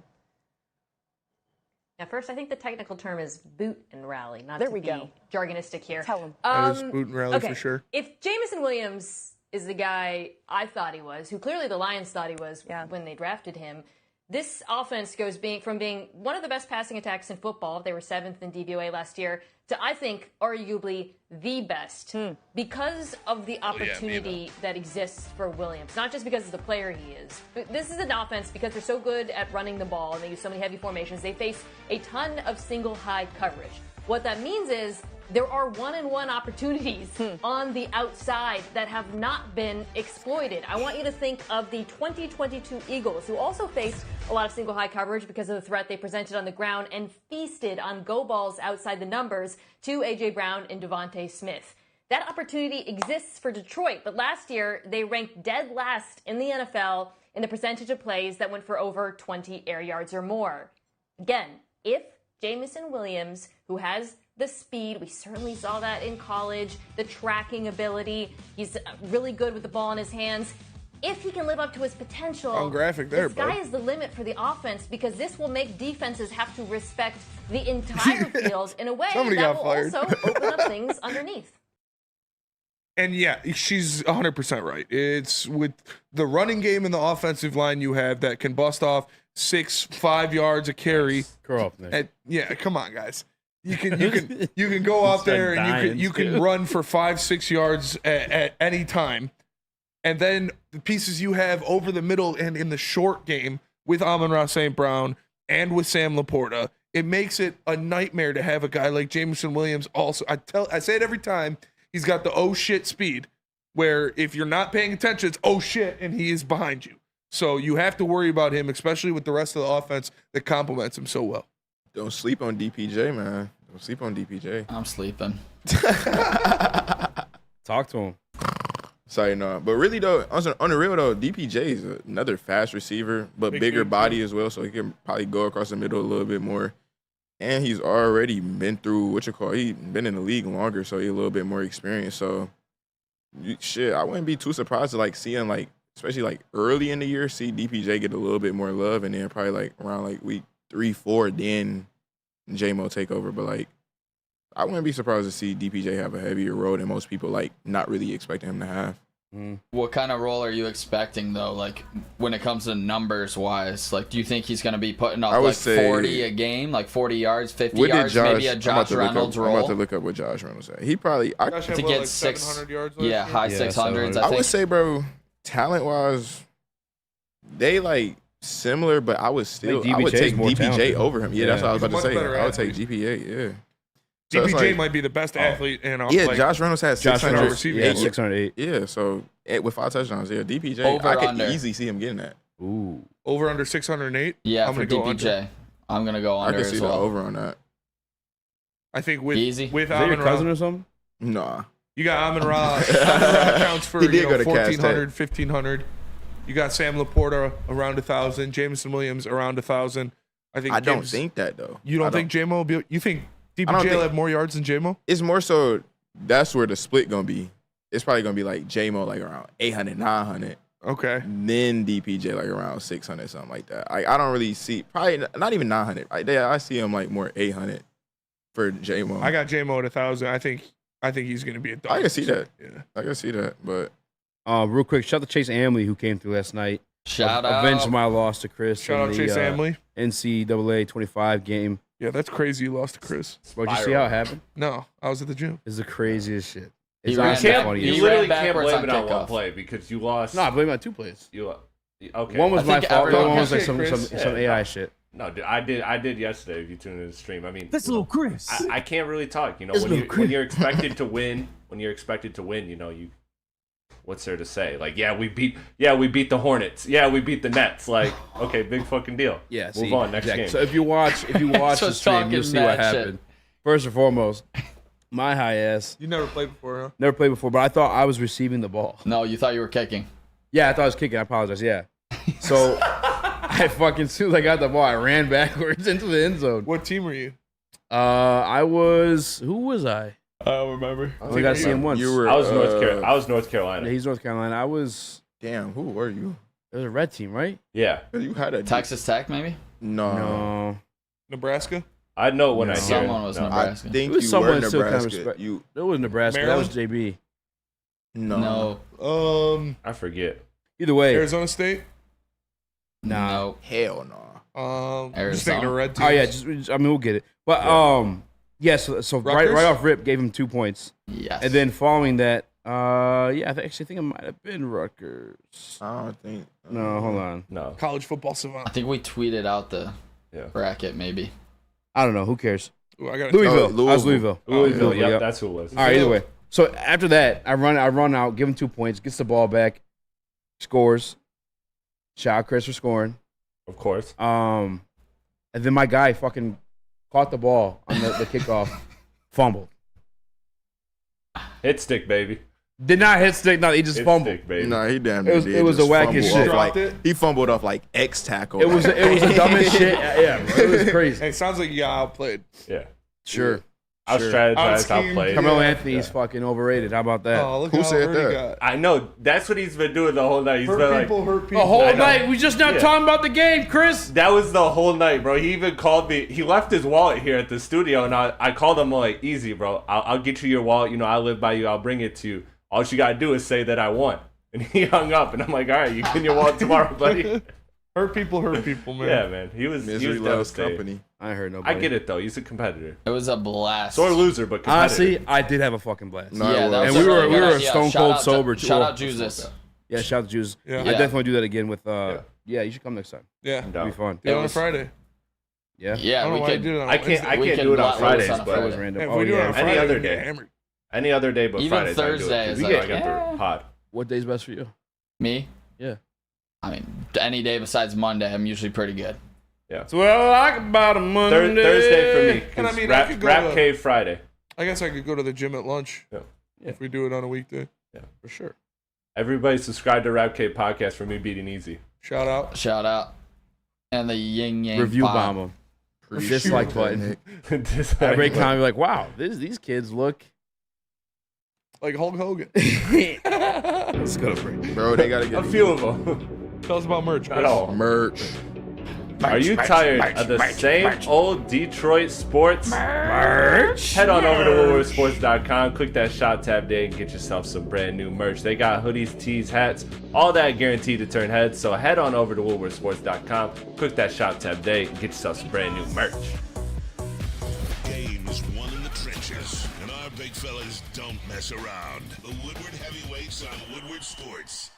Now, first, I think the technical term is boot and rally, not There to we be go. jargonistic here. Tell him. That is boot and rally okay. for sure. If Jameson Williams is the guy I thought he was, who clearly the Lions thought he was when they drafted him, this offense goes from being one of the best passing attacks in football, they were 7th in DVOA last year, to, I think, arguably the best because of the opportunity that exists for Williams. Not just because of the player he is. But this is an offense because they're so good at running the ball and they use so many heavy formations. They face a ton of single high coverage. What that means is there are one-on-one opportunities on the outside that have not been exploited. I want you to think of the 2022 Eagles, who also faced a lot of single high coverage because of the threat they presented on the ground and feasted on go balls outside the numbers to A.J. Brown and Devontae Smith. That opportunity exists for Detroit, but last year they ranked dead last in the NFL in the percentage of plays that went for over 20 air yards or more. Again, if Jameson Williams, who has the speed, we certainly saw that in college, the tracking ability, he's really good with the ball in his hands. if he can live up to his potential, On graphic there, the sky bud. is the limit for the offense because this will make defenses have to respect the entire field in a way Somebody that got will fired. also open up things underneath. And yeah, she's 100% right. It's with the running game and the offensive line you have that can bust off 5 yards a carry. Grow up, Nick. Yeah, come on, guys. You can go out there and you can run for 5-6 yards at any time. And then the pieces you have over the middle and in the short game with Amon-Ra St. Brown and with Sam Laporta, it makes it a nightmare to have a guy like Jameson Williams also. I say it every time. He's got the oh shit speed where if you're not paying attention, it's oh shit, and he is behind you. So you have to worry about him, especially with the rest of the offense that complements him so well. Don't sleep on DPJ, man. Don't sleep on DPJ. I'm sleeping. Talk to him. Sorry, no. But really, though, on the real, though, DPJ is another fast receiver, but bigger body as well, so he can probably go across the middle a little bit more. And he's already been through he's been in the league longer, so he's a little bit more experienced. So, I wouldn't be too surprised to seeing especially early in the year, see DPJ get a little bit more love, and then probably around week 3-4, then J-Mo take over. But I wouldn't be surprised to see DPJ have a heavier role than most people not really expecting him to have. What kind of role are you expecting though? When it comes to numbers wise, do you think he's going to be putting up 40 a game, 40 yards, 50 yards, maybe a Josh Reynolds role? I'm about to look up what Josh Reynolds had. He probably to get 600 yards. Yeah, high 600s. I would say, bro, talent wise, they similar, but I would take DPJ talented. over him. Yeah, that's what I was about to say. I would athlete. take GPA. Yeah. So DPJ might be the best athlete in Josh Reynolds has 600. 608. Yeah, so with 5 touchdowns, DPJ, Over I could under. easily see him getting that. Ooh. Over under 608? Yeah, I'm for gonna go DPJ. under. I'm going to go under I could see as the well. over on that. I think with Easy. with Is that your Amon-Ra, cousin or something? Nah. you got Amon-Ra. Amon-Ra counts for He did go to 1,400, 1,500. You got Sam Laporta around 1,000. Jameson Williams around 1,000. I don't think that, though. You don't think J-Mo will be... You think DPJ will have more yards than J-Mo? It's more so that's where the split going to be. It's probably going to be J-Mo around 800, 900. Okay. Then DPJ around 600, something like that. I don't really see... Probably not even 900. I see him more 800 for J-Mo. I got J-Mo at 1,000. I think he's going to be a dog. I can see that. Yeah. I can see that, but... Real quick, shout out to Chase Amley who came through last night. Shout out. Avenged my loss to Chris. Shout out Chase Amley. NCAA 25 game. Yeah, that's crazy you lost to Chris. Bro, did you see how it happened? No, I was at the gym. It's the craziest shit. He It's ran honestly back- funny. he You literally ran can't backwards blame it on on one kickoff. play because you lost. No, I blame it on 2 plays. Okay. One was I my think fault. The other one everyone- was some Chris. AI shit. No, dude, I did yesterday. If you tuned into the stream, I mean, That's little Chris. I can't really talk. That's little Chris. When you're expected to win, what's there to say? We beat the Hornets. Yeah, we beat the Nets. Okay, big fucking deal. Yeah, move on next game. So if you watch the Just stream, you'll talking see what mad shit. happened. First and foremost, my high ass. You never played before, huh? Never played before, but I thought I was receiving the ball. No, you thought you were kicking. Yeah, I thought I was kicking. I apologize. Yeah. So I fucking, as soon as I got the ball, I ran backwards into the end zone. What team were you? I was. Who was I? I don't remember. I only got to see him once. You were, I was North Carolina. Yeah, he's North Carolina. I was. Damn, who were you? It was a red team, right? Yeah. You had a... Texas Tech, maybe? No. Nebraska? I know when I hear it. Someone was No. Nebraska. I think It was you someone were still kind of Nebraska. respect. It was Nebraska. Maryland? That was JB. No. I forget. Either way. Arizona State? Nah. No. Hell no. Just thinking of red teams. Oh yeah, just I mean we'll get it. But so right off rip gave him 2 points. Yes. And then following that, I actually think it might have been Rutgers. I don't think. No, hold on. No. College football savant. I think we tweeted out the bracket, maybe. I don't know. Who cares? Ooh, I got Louisville. I was Louisville. Louisville, yep. that's who it was. All right, either way. So after that, I run out, give him 2 points, gets the ball back, scores. Shout out Chris for scoring. Of course. And then my guy fucking caught the ball on the kickoff, fumbled. Hit stick, baby. Did not hit stick. No, he just Hit fumbled. stick, baby. No, he damn It was- did it was just the wackest fumble off, shit. he fumbled off X tackle. It was the dumbest shit. Yeah, bro, it was crazy. It sounds like you got outplayed. Yeah. Sure. I'll strategize. I'll scheme, play. Carmelo Anthony's fucking overrated. How about that? Oh, look Who how said hurt he that? got. I know. That's what he's been doing the whole night. He's been Hurt like, people, hurt people. The whole I know. night. We just not talking about the game, Chris. that was the whole night, bro. He even called me. He left his wallet here at the studio, and I called him like, easy, bro. I'll get you your wallet. You know, I live by you. I'll bring it to you. All you gotta do is say that I won. And he hung up, and I'm like, all right, you get your wallet tomorrow, buddy. Hurt people, man. Yeah, man. He was Misery loves devastated. company. I ain't heard nobody. I get it though. He's a competitor. It was a blast. Sore loser, but competitive. Honestly, I did have a fucking blast. No, Yeah, it that was. was And a we really were good idea. stone Shout cold out to- sober. Shout out Jesus. Yeah, shout out to Juice. Yeah. I definitely want to do that again with. Yeah, you should come next time. Yeah. It'll be fun. Do it on a Friday. Yeah. I Yeah, don't know we why you could. did it on a I can't Wednesday. do it on let loose Fridays, on a but That was Friday. random. Yeah, if Oh we do it on yeah. a Friday, Any other we get day. hammered. Any other day but Even Fridays. Thursday I do it, 'cause is we like, get the pod. What day's best for you? Me? Yeah. I mean, any day besides Monday, I'm usually pretty good. Yeah. That's what I like about a Monday. Thursday for me. And I 'cause mean, I could go Rap to- Cave Friday. I guess I could go to the gym at lunch. Yeah. If we do it on a weekday. Yeah, For sure. Everybody subscribe to Rap Cave podcast for me beating Easy. Shout out. Shout out. And the yin yang Review pod. bomb them. Dislike button. Dislike Every button. time you're like, wow, these kids look. Like Hulk Hogan. Let's go to break. Bro, they gotta get A few of them. Tell us about merch. Not Chris. all. merch. Are you tired of the same old Detroit sports? Merch. Head on over to woodwardsports.com, click that shop tab there, and get yourself some brand new merch. They got hoodies, tees, hats, all that guaranteed to turn heads. So head on over to woodwardsports.com, click that shop tab there, and get yourself some brand new merch. Game is won in the trenches, and our big fellas don't mess around. The Woodward Heavyweights on Woodward Sports.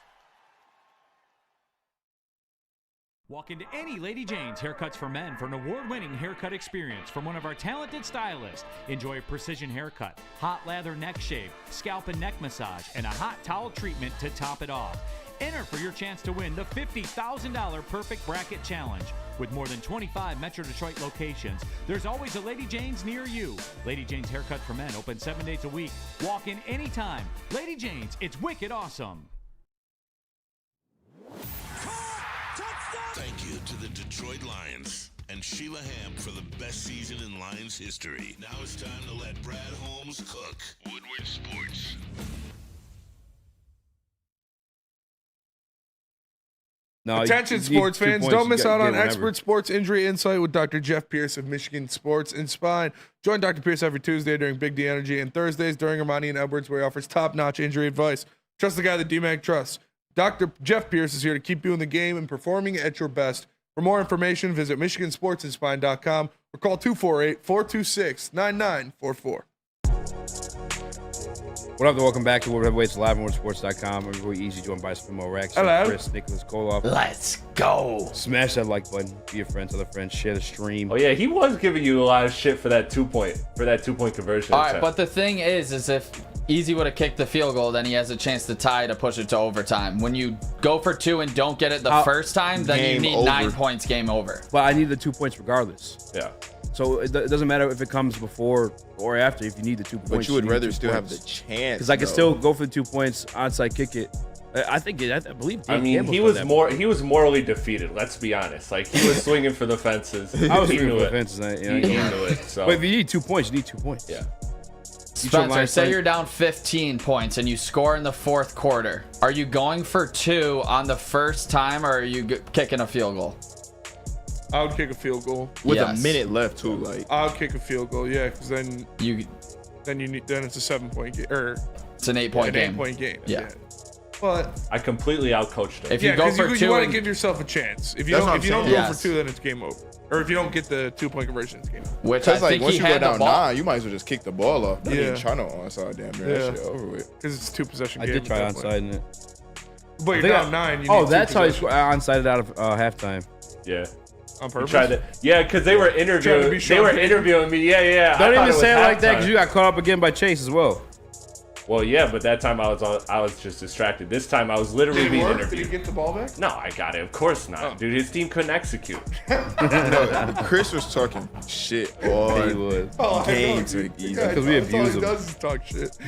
Walk into any Lady Jane's Haircuts for Men for an award-winning haircut experience from one of our talented stylists. Enjoy a precision haircut, hot lather neck shave, scalp and neck massage, and a hot towel treatment to top it off. Enter for your chance to win the $50,000 Perfect Bracket Challenge. With more than 25 Metro Detroit locations, there's always a Lady Jane's near you. Lady Jane's Haircut for Men, open 7 days a week. Walk in anytime. Lady Jane's, it's wicked awesome. Thank you to the Detroit Lions and Sheila Ham for the best season in Lions history. Now it's time to let Brad Holmes cook. Woodward Sports. No, Attention, you need sports 2 fans. points, Don't you miss gotta out get on whenever. expert sports injury insight with Dr. Jeff Pierce of Michigan Sports and Spine. Join Dr. Pierce every Tuesday during Big D Energy and Thursdays during Ermanni and Edwards, where he offers top-notch injury advice. Trust the guy that DMAC trusts. Dr. Jeff Pierce is here to keep you in the game and performing at your best. For more information, visit MichiganSportsandSpine.com or call 248-426-9944. What up, welcome back to Woodward Heavyweights live on WoodSports.com. Everybody easy, joined by Spencer Raxter, Hello. Chris, Nicholas Kohloff. Let's go. Smash that like button. Be your friends, other friends. Share the stream. Oh yeah, he was giving you a lot of shit for that 2-point conversion. All right, but the thing is if Easy would have kicked the field goal, then he has a chance to tie to push it to overtime. When you go for 2 and don't get it the first time, then you game need over. 9 points, game over. But I need the 2 points regardless. Yeah. So it doesn't matter if it comes before or after. If you need the 2 points, But you would need rather 2 still have points. the chance. Because I could though. still go for the 2 points, onside kick it. I believe. I Dan mean, Campbell he done was that he was morally defeated. Let's be honest. Like he was swinging for the fences. I was He swinging knew for it. the fences. He knew it. So. But if you need 2 points, you need 2 points. Yeah. Spencer, say you're down 15 points and you score in the fourth quarter. Are you going for 2 on the first time, or are you kicking a field goal? I would kick a field goal. With Yes. a minute left, too. Like, I would kick a field goal, yeah, because then you need it's a 7-point game, or it's an 8-point game. 8-point game. Yeah. But I completely outcoached him. If you go for 2, you want to and- give yourself a chance. If you That's don't, what if you I'm don't go saying. for Yes. 2, then it's game over. Or if you don't get the 2-point conversion, it's game over. which I because like think once he you go had the down ball. 9, you might as well just kick the ball off. Not Yeah. even trying to onside, damn near Yeah. that shit over with. Because it's a 2-possession I game. did try at that point. onside in it. But you're down 9. You Oh, need 2 that's how he possessions. onside out of halftime. Yeah. On He purpose. tried to, yeah, because they were interviewing. be They Sean were Payton. interviewing me. Yeah. I Don't thought even was say it like that halftime. because you got caught up again by Chase as well. Well, yeah, but that time I was just distracted. This time I was literally Did it being work? Did interviewed. you get the ball back? No, I got it. Of course not, dude. His team couldn't execute. No, Chris was talking shit all He was. Oh, I game know, to dude. Easy. Yeah, Because we that's all abuse he him. does is talk shit.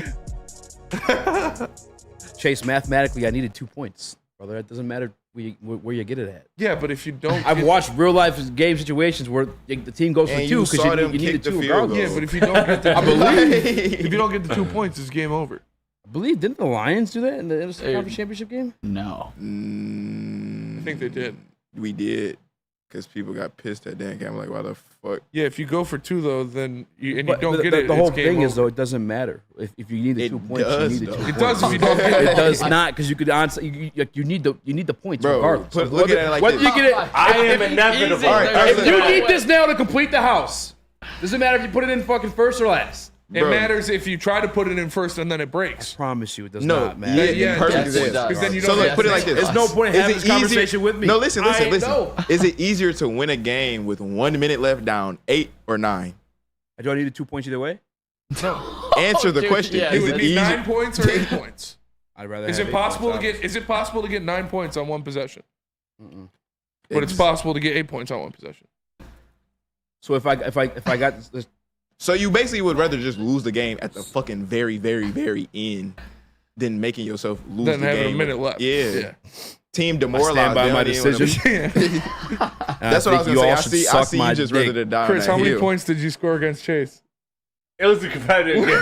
Chase, mathematically, I needed 2 points, brother. It doesn't matter. where you get it at. Yeah, but if you don't, I've watched real life game situations where the team goes for And two you because saw you them need kick the the two field regardless. yeah, but if you don't get the, I believe. if you don't get the 2 points, it's game over. I believe didn't the Lions do that in the NFC Conference Championship game? No. I think they did. We did, because people got pissed at Dan Campbell. Like, why the fuck? Yeah, if you go for 2 though, then you But don't get the, it. The whole it's game thing over. is though, it doesn't matter if you need the 2 points. does, you need the 2 though. It points. does if you don't get it. It does not because you could answer. You need the points Bro, regardless. look at it like whether this. you get it. I am inevitable. All right, If you need this now to complete the house, doesn't matter if you put it in fucking first or last. It matters if you try to put it in first and then it breaks. I promise you, it does No, not matter. yeah, perfect yes, it example. does. Because then you So don't look, have put it to- like this. There's no point in Is having it this easier- conversation with me. No, listen. I know. Is it easier to win a game with 1 minute left down, 8 or 9? Do I need the 2 points either way? Answer the Dude, question. yeah, It Is would it be easier? 9 points or 8 points. I'd rather. Is have it 8 possible to points, get? Is it possible to get 9 points on one possession? obviously. But it's possible to get 8 points on one possession. So if I got this, So you basically would rather just lose the game at the fucking very, very, very end than making yourself lose Then the having game. a minute left. Yeah. Team I demoralized. stand by They my don't even wanna- decision. That's what I was think gonna you say. all I should see suck my you just rather dick. than die on Chris, that how many hill. points did you score against Chase? It was a competitive game.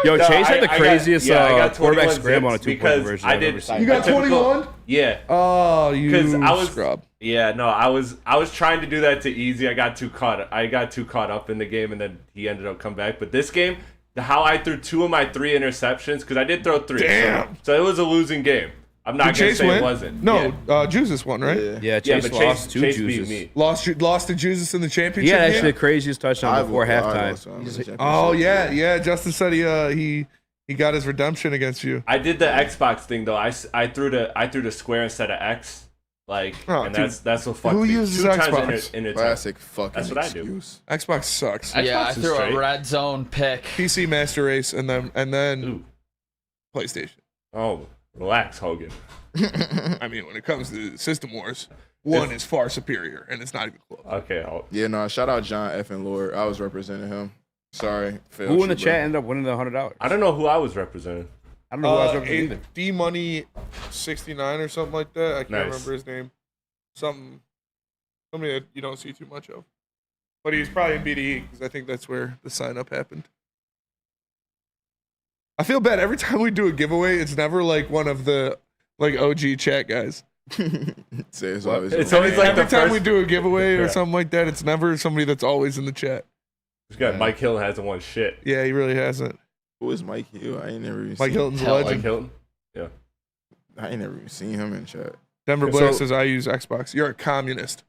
Yo, Chase had the craziest I got quarterback 21 scram on a zips 2-point because conversion I I've did. ever seen. You got 21? Yeah. Oh, you I was scrub. Yeah, no, I was trying to do that to Easy. I got too caught up in the game, and then he ended up coming back. But this game, how I threw 2 of my 3 interceptions, because I did throw 3. Damn. So it was a losing game. I'm not Did gonna Chase say win? it wasn't. No, Yeah. Jesus won, right? Yeah, Chase but lost two Chase juices. beat me. Lost to Jesus in the He championship had actually game? the craziest touchdown before halftime. Oh yeah. Justin said he got his redemption against you. I did the Xbox thing though. I threw the square instead of X. Like, Oh, and dude. that's what fucked Who me. uses 2 times Xbox? in a Classic fucking That's what excuse. Xbox sucks. Yeah, I Xbox is threw straight. a red zone pick. PC Master Race and then PlayStation. Oh, relax, Hogan. I mean, when it comes to System Wars, one is far superior, and it's not even close. Okay. Yeah, no, shout out John F. and Lord. I was representing him. Sorry. failed Who in the you, chat bro. ended up winning the $100? I don't know who I was representing. I don't know who I was representing either. D Money 69 or something like that. I can't Nice. remember his name. Somebody that you don't see too much of. But he's probably in BDE because I think that's where the sign up happened. I feel bad every time we do a giveaway. It's never like one of the OG chat guys. It's always, It's always like every the time first- we do a giveaway or Yeah. something like that. It's never somebody that's always in the chat. This guy Mike Hilton hasn't won shit. Yeah, he really hasn't. Who is Mike Hill? I ain't never even Mike seen Hilton's a Hell, legend. Mike Hilton. Yeah. I ain't never even seen him in chat. Denver Blair says I use Xbox. You're a communist.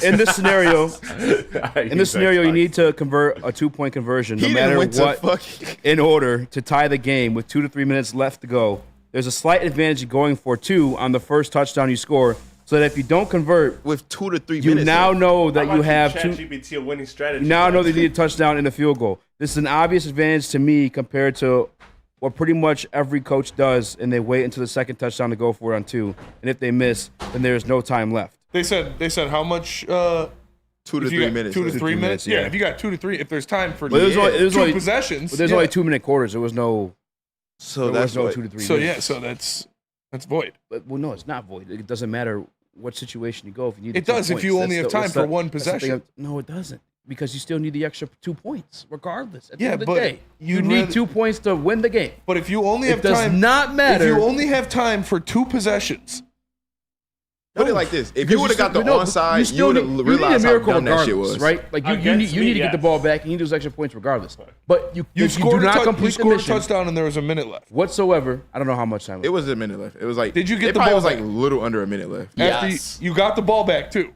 In this scenario, Xbox. you need to convert a 2-point conversion, no He didn't matter went to what, fucking- in order to tie the game with 2 to 3 minutes left to go. There's a slight advantage of going for 2 on the first touchdown you score, so that if you don't convert, with 2 to 3 you minutes. now know How that about you have Chat 2. GPT a winning strategy. You now know they need a touchdown and a field goal. This is an obvious advantage to me compared to what pretty much every coach does, and they wait until the second touchdown to go for it on 2. And if they miss, then there's no time left. They said how much 2 to if you 3 got minutes. 2 to 3 3 minutes. minutes, Yeah, yeah. if you got 2 to 3, if there's time for But it was only- two possessions. But there's only 2-minute quarters. There was no. So there that's was no what, 2 to 3 So minutes. yeah, so that's void. But, well, no, it's not void. It doesn't matter what situation you go. If you need It the 2 does if points. you only That's have the- time that's for the- one that's the thing possession. No, it doesn't, because you still need the extra 2 points, regardless. At the Yeah, end of the but day, you you'd need rather- 2 points to win the game. But if you only It have does time, not matter. If you only have time for 2 possessions, Put it like this: if Because you would have got the onside, you would have need realized a how miracle dumb that shit regardless, was. right? Like you Against need me, to get the yes. ball back. You need those extra points regardless. But you you do scored not you complete the scored a mission touchdown and there was a minute left. whatsoever. I don't know how much time. It was a minute left. It was like. Did you get it the probably ball was like back? little under a minute left. After Yes. you got the ball back too.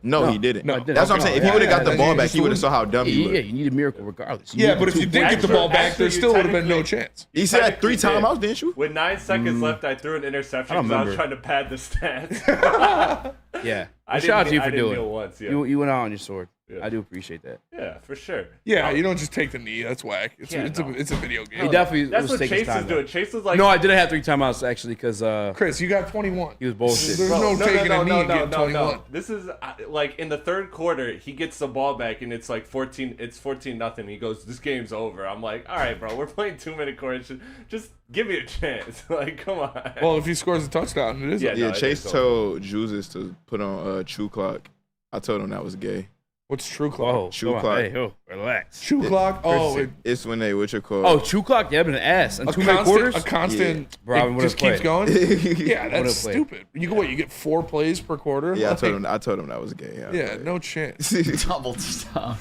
No, he didn't. No. That's what I'm saying. If he Yeah, would have got the then ball you back, just he would have lose. saw how dumb he Yeah, looked. you need a miracle regardless. Yeah, but if you did get the ball back, Actually, there you still would have been no technically- chance. He said that 3 technically did. timeouts, didn't you? With 9 seconds left, I threw an interception I don't because I was remember. trying to pad the stats. Yeah. I Shout out to didn't you I for didn't doing kneel it. once, yeah. You went out on your sword. I do appreciate that. Yeah, for sure. Yeah, you don't just take the knee. That's whack. It's a video game. He definitely That's was what taking his Chase time, is doing. though. Chase was like, No, I didn't have 3 timeouts actually because Chris, you got 21. he was bullshit. There's no taking a knee and getting 21. This is like in the third quarter, he gets the ball back and it's like 14. It's 14-0. He goes, "This game's over." I'm like, "All right, bro, we're playing 2-minute quarters. Just give me a chance." Like, come on. Well, if he scores a touchdown, it is. Yeah, Chase told Juices to put on True Clock. I told him that was gay. What's True Clock? Oh, True Clock. Hey, relax. True Clock? Oh, it's when they, what you call Oh, True Clock, yeah, been an ass. And a 2-minute quarters? A constant, Bro, it just keeps going? Yeah, that's play. stupid. You go, what, you get 4 plays per quarter? Yeah, Like, I told him that was gay. Yeah, no chance. Double touchdown.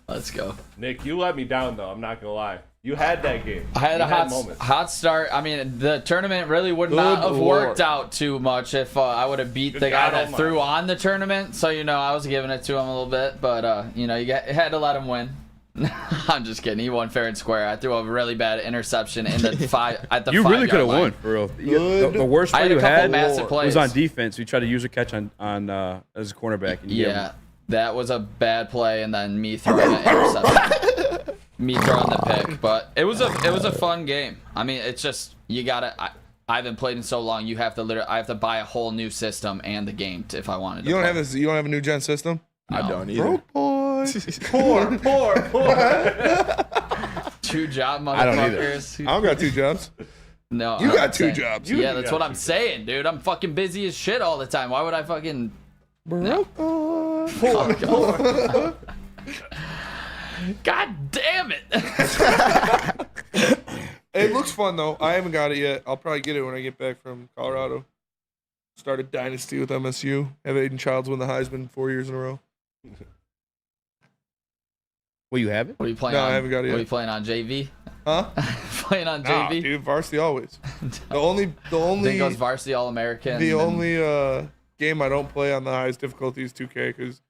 Let's go. Nick, you let me down though. I'm not gonna lie. You had that game. I had You a moments. hot start. I mean, the tournament really would Good not have Lord. worked out too much if I would have beat Good the guy God that Almighty. threw on the tournament. So, I was giving it to him a little bit. But, you had to let him win. I'm just kidding. He won fair and square. I threw a really bad interception in the at the You 5 really could have yard line. won, for real. The worst I play had a you couple had massive was plays. on defense. You tried to use a catch on as a cornerback. And you gave Yeah, him- that was a bad play, and then me throwing the interception, me throwing the pick. But it was a fun game. I mean, it's just you gotta. I haven't played in so long. I have to buy a whole new system and the game if I wanted to. You don't have a new gen system? No. I don't either. Broke boy. Poor. 2 job I don't either. motherfuckers. I don't got 2 jobs. No, You I'm got 2 saying- jobs. Yeah, that's what I'm saying, dude. I'm fucking busy as shit all the time. Why would I fucking? Broke boy. Fuck off. God damn it. It looks fun though. I haven't got it yet. I'll probably get it when I get back from Colorado. Start a dynasty with MSU. Have Aiden Childs win the Heisman 4 years in a row. Well, you have it? What are you playing No, on? I haven't got it yet. What are you playing on, JV? Huh? Playing on Nah, JV? dude, varsity always. The only Then goes varsity All-American. the and- only game I don't play on the highest difficulty is 2K because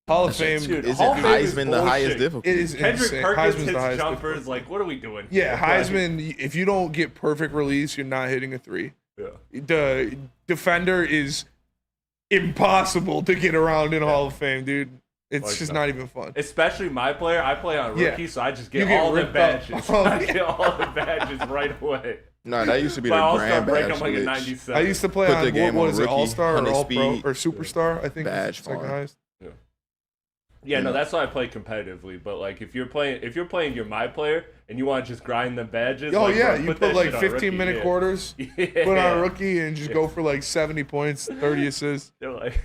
Hall of Fame Dude, Is Hall it of Fame is Heisman the highest bullshit. difficulty? It is Kendrick insane. Perkins Heisman's the hits highest jumpers. difficulty. Like, what are we doing? Yeah, Like, Heisman. If you don't get perfect release, you're not hitting a 3. Yeah. The defender is impossible to get around in Hall of Fame, dude. It's Like, just no. not even fun. Especially my player. I play on Yeah. rookie, so I just You get get all the ripped up. badges. Oh, I yeah. get all the badges right away. No, that used to be By the All-Star grand break, badge I'm like a glitch. 97. I used to play Put on the game what on is it, rookie, All Star or 100 All Pro speed. or Superstar? I think Badge it's second farm. highest. Yeah, no, that's why I play competitively. But like, if you're playing, you're my player, and you want to just grind the badges. Oh like, yeah, bro, you that put like shit on rookie, 15-minute yeah. quarters, Yeah. put on a rookie, and just go for like 70 points, 30 assists. They're like,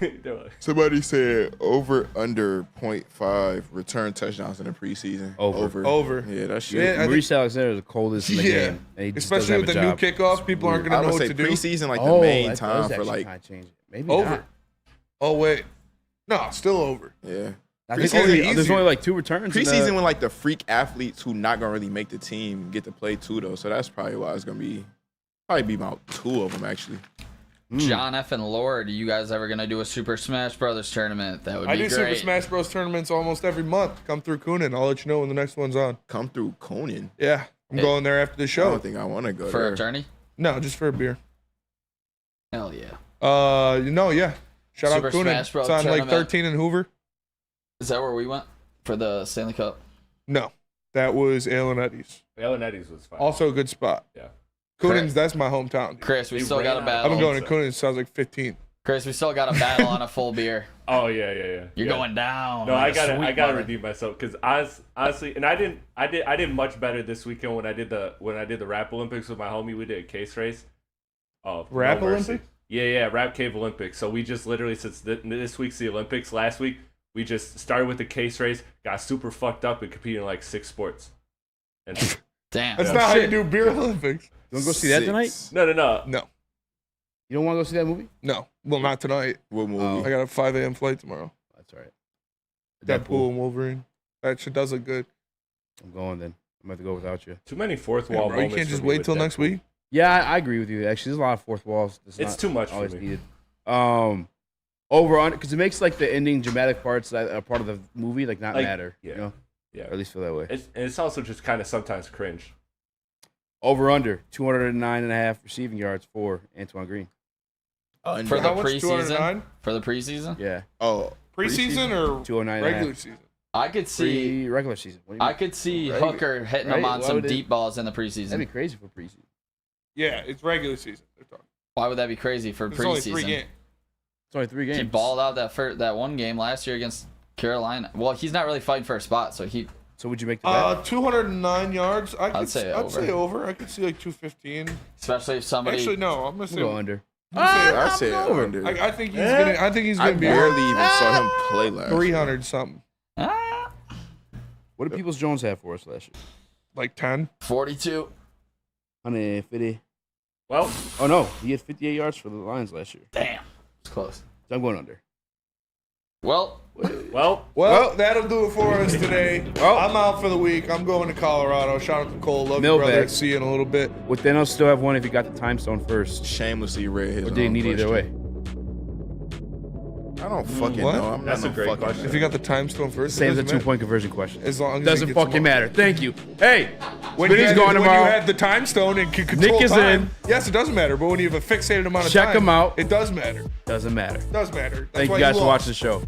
Somebody said over under 0.5 return touchdowns in the preseason. Over. Yeah, that's shit. Yeah, I think- Maurice Alexander is the coldest in the Yeah. game. And he just Especially with the doesn't have new a job. kickoff, people aren't I gonna know would what say to do. preseason like the main time for like maybe over. not. Oh wait, no, still over. yeah. I think Preseason there's only like 2 returns. in the- Preseason when like the freak athletes who not gonna really make the team get to play too though, so that's probably why it's gonna be about 2 of them actually. John F. and Lord, are you guys ever going to do a Super Smash Brothers tournament? That would be I do great. Super Smash Bros. Tournaments almost every month. Come through Coonan. I'll let you know when the next one's on. Come through Conan. Yeah, I'm going there after the I show. don't think I want to go For there. a journey? No, just for a beer. Hell yeah. Yeah. Shout Super out Coonan. Smash Bros. It's on like tournament. 13 in Hoover. Is that where we went for the Stanley Cup? No, that was Ale and Eddie's. Ale and Eddie's was fine. Also a good spot. Yeah. Coonan's, that's my hometown. Dude. Chris, we He still got a ran out. battle. I've been going to Coonan's since I was like 15. Chris, we still got a battle on a full beer. Oh yeah. You're Yeah. going down. No, like a I sweet gotta mother. redeem myself because honestly, and I did much better this weekend when I did the rap Olympics with my homie. We did a case race. Oh, Rap no mercy. Olympics? Yeah, Rap Cave Olympics. So we just literally since this week's the Olympics. Last week we just started with the case race, got super fucked up, and competed in like 6 sports. And Damn. That's not how you do beer Olympics. You want to go see that tonight? no. No. You don't want to go see that movie? No. Well, not tonight. What movie? I got a 5 a.m. flight tomorrow. That's all right. Deadpool and Wolverine. That shit does look good. I'm going then. I'm going to go without you. too many fourth Yeah, wall bro, you moments. can't just for me wait with till next Deadpool. week. Yeah, I agree with you. Actually, there's a lot of fourth walls. It's not too much for always me. needed. Over on because it makes like the ending dramatic parts that are part of the movie like not Like, matter. yeah. You know? Yeah. Or at least feel that way. It's also just kind of sometimes cringe. Over under 209.5 receiving yards for Antoine Green. For the How much? preseason? 209? For the preseason? Yeah. Oh, Preseason or 209 regular season? I could see regular season. What do you I mean? could see Right. Hooker hitting Right. him on Why some would it- deep balls in the preseason. That'd be crazy for preseason. Yeah, it's regular season. They're talking. Why would that be crazy for It's only 3 preseason? games. It's only 3 games. He balled out that one game last year against Carolina. Well, he's not really fighting for a spot, so he. So would you make the bet? 209 yards. I'd say over. I could see like 215. Especially if somebody. Actually, no. I'm gonna say We'll go under. I say under. I think he's gonna I be. barely even saw him play last year. 300 something. What did Peoples Jones have for us last year? Like 10. 42. 150. Well, oh no, he had 58 yards for the Lions last year. Damn, it's close. So I'm going under. Well, that'll do it for us today. I'm out for the week. I'm going to Colorado. Shout out to Cole. Love you, brother. Mailbag. See you in a little bit. Would Thanos still have one if he got the time stone first? Shamelessly read his Or did he own need either way? question. I don't fucking What? know. I'm That's not a no great fucking question. If you got the time stone first, Same as a it doesn't 2-point conversion question. As long as Doesn't he gets fucking more. matter. Thank you. Hey, When Spinny's you, going when tomorrow. you had the time stone and can control Nick is time, in. yes, it doesn't matter. But when you have a fixated amount of Check time, him out. It does matter. Doesn't matter. It does matter. That's Thank why you guys for lost. watching the show.